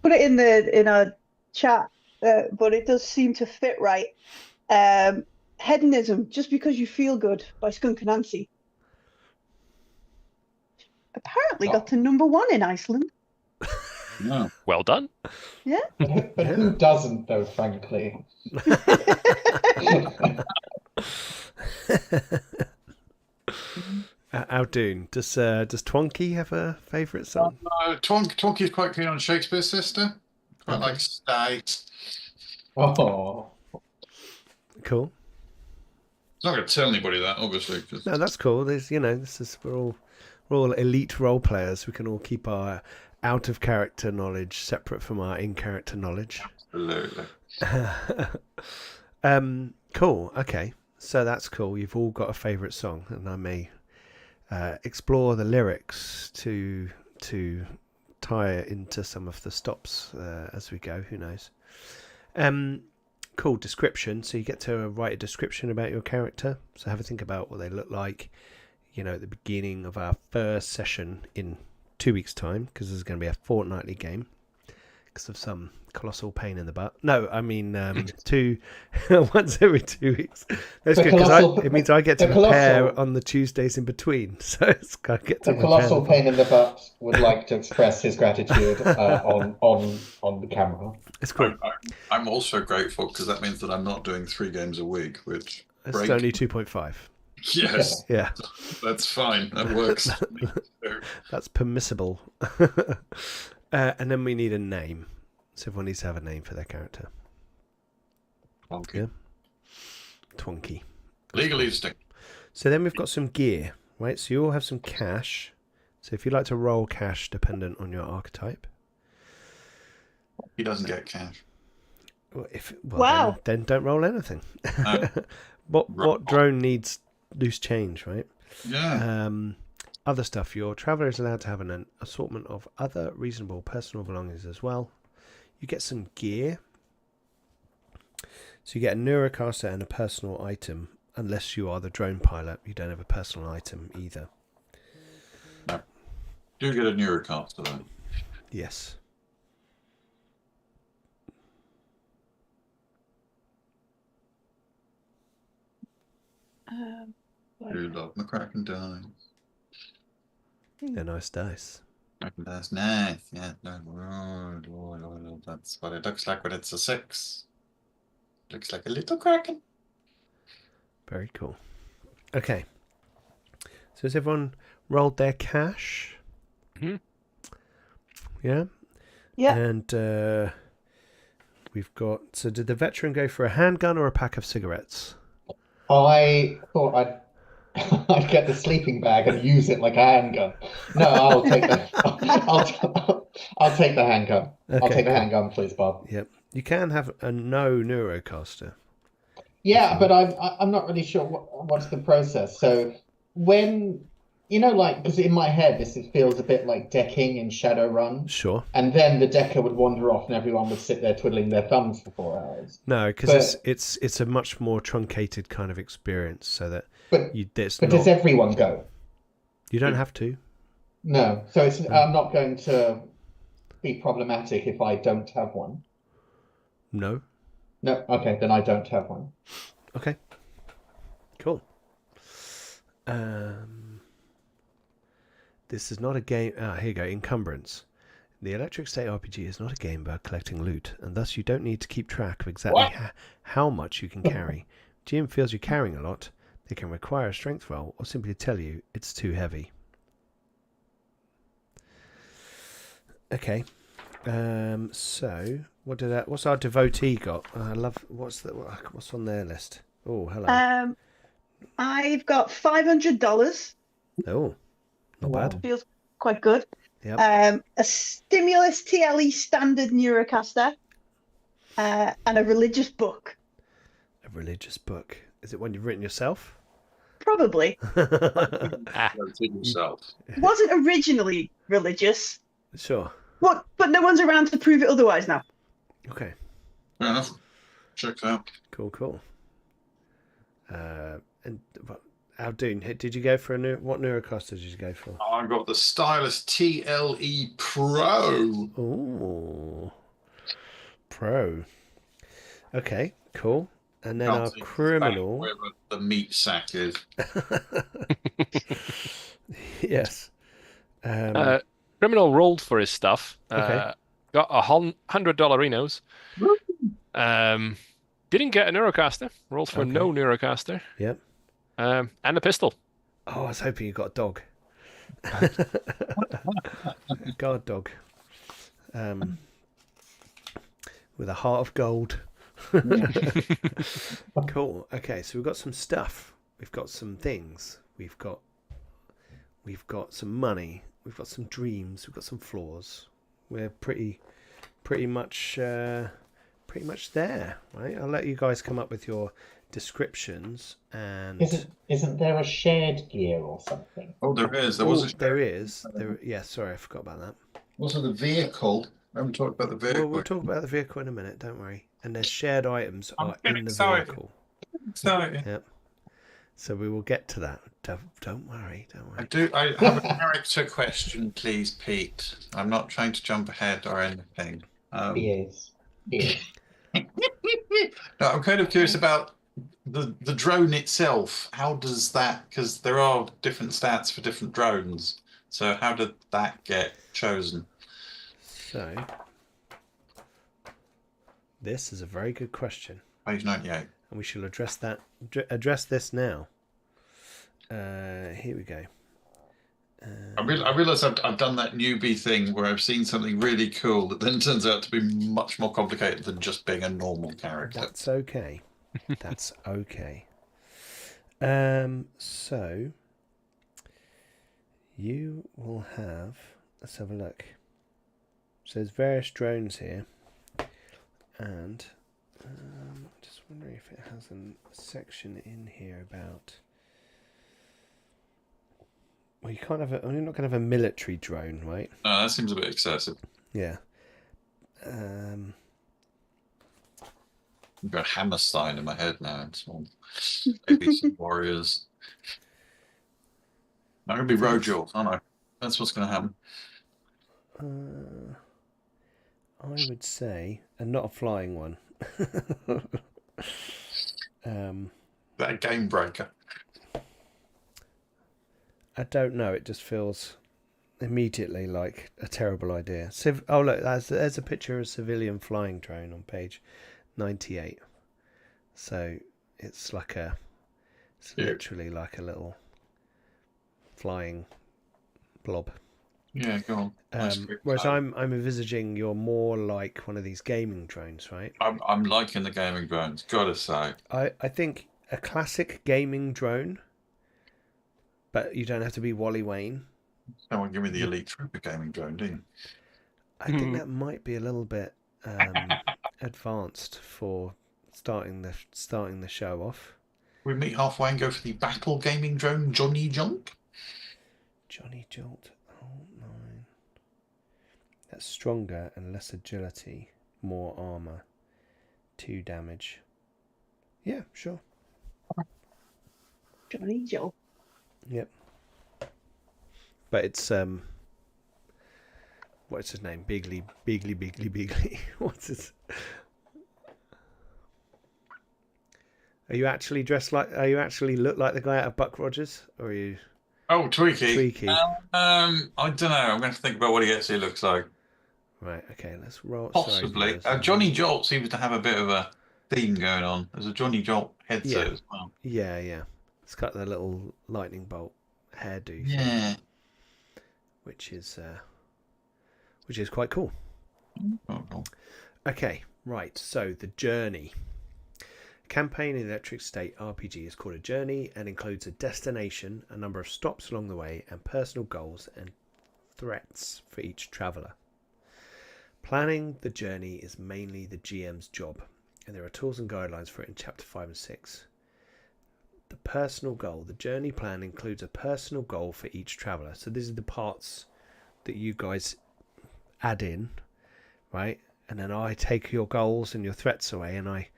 put it in our chat, but it does seem to fit right. Hedonism, Just Because You Feel Good by Skunk Anansi. Apparently got to #1 in Iceland.
No.
Well done.
But who doesn't, though, frankly?
Aldoon, does Twonky have a favourite song?
Twonky's quite keen on Shakespeare's Sister. Quite
Okay.
like Stay.
Oh,
Cool.
not going to tell anybody that, obviously. 'Cause...
No, that's cool. There's, we're all elite role players. We can all keep our out of character knowledge separate from our in character knowledge.
Absolutely.
Cool. Okay, so that's cool. You've all got a favourite song, and I may explore the lyrics to tie it into some of the stops as we go. Who knows? Cool. Description. So you get to write a description about your character. So have a think about what they look like. At the beginning of our first session in 2 weeks' time, because there's going to be a fortnightly game because of some colossal pain in the butt. No, I mean once every 2 weeks. That's good because it means I get to prepare on the Tuesdays in between. So I get to
the colossal pain in the butt would like to express his gratitude on the camera.
It's cool.
I'm also grateful because that means that I'm not doing 3 games a week, which
it's only 2.5.
Yes.
Yeah.
That's fine. That works.
That's permissible. And then we need a name. So everyone needs to have a name for their character.
Twonky.
Yeah. Twonky.
Legally distinct.
So then we've got some gear, right? So you all have some cash. So if you like to roll cash dependent on your archetype.
He doesn't get cash.
Well,
Wow.
Then don't roll anything.
No.
What drone needs loose change, right?
Yeah.
Other stuff. Your traveller is allowed to have an assortment of other reasonable personal belongings as well. You get some gear. So you get a Neurocaster and a personal item. Unless you are the drone pilot, you don't have a personal item either.
No. Do get a Neurocaster though.
Yes.
You love McCracken dice.
They're nice dice.
That's nice. Yeah. No, that's what it looks like when it's a 6. Looks like a little kraken.
Very cool. Okay. So has everyone rolled their cash?
Mm-hmm.
Yeah?
Yeah.
And we've got... So did the veteran go for a handgun or a pack of cigarettes?
I thought I'd get the sleeping bag and use it like a handgun. No, I'll take the I'll take the handgun.
Okay,
I'll take the
cool.
handgun, please, Bob.
Yep. You can have a no Neurocaster.
Yeah, but I'm not really sure what's the process. So when because in my head this feels a bit like decking in Shadowrun,
Sure.
and then the decker would wander off and everyone would sit there twiddling their thumbs for 4 hours.
No, because it's a much more truncated kind of experience, so that
But
it's
but
not.
does everyone go?
You don't have to.
No, so I'm not going to be problematic if I don't have one.
No.
No, okay, then I don't have one.
Okay. Cool. This is not a game. Here you go. Encumbrance. The Electric State RPG is not a game about collecting loot, and thus you don't need to keep track of exactly how much you can carry. GM feels you're carrying a lot. They can require a strength roll, or simply tell you it's too heavy. Okay. So what's our devotee got? I love what's on their list. Oh, hello.
I've got $500.
Oh, not
Wow.
bad.
Feels quite good.
Yep.
A Stimulus TLE standard Neurocaster, and a religious book.
A religious book. Is it one you've written yourself?
Probably.
Rotate yourself.
Wasn't originally religious,
Sure.
but no one's around to prove it otherwise now.
Okay.
Fair enough. Checks out.
Cool. And Aldoon, did you go for what Neurocaster did you go for?
I got the Stylus TLE Pro.
Oh, Pro. Okay, cool. And then
Can't
our
see
criminal.
wherever the meat sack is.
Yes.
Criminal rolled for his stuff.
Okay.
Got $100 Renos. Didn't get a Neurocaster. Rolled for
Okay.
no Neurocaster.
Yep.
And a pistol.
Oh, I was hoping you got a dog. Guard dog. With a heart of gold. Cool. Okay, so we've got some stuff. We've got some things. We've got some money. We've got some dreams. We've got some flaws. We're pretty much there, right? I'll let you guys come up with your descriptions. And
Isn't there a shared gear or something?
Oh, there is. There was a.
there is. Yeah, sorry, I forgot about that.
Also, the vehicle. I haven't talked about the vehicle.
Well, we'll talk about the vehicle in a minute. Don't worry. And there's shared items
I'm
are
getting
in the
excited.
vehicle.
Exciting.
Yep. So we will get to that. Don't worry. Don't worry.
I have a character question, please, Pete. I'm not trying to jump ahead or anything.
He is.
No, I'm kind of curious about the drone itself. How does that? Because there are different stats for different drones. So how did that get chosen?
So this is a very good question,
Page 98.
and we shall address this now. Here we go.
I realize I've done that newbie thing where I've seen something really cool that then turns out to be much more complicated than just being a normal character.
That's okay. That's okay. So you will have. Let's have a look. So there's various drones here, and just wondering if it has a section in here about. Well, you can't have you're not going to have a military drone, right?
No, that seems a bit excessive.
Yeah.
I've got Hammerstein in my head now. It's all maybe some warriors. I'm going to be Rojul, aren't I? That's what's going to happen.
I would say, and not a flying one.
That a game breaker.
I don't know. It just feels immediately like a terrible idea. Oh look, there's a picture of a civilian flying drone on page 98. So it's literally like a little flying blob.
Yeah, go on.
Whereas I'm envisaging you're more like one of these gaming drones, right?
I'm liking the gaming drones. Gotta say.
I think a classic gaming drone, but you don't have to be Wally Wayne.
Someone give me the Elite Trooper gaming drone, do you?
I think that might be a little bit advanced for starting the show off.
We meet halfway and go for the battle gaming drone, Johnny Junk.
Johnny Jolt. Oh, 9. That's stronger and less agility, more armor, 2 damage. Yeah, sure.
Johnny Joe.
Yep. But it's what's his name? Beagley. What's his? Are you actually dressed like? Are you actually look like the guy out of Buck Rogers, or are you?
Oh, Tweaky.
Tweaky.
I don't know. I'm going to think about what he actually looks like.
Right. Okay. Let's roll.
Possibly.
Sorry,
Johnny Jolt seems to have a bit of a theme going on. There's a Johnny Jolt headset as well.
Yeah. It's got the little lightning bolt hairdo.
Yeah.
Which is quite cool.
Oh.
Okay, right. So the journey. Campaign in Electric State RPG is called a journey and includes a destination, a number of stops along the way, and personal goals and threats for each traveller. Planning the journey is mainly the GM's job, and there are tools and guidelines for it in Chapter 5 and 6. The personal goal. The journey plan includes a personal goal for each traveller. So these are the parts that you guys add in, right? And then I take your goals and your threats away and I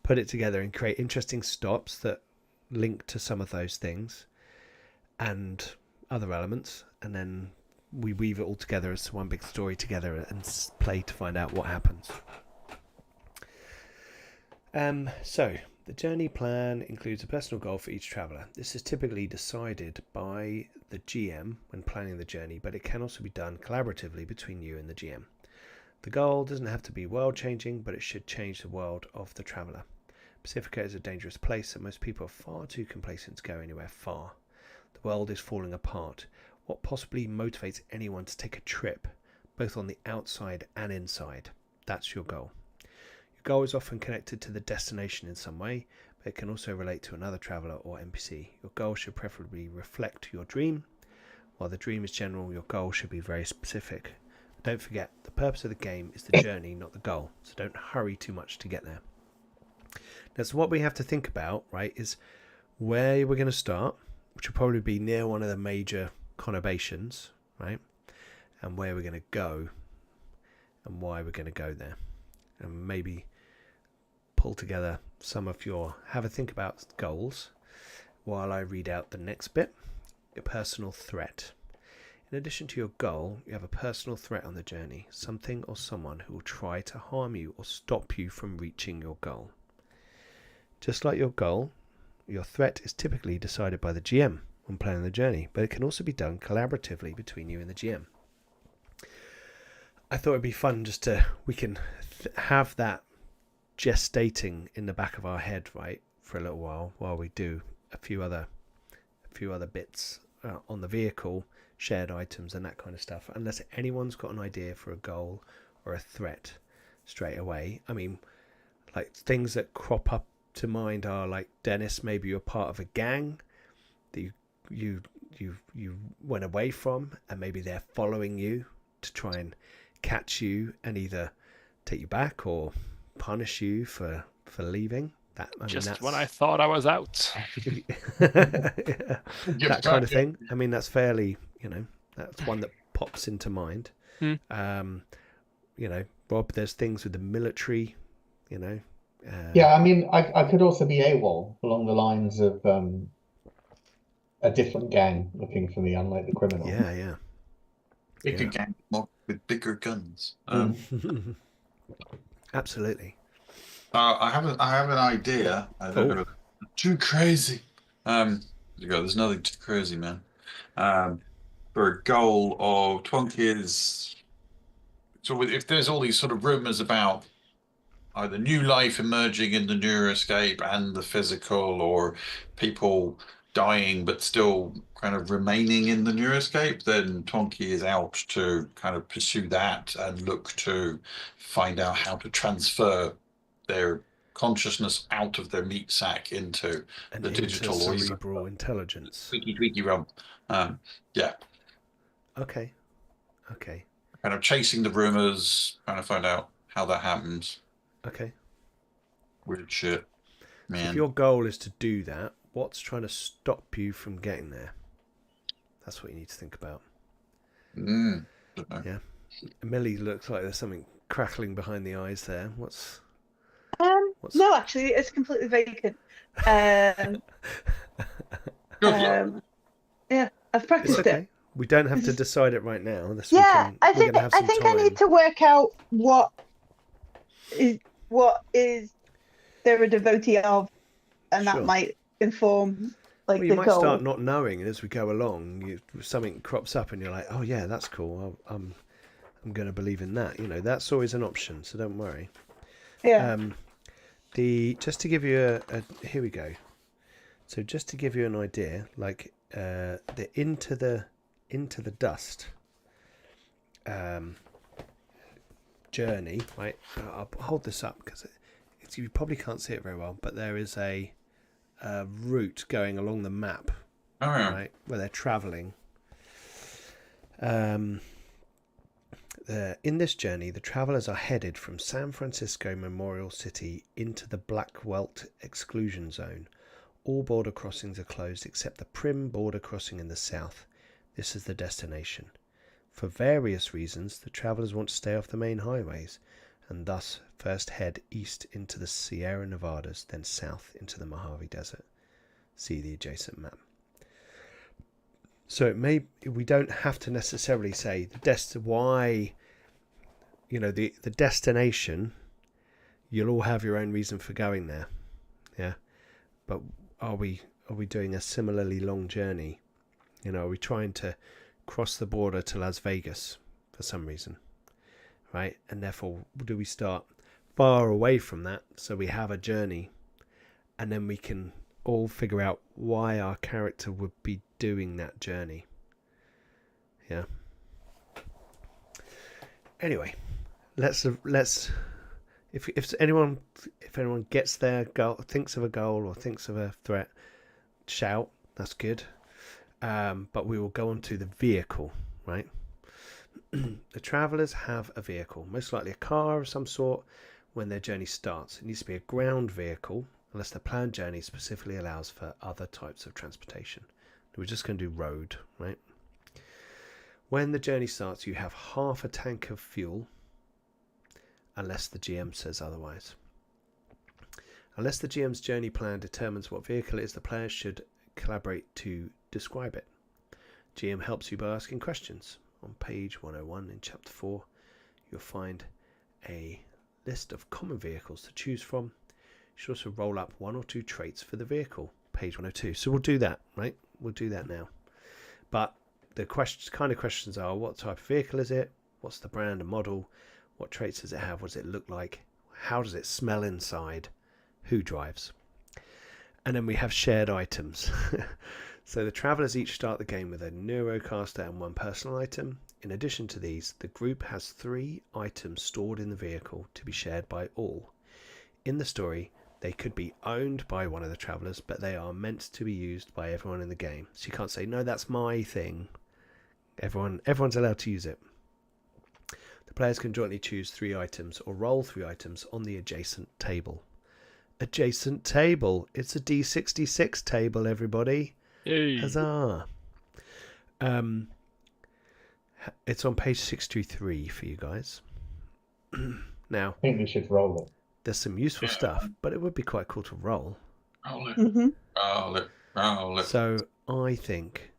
put it together and create interesting stops that link to some of those things and other elements, and then we weave it all together as one big story together and play to find out what happens. So the journey plan includes a personal goal for each traveller. This is typically decided by the GM when planning the journey, but it can also be done collaboratively between you and the GM. The goal doesn't have to be world-changing, but it should change the world of the traveller. Pacifica is a dangerous place, and most people are far too complacent to go anywhere far. The world is falling apart. What possibly motivates anyone to take a trip, both on the outside and inside? That's your goal. Your goal is often connected to the destination in some way, It can also relate to another traveller or NPC. Your goal should preferably reflect your dream. While the dream is general, your goal should be very specific. Don't forget, the purpose of the game is the journey, not the goal. So don't hurry too much to get there. Now, so what we have to think about, right, is where we're going to start, which will probably be near one of the major conurbations, right, and where we're going to go and why we're going to go there, and maybe pull together some of your, have a think about goals while I read out the next bit. Your personal threat. In addition to your goal, you have a personal threat on the journey, something or someone who will try to harm you or stop you from reaching your goal. Just like your goal, your threat is typically decided by the GM when planning the journey, but it can also be done collaboratively between you and the GM. I thought it'd be fun just to, we can have that gestating in the back of our head, right, for a little while we do a few other bits on the vehicle, shared items and that kind of stuff, unless anyone's got an idea for a goal or a threat straight away. I mean, like things that crop up to mind are like, Dennis, maybe you're part of a gang that you went away from, and maybe they're following you to try and catch you and either take you back or punish you for leaving. That, I mean,
Just
that's...
when I thought I was out.
that kind of thing. I mean, that's fairly, that's one that pops into mind. Rob, there's things with the military,
Yeah, I mean, I could also be AWOL along the lines of a different gang looking for me, unlike the criminal.
Yeah.
Bigger gang with bigger guns.
Absolutely.
I have an idea. I don't know. Too crazy. There's nothing too crazy, man. For a goal of Twonky's. So if there's all these sort of rumors about either new life emerging in the neuroscape and the physical, or people dying but still kind of remaining in the neuroscape, then Twonky is out to kind of pursue that and look to find out how to transfer their consciousness out of their meat sack into the digital
cerebral intelligence.
Tweaky realm. Yeah.
Okay.
Kind of chasing the rumors, trying to find out how that happens.
Okay.
Weird shit, man.
So if your goal is to do that, what's trying to stop you from getting there? That's what you need to think about. Yeah. Millie looks like there's something crackling behind the eyes there. What's...
No, actually, it's completely vacant. Yeah, I've practiced it.
We don't have to decide it right now.
I think I need to work out what is there a devotee of, and that might inform like
you
the
might
goal.
start not knowing, and as we go along, something crops up, and you're like, oh yeah, that's cool. I'm going to believe in that. That's always an option. So don't worry.
Yeah.
Just to give you here we go. So just to give you an idea, like the into the dust journey, right? I'll hold this up because you probably can't see it very well, but there is a route going along the map, right, where they're traveling. In this journey, the travelers are headed from San Francisco Memorial City into the Black Welt exclusion zone. All border crossings are closed except the Prim border crossing in the south. This is the destination. For various reasons, the travelers want to stay off the main highways and thus first head east into the Sierra Nevadas, then south into the Mojave Desert. See the adjacent map. So we don't have to necessarily say the destination. You'll all have your own reason for going there, yeah. But are we doing a similarly long journey? Are we trying to cross the border to Las Vegas for some reason, right? And therefore, do we start far away from that so we have a journey, and then we can all figure out why our character would be doing that journey. Yeah. Anyway, let's if anyone gets their goal, thinks of a goal or thinks of a threat, shout. That's good. But we will go on to the vehicle, right? The travellers have a vehicle, most likely a car of some sort, when their journey starts. It needs to be a ground vehicle, unless the planned journey specifically allows for other types of transportation. We're just going to do road, right? When the journey starts, you have half a tank of fuel, unless the GM says otherwise. Unless the GM's journey plan determines what vehicle it is, the players should collaborate to describe it. GM helps you by asking questions. On page 101 in chapter 4, you'll find a list of common vehicles to choose from. You should also roll up 1 or 2 traits for the vehicle. Page 102. So we'll do that, right? We'll do that now. But the kind of questions are: what type of vehicle is it? What's the brand and model? What traits does it have? What does it look like? How does it smell inside? Who drives? And then we have shared items. So the travellers each start the game with a Neurocaster and 1 personal item. In addition to these, the group has 3 items stored in the vehicle to be shared by all. In the story, they could be owned by one of the travellers, but they are meant to be used by everyone in the game. So you can't say, no, that's my thing. Everyone's allowed to use it. The players can jointly choose 3 items or roll 3 items on the adjacent table. Adjacent table. It's a D66 table, everybody.
Yay.
Huzzah. It's on page 623 for you guys. Now,
I think we should roll it.
there's some useful stuff, but it would be quite cool to roll.
Roll it.
Mm-hmm.
Roll it. Roll it.
So I think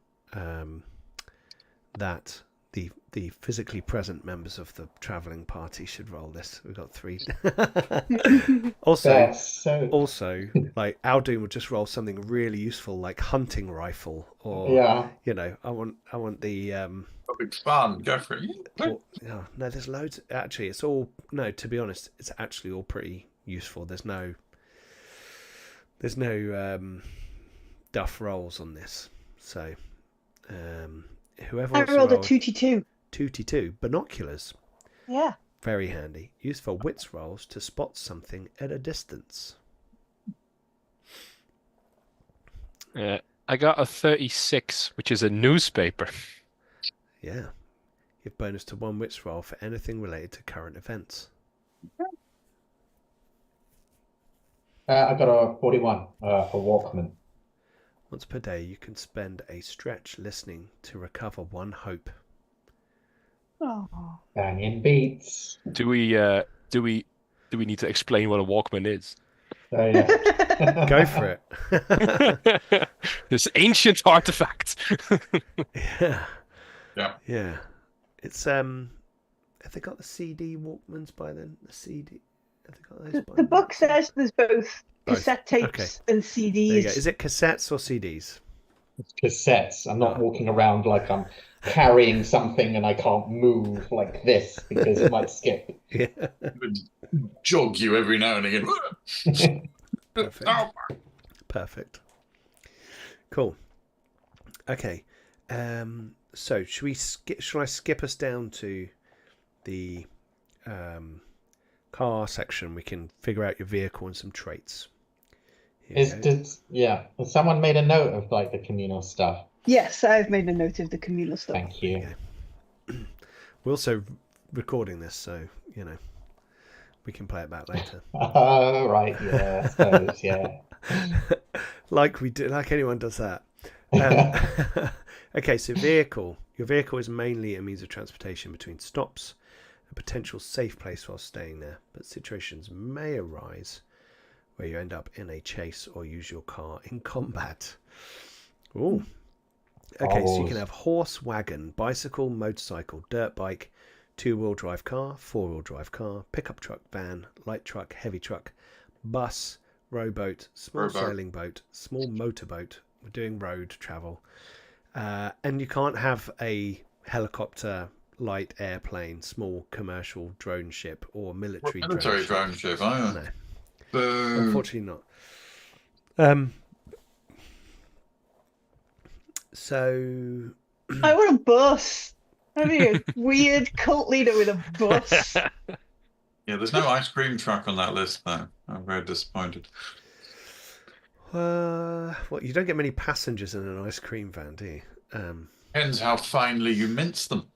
that the physically present members of the travelling party should roll this. We've got 3. Also, like Aldoon would just roll something really useful, like hunting rifle, or I want the
Big fun. Go for it.
no, there's loads. Actually, it's all to be honest, it's actually all pretty useful. There's no duff rolls on this. So whoever
I
wants to
rolled a
roll
2t2.
2t2 binoculars.
Yeah.
Very handy. Used for wits rolls to spot something at a distance.
I got a 36, which is a newspaper.
Yeah. Give bonus to 1 wits roll for anything related to current events.
I got a 41 for Walkman.
Once per day, you can spend a stretch listening to recover 1 hope.
Oh.
Banging beats.
Do we need to explain what a Walkman is?
So, yeah.
Go for it.
This ancient artifact.
Yeah. It's have they got the CD Walkmans by then? The CD. Have they got those by
The
then?
book says there's both cassette tapes
Okay.
and
There you go.
CDs.
Is it cassettes or CDs?
It's cassettes. I'm not
Oh.
walking around like I'm carrying something and I can't move like this because it might skip.
Yeah.
Jog you every now and again.
Perfect.
Oh.
Perfect. Cool. Okay. So shall I skip us down to the car section? We can figure out your vehicle and some traits. Here we go.
Has someone made a note of like the communal stuff?
Yes, I've made a note of the communal stuff.
Thank you.
Okay. We're also recording this, so we can play it back later.
Oh, right, yeah, I suppose, yeah.
like anyone does that. Okay, so vehicle. Your vehicle is mainly a means of transportation between stops, a potential safe place while staying there, but situations may arise where you end up in a chase or use your car in combat. Ooh. Okay, so you can have horse, wagon, bicycle, motorcycle, dirt bike, 2-wheel drive car, 4-wheel drive car, pickup truck, van, light truck, heavy truck, bus, rowboat, small sailing boat, small motorboat. We're doing road travel. And you can't have a helicopter, light airplane, small commercial drone ship, or military
drone ship.
No.
Boo.
Unfortunately not. So
I want a bus. I mean, a weird cult leader with a bus.
Yeah, there's no ice cream truck on that list, though. I'm very disappointed.
Well, you don't get many passengers in an ice cream van, do you?
Depends how finely you mince them.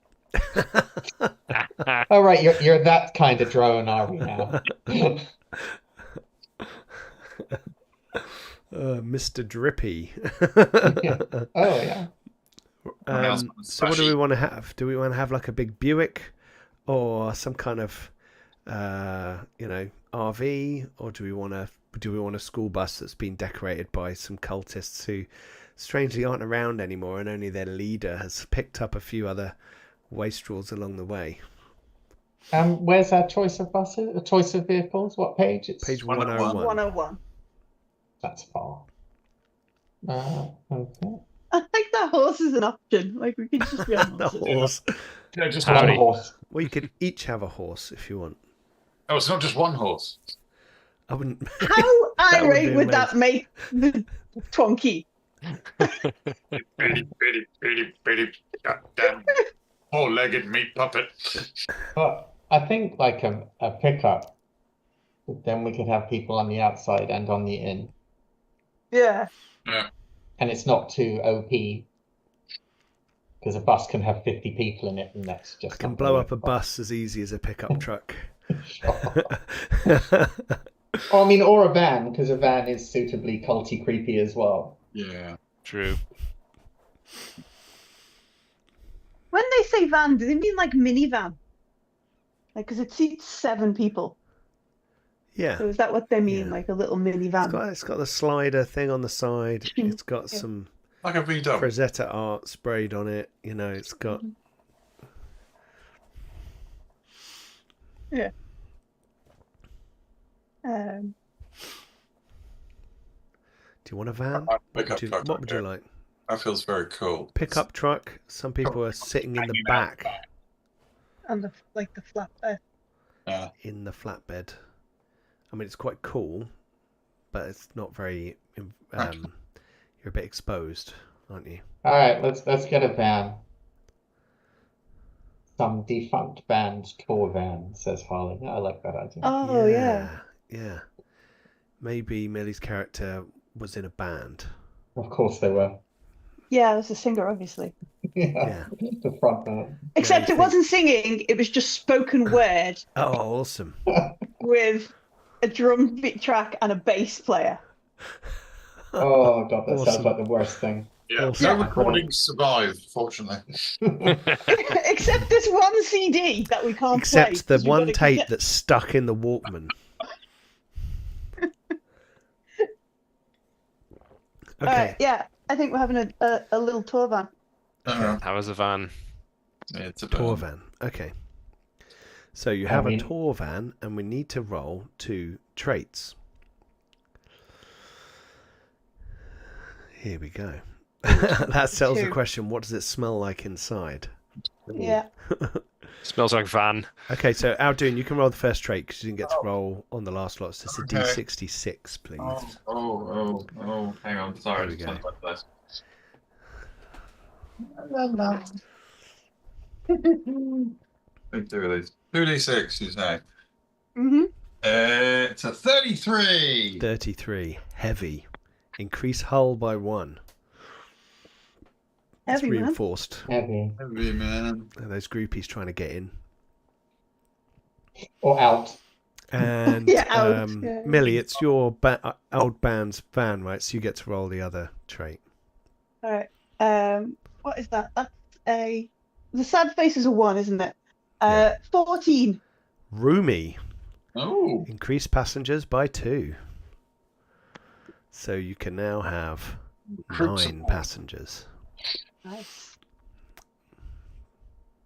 Oh right, you're that kind of drone, are we now?
Mr. Drippy.
Oh yeah.
So what do we want to have? Do we want to have like a big Buick or some kind of RV, or do we want a school bus that's been decorated by some cultists who strangely aren't around anymore, and only their leader has picked up a few other wastrels along the way?
Where's our choice of buses? A choice of vehicles? What page? It's
Page
101.
101.
That's far. Okay.
I think that horse is an option. Like, we could just be on
The
horses.
horse.
Yeah, just
One
Howdy.
horse.
Well, you could each have a horse if you want.
Oh, it's not just one horse.
I wouldn't.
How
would
irate
be
would that make the Twonky?
Bitty, goddamn four-legged meat puppet.
But I think like a pickup. But then we could have people on the outside and on the in,
Yeah.
and it's not too OP because a bus can have 50 people in it, and that's just
I can
not
blow
gonna
up a
work.
bus as easy as a pickup truck.
Or, I mean, or a van, because a van is suitably culty creepy as well.
Yeah.
True.
When they say van, do they mean like minivan? Like, because it seats 7 people.
Yeah.
So is that what they mean?
Yeah.
Like a little minivan?
It's got the slider thing on the side. It's got
Yeah.
some
Like a VW.
Frazetta art sprayed on it. You know, it's got.
Yeah.
Do you want a van?
Pickup truck.
What would you like?
That feels very cool.
Pickup truck. Some people are sitting in the back
And the flatbed.
Yeah.
in the flatbed. I mean, it's quite cool, but it's not very. You're a bit exposed, aren't you?
All right, let's get a van. Some defunct band tour van, says Harley. I like that idea.
Oh, yeah.
Yeah. Maybe Millie's character was in a band.
Of course they were.
Yeah, there's a singer, obviously.
Yeah.
The front man.
Except
you
it wasn't singing, it was just spoken word
Oh, awesome.
with a drum beat track and a bass player.
Oh god, that sounds
Awesome.
like the worst thing.
Yeah.
Awesome.
No recordings survived, fortunately.
Except this one CD that we can't play.
Except the
'cause we've
one
got to
tape
get-
that's stuck in the Walkman. Okay.
yeah, I think we're having a little tour van.
How was the van?
It's a
Tour van. Okay. So you have
I mean-
a tour van, and we need to roll 2 traits. Here we go. That sells the
2.
question, what does it smell like inside?
Yeah.
Smells like van.
Okay, so Aldoon, you can roll the first trait because you didn't get to roll on the last lot. So it's a
Okay.
D66, please.
Oh, hang on. Sorry.
There we go.
Let's do these. 2d6, you say?
Mm-hmm.
It's a 33.
33, heavy. Increase hull by 1. It's
Heavy, man.
reinforced.
Heavy.
Heavy, man.
Those groupies trying to get in.
Or out.
And
Yeah, out, yeah.
Millie, it's your old band's van, right? So you get to roll the other trait.
All right. What is that? That's the sad face is a 1, isn't it? 14.
Roomy.
Oh.
Increase passengers by 2. So you can now have 9 passengers.
Nice.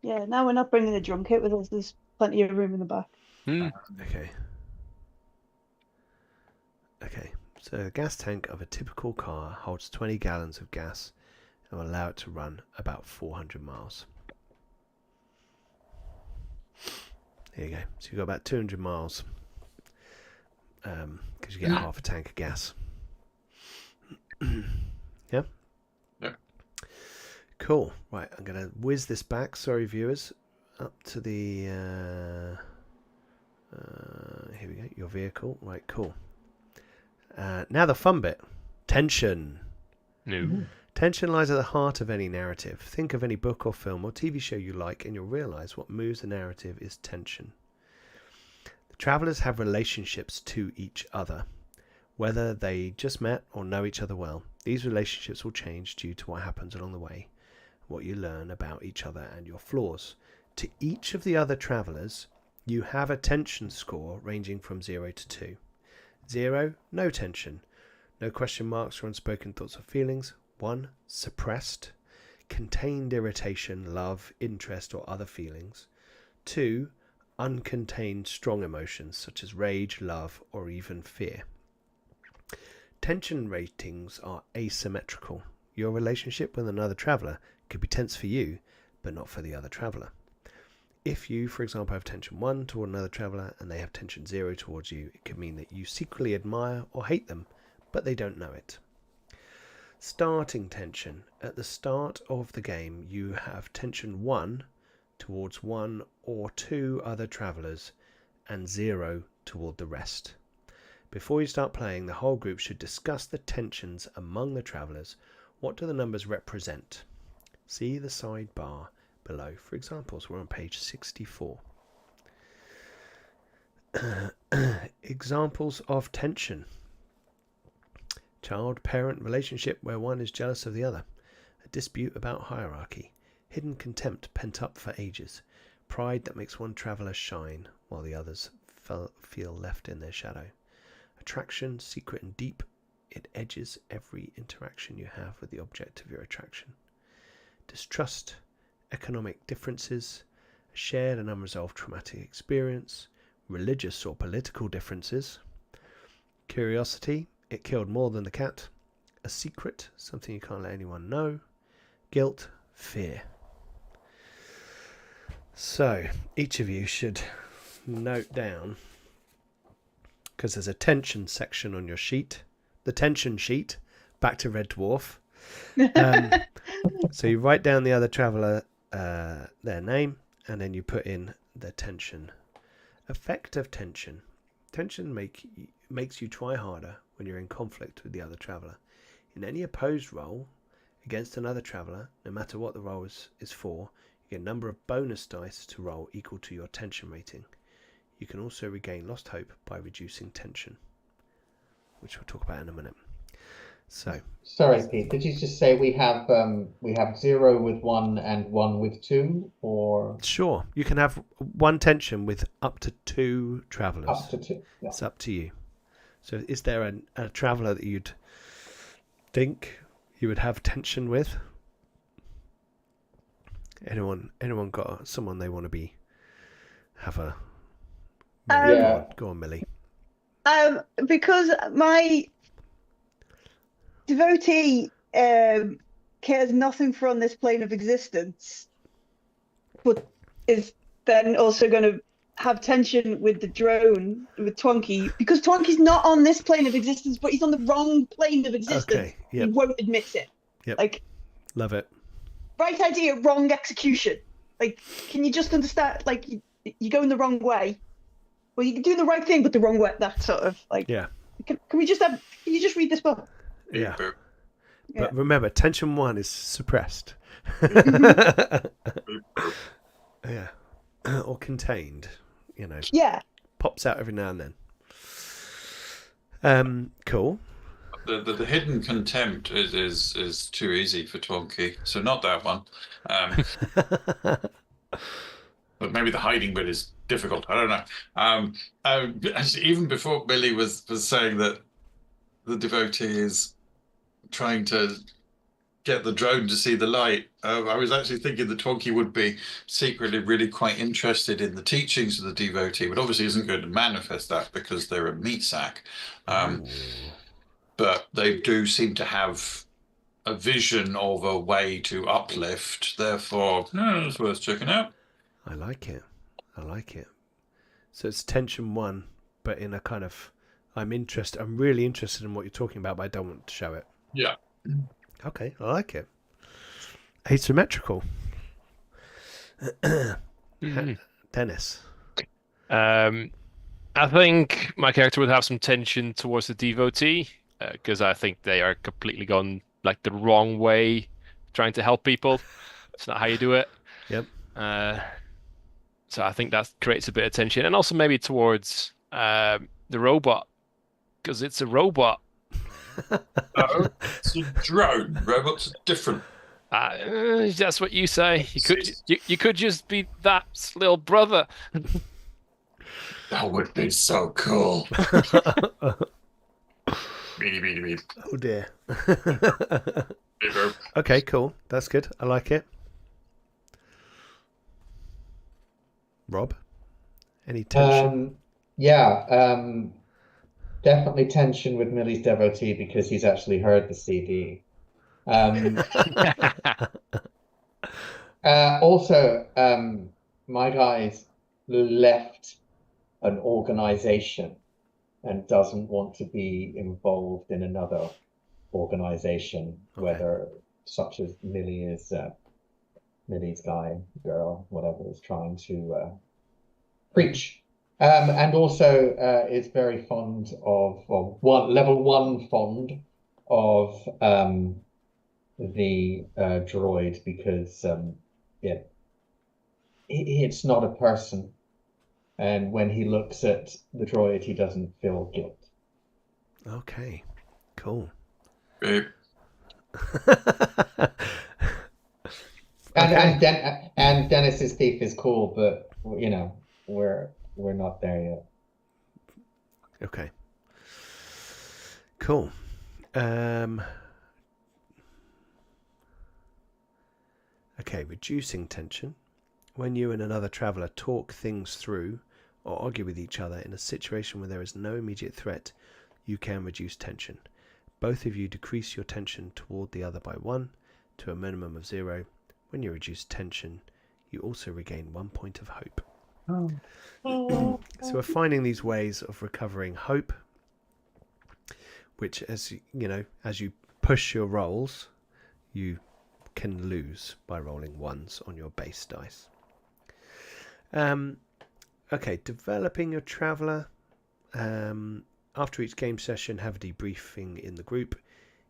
Yeah, now we're not bringing a drum kit with us. There's plenty of room in the back.
Hmm.
Okay. Okay. So a gas tank of a typical car holds 20 gallons of gas and will allow it to run about 400 miles. There you go. So you've got about 200 miles because you get half a tank of gas. Yeah?
Yep.
Cool. Right, I'm going to whiz this back. Sorry, viewers. Up to the... Here we go. Your vehicle. Right, cool. Now the fun bit. Tension.
No.
Tension lies at the heart of any narrative. Think of any book or film or TV show you like and you'll realise what moves the narrative is tension. The travellers have relationships to each other, whether they just met or know each other well. These relationships will change due to what happens along the way, what you learn about each other and your flaws. To each of the other travellers, you have a tension score ranging from 0 to 2. 0, no tension. No question marks or unspoken thoughts or feelings. 1, suppressed, contained irritation, love, interest or other feelings. 2, uncontained strong emotions such as rage, love or even fear. Tension ratings are asymmetrical. Your relationship with another traveller could be tense for you, but not for the other traveller. If you, for example, have tension 1 toward another traveller and they have tension 0 towards you, it could mean that you secretly admire or hate them, but they don't know it. Starting tension. At the start of the game, you have tension 1 towards 1 or 2 other travellers and 0 toward the rest. Before you start playing, the whole group should discuss the tensions among the travellers. What do the numbers represent? See the sidebar below for examples. We're on page 64. Examples of tension. Child-parent relationship where one is jealous of the other. A dispute about hierarchy. Hidden contempt pent up for ages. Pride that makes one traveller shine while the others feel left in their shadow. Attraction, secret and deep. It edges every interaction you have with the object of your attraction. Distrust, economic differences, a shared and unresolved traumatic experience, religious or political differences. Curiosity, it killed more than the cat. A secret, something you can't let anyone know. Guilt, fear. So, each of you should note down, because there's a tension section on your sheet, the tension sheet, back to Red Dwarf. So you write down the other traveller, their name, and then you put in the tension. Effect of tension. Tension makes you try harder when you're in conflict with the other traveller. In any opposed role against another traveller, no matter what the role is for, you get a number of bonus dice to roll equal to your tension rating. You can also regain lost hope by reducing tension, which we'll talk about in a minute. So,
sorry, Pete. Did you just say we have 0 with 1 and 1 with 2, or
sure, you can have one tension with up to 2 travellers.
up to 2? Yeah.
It's up to you. So, is there a traveller that you'd think you would have tension with? Anyone got someone they want to have a? Millie,
Yeah.
go on, Millie.
Because my devotee cares nothing for on this plane of existence, but is then also going to have tension with the drone, with Twonky, because Twonky's not on this plane of existence, but he's on the wrong plane of existence.
Okay, yep.
He won't admit it.
Yep.
Like,
Love it.
right idea, wrong execution. Like, can you just understand? Like, you're going the wrong way. Well, you're doing the right thing, but the wrong way. That sort of like.
Yeah.
Can you just read this book?
Yeah.
Beep,
But remember, tension 1 is suppressed.
boop, boop.
Yeah. Or contained, you know.
Yeah.
Pops out every now and then. Cool.
The hidden contempt is too easy for Twonky, so not that one. But maybe the hiding bit is difficult. I don't know. Actually, even before Millie was saying that the devotee is trying to get the drone to see the light, I was actually thinking that Twonky would be secretly really quite interested in the teachings of the devotee, but obviously isn't going to manifest that because they're a meat sack. But they do seem to have a vision of a way to uplift. Therefore, it's worth checking out.
I like it. So it's tension 1, but in a kind of, I'm really interested in what you're talking about, but I don't want to show it.
Yeah.
Okay, I like it. Asymmetrical.
Mhm.
Dennis.
I think my character would have some tension towards the devotee because I think they are completely gone like the wrong way, trying to help people. It's not how you do it.
Yep.
Uh, so I think that creates a bit of tension, and also maybe towards the robot because it's a robot.
No, it's a drone. Robots are different.
That's what you say. You could just be that little brother.
That would be so cool. Beep, beep, beep.
Oh dear.
Beep, beep.
Okay, cool. That's good. I like it. Rob, any tension?
Definitely tension with Millie's devotee because he's actually heard the CD. Also, my guy's left an organization and doesn't want to be involved in another organization,
Okay.
whether such as Millie is Millie's guy, girl, whatever, is trying to preach. And also is very fond of level 1 fond of the droid because it's not a person, and when he looks at the droid, he doesn't feel guilt.
Okay, cool.
Beep.
And Dennis's thief is cool, but you know we're not there yet.
Okay. Cool. Okay, reducing tension. When you and another traveller talk things through or argue with each other in a situation where there is no immediate threat, you can reduce tension. Both of you decrease your tension toward the other by 1 to a minimum of 0. When you reduce tension, you also regain 1 point of hope. So we're finding these ways of recovering hope, which, as you know, as you push your rolls, you can lose by rolling 1s on your base dice. Okay, developing your traveller. After each game session, have a debriefing in the group.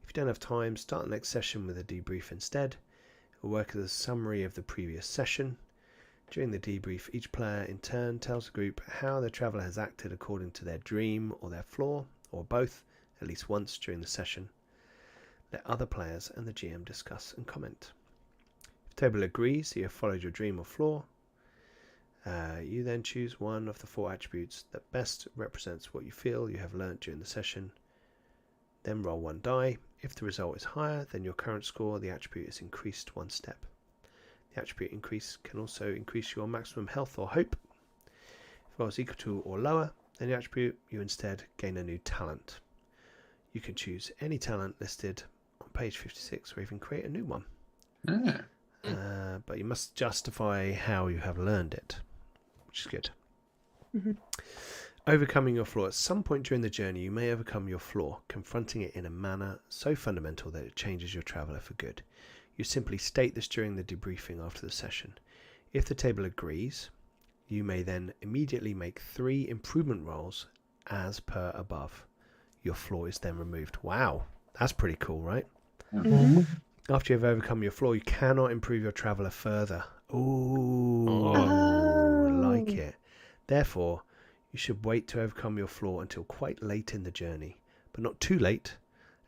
If you don't have time, start the next session with a debrief instead. We'll work as a summary of the previous session. During the debrief, each player in turn tells the group how their traveller has acted according to their dream or their flaw, or both, at least once during the session. Let other players and the GM discuss and comment. If the table agrees you have followed your dream or flaw, you then choose one of the 4 attributes that best represents what you feel you have learnt during the session. Then roll 1 die. If the result is higher than your current score, the attribute is increased 1 step. The attribute increase can also increase your maximum health or hope. If it was equal to or lower than the attribute, you instead gain a new talent. You can choose any talent listed on page 56 or even create a new one. But you must justify how you have learned it, which is good.
Mm-hmm.
Overcoming your flaw. At some point during the journey, you may overcome your flaw, confronting it in a manner so fundamental that it changes your traveller for good. You simply state this during the debriefing after the session. If the table agrees, you may then immediately make 3 improvement rolls as per above. Your flaw is then removed. Wow, that's pretty cool, right?
Mm-hmm.
After you have overcome your flaw, you cannot improve your traveller further. Ooh,
Oh.
like it. Therefore, you should wait to overcome your flaw until quite late in the journey, but not too late,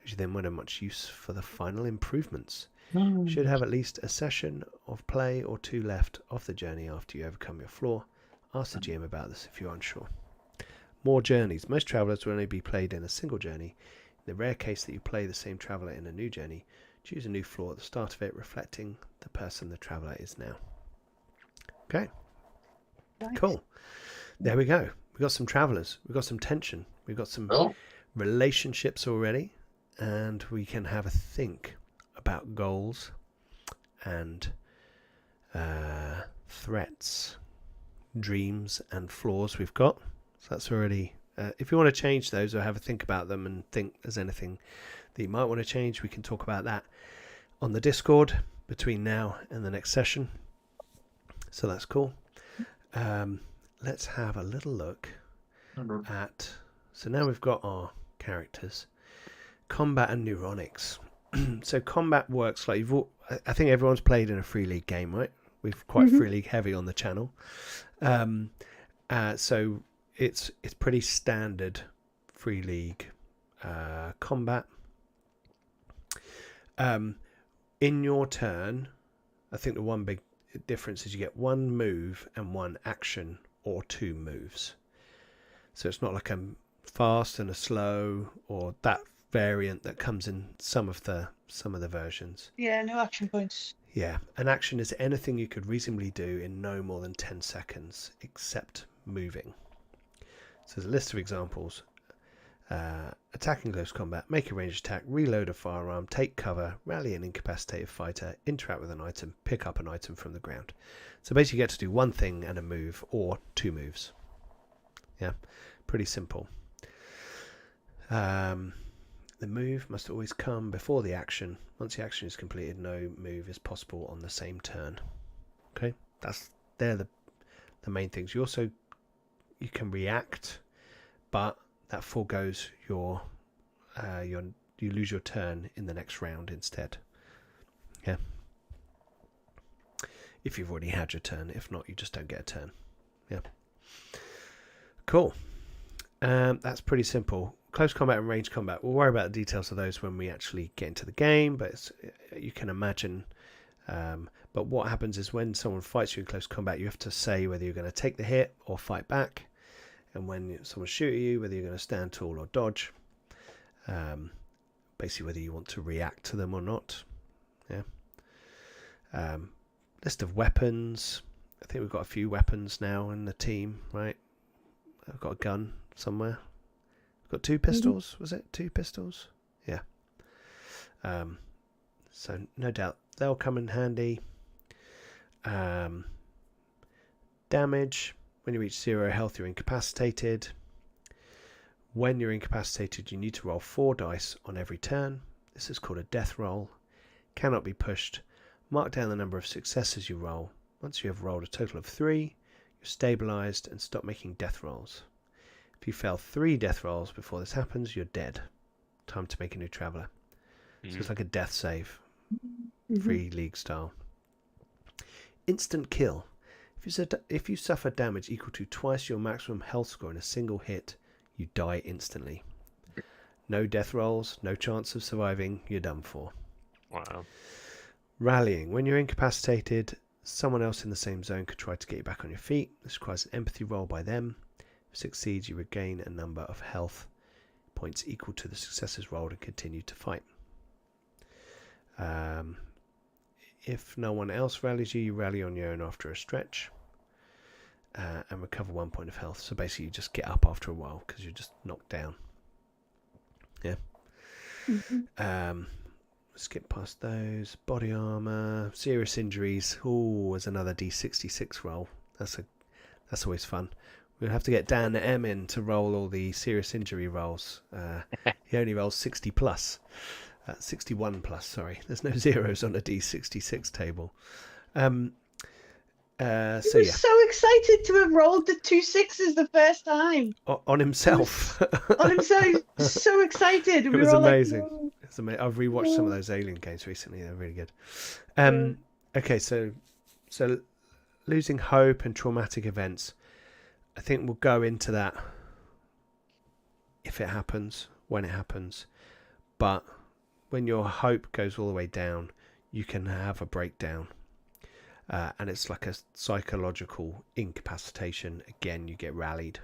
as you then won't have much use for the final improvements. You should have at least a session of play or 2 left of the journey after you overcome your flaw. Ask the GM about this if you're unsure. More journeys. Most travellers will only be played in a single journey. In the rare case that you play the same traveller in a new journey, choose a new flaw at the start of it, reflecting the person the traveller is now. Okay,
Nice.
cool. There we go. We've got some travellers. We've got some tension. We've got some relationships already. And we can have a think about goals and threats, dreams and flaws we've got. So that's already, if you want to change those or have a think about them and think there's anything that you might want to change, we can talk about that on the Discord between now and the next session. So that's cool. Let's have a little look So now we've got our characters. Combat and neuronics. So combat works like I think everyone's played in a Free League game, right? We're quite Free League heavy on the channel. So it's pretty standard Free League combat. In your turn, I think the one big difference is you get one move and one action or two moves. So it's not like a fast and a slow or that variant that comes in some of the versions.
Yeah, no action points.
Yeah, an action is anything you could reasonably do in no more than 10 seconds except moving. So there's a list of examples. Attack in close combat, make a ranged attack, reload a firearm, take cover, rally an incapacitated fighter, interact with an item, pick up an item from the ground. So basically you get to do one thing and a move or two moves. Yeah, pretty simple. The move must always come before the action. Once the action is completed, no move is possible on the same turn. Okay, they're the main things. You can react, but that foregoes you lose your turn in the next round instead. Yeah. If you've already had your turn, if not, you just don't get a turn. Yeah. Cool. That's pretty simple. Close combat and range combat. We'll worry about the details of those when we actually get into the game, but you can imagine. But what happens is when someone fights you in close combat, you have to say whether you're going to take the hit or fight back. And when someone shoots you, whether you're going to stand tall or dodge. Basically, whether you want to react to them or not. Yeah. List of weapons. I think we've got a few weapons now in the team, right? I've got a gun somewhere. I've got two pistols. Was it 2 pistols? Yeah. So no doubt they'll come in handy. Damage. When you reach 0 health, you're incapacitated. When you're incapacitated, you need to roll 4 dice on every turn. This is called a death roll. Cannot be pushed. Mark down the number of successes you roll. Once you have rolled a total of 3, you're stabilized and stop making death rolls. If you fail 3 death rolls before this happens, you're dead. Time to make a new traveler. So it's like a death save. Free League style. Instant kill. If you suffer damage equal to twice your maximum health score in a single hit, you die instantly. No death rolls, no chance of surviving, you're done for.
Wow.
Rallying. When you're incapacitated, someone else in the same zone could try to get you back on your feet. This requires an empathy roll by them. If succeeds, you regain a number of health points equal to the successes rolled and continue to fight. If no one else rallies you, you rally on your own after a stretch and recover 1 point of health. So basically you just get up after a while because you're just knocked down. Yeah. Skip past those. Body armor, serious injuries. Oh, there's another D66 roll. That's always fun. We'll have to get Dan M in to roll all the serious injury rolls. He only rolls 60 plus. 61 plus, sorry. There's no zeros on a D66 table. So
so excited to have rolled the 2 6s the first time.
On himself.
On himself, so excited.
It was amazing. It's amazing. I've rewatched some of those Alien games recently. They're really good. Okay, so losing hope and traumatic events. I think we'll go into that if it happens, when it happens. But when your hope goes all the way down, you can have a breakdown. And it's like a psychological incapacitation. Again, you get rallied.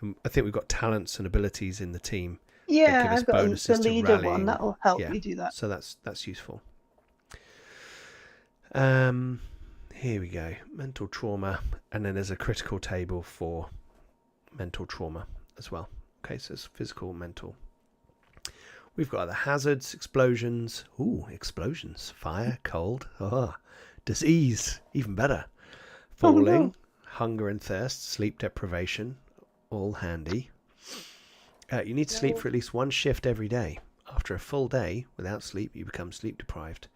And I think we've got talents and abilities in the team.
Yeah, I've got the leader one. That'll help you do that.
So that's useful. Here we go. Mental trauma. And then there's a critical table for mental trauma as well. Okay, so it's physical, mental. We've got the hazards, explosions. Ooh, explosions. Fire, cold. Oh, disease. Even better. Falling, hunger and thirst, sleep deprivation. All handy. You need to sleep for at least 1 shift every day. After a full day without sleep, you become sleep deprived.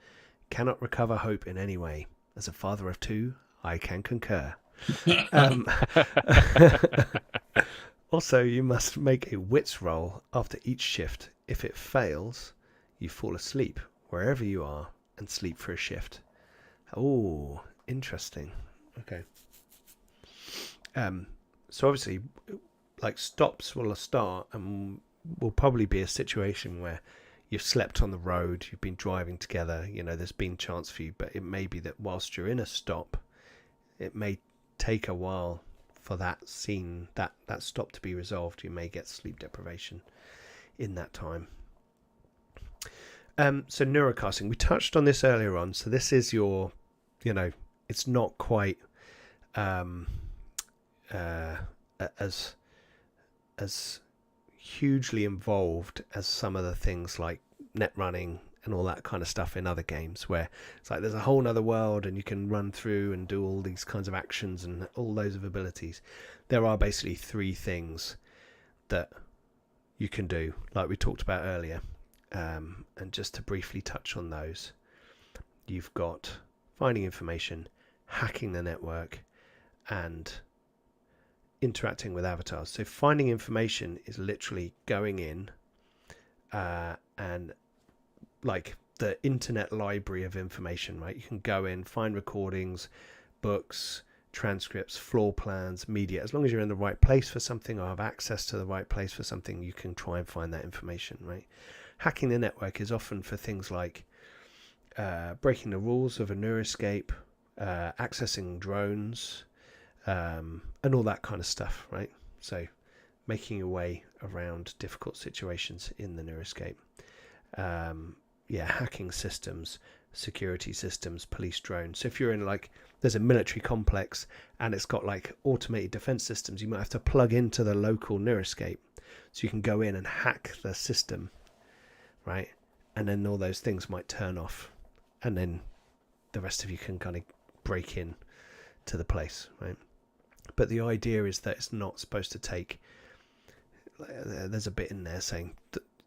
Cannot recover hope in any way. As a father of 2, I can concur. Also, you must make a wits roll after each shift. If it fails, you fall asleep wherever you are and sleep for a shift. Oh, interesting. Okay. So obviously, like, stops will start and will probably be a situation where you've slept on the road, you've been driving together, you know, there's been chance for you, but it may be that whilst you're in a stop, it may take a while for that scene, that stop to be resolved. You may get sleep deprivation in that time. So neurocasting, we touched on this earlier on. So this is your, you know, it's not quite as hugely involved as some of the things like net running and all that kind of stuff in other games, where it's like there's a whole other world and you can run through and do all these kinds of actions and all those of abilities. There are basically 3 things that you can do, like we talked about earlier. And just to briefly touch on those, you've got finding information, hacking the network, and interacting with avatars. So finding information is literally going in and like the internet library of information, right? You can go in, find recordings, books, transcripts, floor plans, media. As long as you're in the right place for something or have access to the right place for something, you can try and find that information, right? Hacking the network is often for things like breaking the rules of a neuroscape, accessing drones, and all that kind of stuff, right? So making your way around difficult situations in the neuroscape. Hacking systems, security systems, police drones. So if you're in, like, there's a military complex and it's got like automated defense systems, you might have to plug into the local neuroscape so you can go in and hack the system, right? And then all those things might turn off, and then the rest of you can kind of break in to the place, right? But the idea is that it's not supposed to take, there's a bit in there saying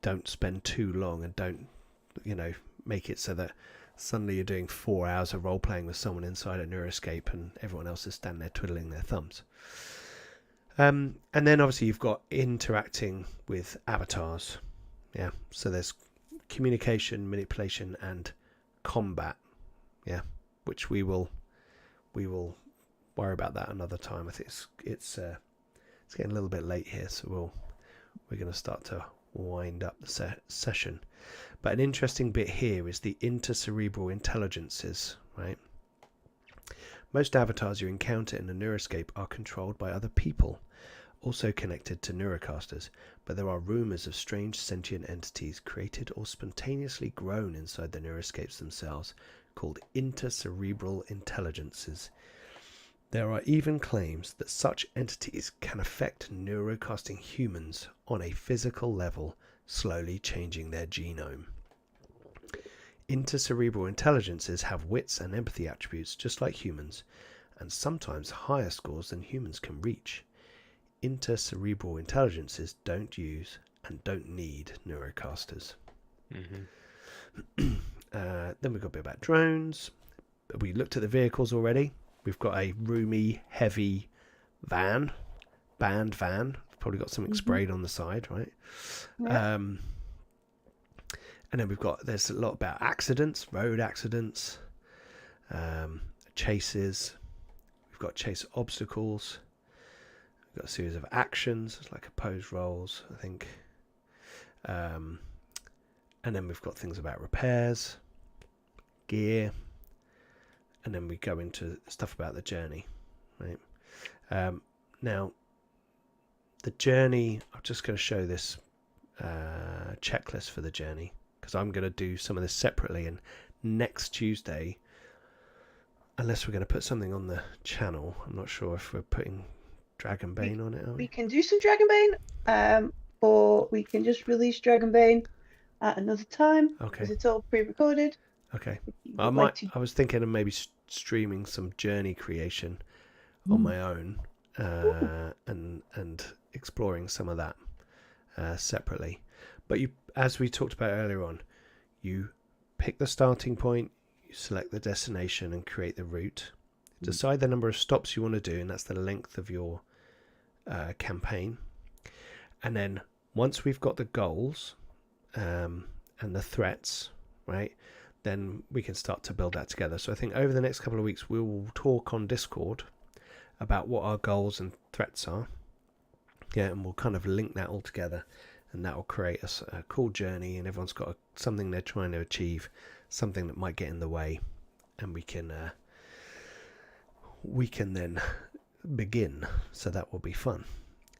don't spend too long, and don't, you know, make it so that suddenly you're doing 4 hours of role playing with someone inside a neuroscape and everyone else is standing there twiddling their thumbs. And then obviously you've got interacting with avatars. Yeah, so there's communication, manipulation, and combat. Yeah, which we will worry about that another time. I think it's getting a little bit late here, so we're going to start to wind up the session. But an interesting bit here is the intercerebral intelligences, right? Most avatars you encounter in the neuroscape are controlled by other people, also connected to neurocasters, but there are rumours of strange sentient entities created or spontaneously grown inside the neuroscapes themselves, called intercerebral intelligences. There are even claims that such entities can affect neurocasting humans on a physical level, slowly changing their genome. Intercerebral intelligences have wits and empathy attributes just like humans, and sometimes higher scores than humans can reach. Intercerebral intelligences don't use and don't need neurocasters.
Mm-hmm.
Then we've got a bit about drones. We looked at the vehicles already. We've got a roomy, heavy van, band van. Probably got something sprayed on the side, right?
Yeah.
And then there's a lot about accidents, road accidents, chases. We've got chase obstacles. We've got a series of actions. It's like opposed roles, I think. And then we've got things about repairs, gear, and then we go into stuff about the journey, right? Now, the journey, I'm just going to show this checklist for the journey, because I'm going to do some of this separately, and next Tuesday, unless we're going to put something on the channel, I'm not sure if we're putting Dragonbane on it, are
We
we?
can do some Dragonbane, or we can just release Dragonbane at another time,
Okay.
because it's all pre-recorded.
Okay.
If you
I
would
might.
like to-
I was thinking of maybe streaming some journey creation on my own, and exploring some of that separately. But you, as we talked about earlier on, you pick the starting point, you select the destination, and create the route. Decide the number of stops you want to do, and that's the length of your campaign. And then once we've got the goals and the threats, right, then we can start to build that together. So I think over the next couple of weeks, we will talk on Discord about what our goals and threats are. Yeah, and we'll kind of link that all together, and that will create a cool journey, and everyone's got something they're trying to achieve, something that might get in the way, and we can then begin. So that will be fun.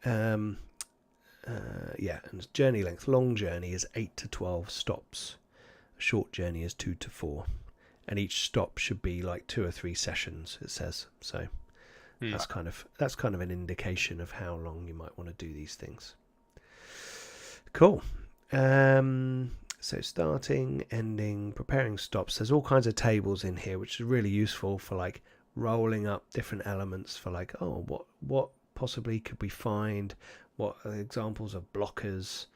Yeah, and journey length. Long journey is 8 to 12 stops. A short journey is 2 to 4, and each stop should be like 2 or 3 sessions. It says so. That's kind of an indication of how long you might want to do these things. Cool. So starting, ending, preparing stops. There's all kinds of tables in here, which is really useful for like rolling up different elements for like, oh, what possibly could we find? What are the examples of blockers?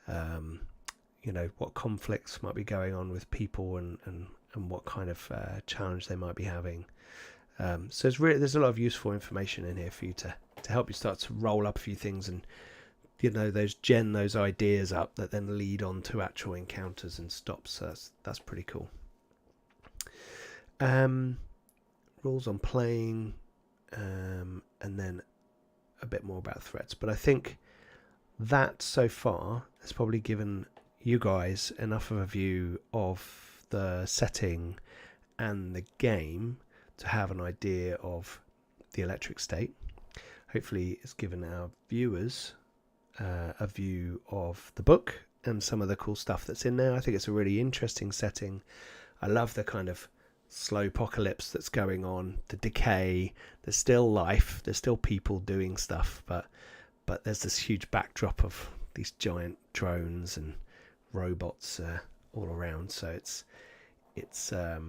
What conflicts might be going on with people, and what kind of challenge they might be having. So there's a lot of useful information in here for you to help you start to roll up a few things, and those ideas up that then lead on to actual encounters and stops. So that's pretty cool. Rules on playing, and then a bit more about threats. But I think that so far has probably given you guys enough of a view of the setting and the game to have an idea of the Electric State. Hopefully it's given our viewers a view of the book and some of the cool stuff that's in there. I think it's a really interesting setting. I love the kind of slow apocalypse that's going on, the decay. There's still life, there's still people doing stuff, but there's this huge backdrop of these giant drones and robots all around. So it's a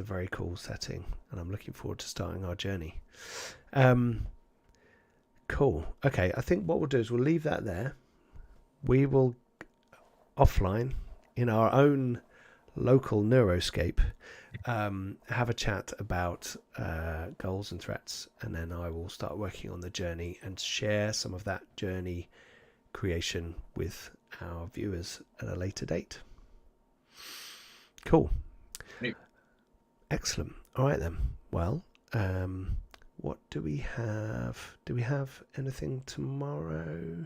very cool setting, and I'm looking forward to starting our journey. Cool. Okay, I think what we'll do is we'll leave that there. We will offline in our own local Neuroscape have a chat about goals and threats, and then I will start working on the journey and share some of that journey creation with our viewers at a later date. Cool. Excellent. All right then. Well, what do we have? Do we have anything tomorrow?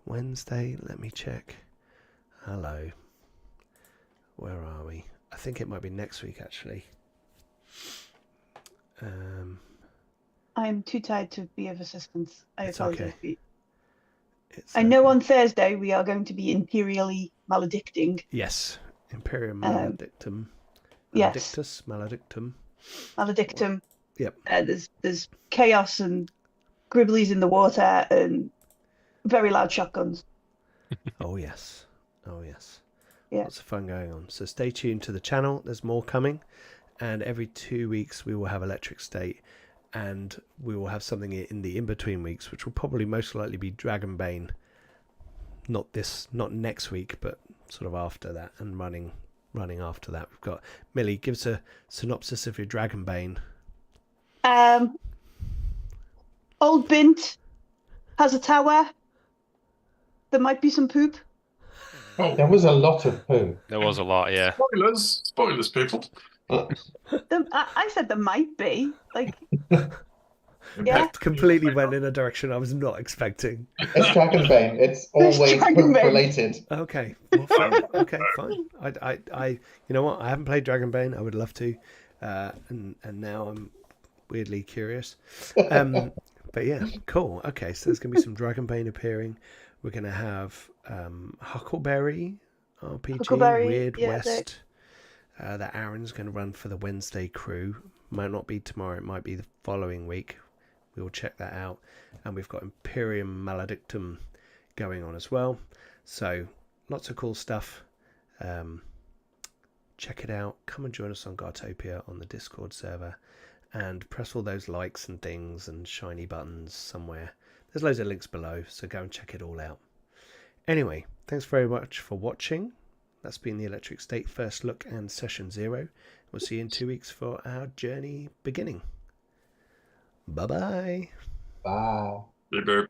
Wednesday? Let me check. Hello. Where are we? I think it might be next week, actually.
I'm too tired to be of assistance. I
It's
apologize.
okay.
I know on Thursday we are going to be imperially maledicting.
Yes. Imperium Maledictum.
Yes.
Maledictus, Maledictum.
Maledictum.
Yep.
There's chaos and gribblies in the water and very loud shotguns.
Oh yes. Oh yes.
Yeah.
Lots of fun going on. So stay tuned to the channel. There's more coming, and every 2 weeks we will have Electric State, and we will have something in the in-between weeks, which will probably most likely be Dragonbane. Not next week, but sort of after that, and running after that. We've got Millie. Give us a synopsis of your Dragonbane.
Old Bint has a tower. There might be some poop.
Oh,
There was a lot of poo.
There was a lot, yeah.
Spoilers, people.
I said there might be. Like,
That
yeah.
completely went in a direction I was not expecting.
It's Dragonbane. It's always
Dragonbane.
poop related.
Okay. Well, fine. Okay, fine. I you know what? I haven't played Dragonbane. I would love to, and now I'm weirdly curious. But yeah, cool. Okay, so there's gonna be some Dragonbane appearing. We're gonna have Huckleberry RPG,
Huckleberry,
Weird
yeah,
West. That Aaron's gonna run for the Wednesday crew. Might not be tomorrow. It might be the following week. We will check that out. And we've got Imperium Maledictum going on as well. So lots of cool stuff. Check it out. Come and join us on Gartopia on the Discord server, and press all those likes and things and shiny buttons somewhere. There's loads of links below, so go and check it all out. Anyway, thanks very much for watching. That's been the Electric State First Look and Session 0. We'll see you in 2 weeks for our journey beginning. Bye-bye.
Bye.
Beep, beep.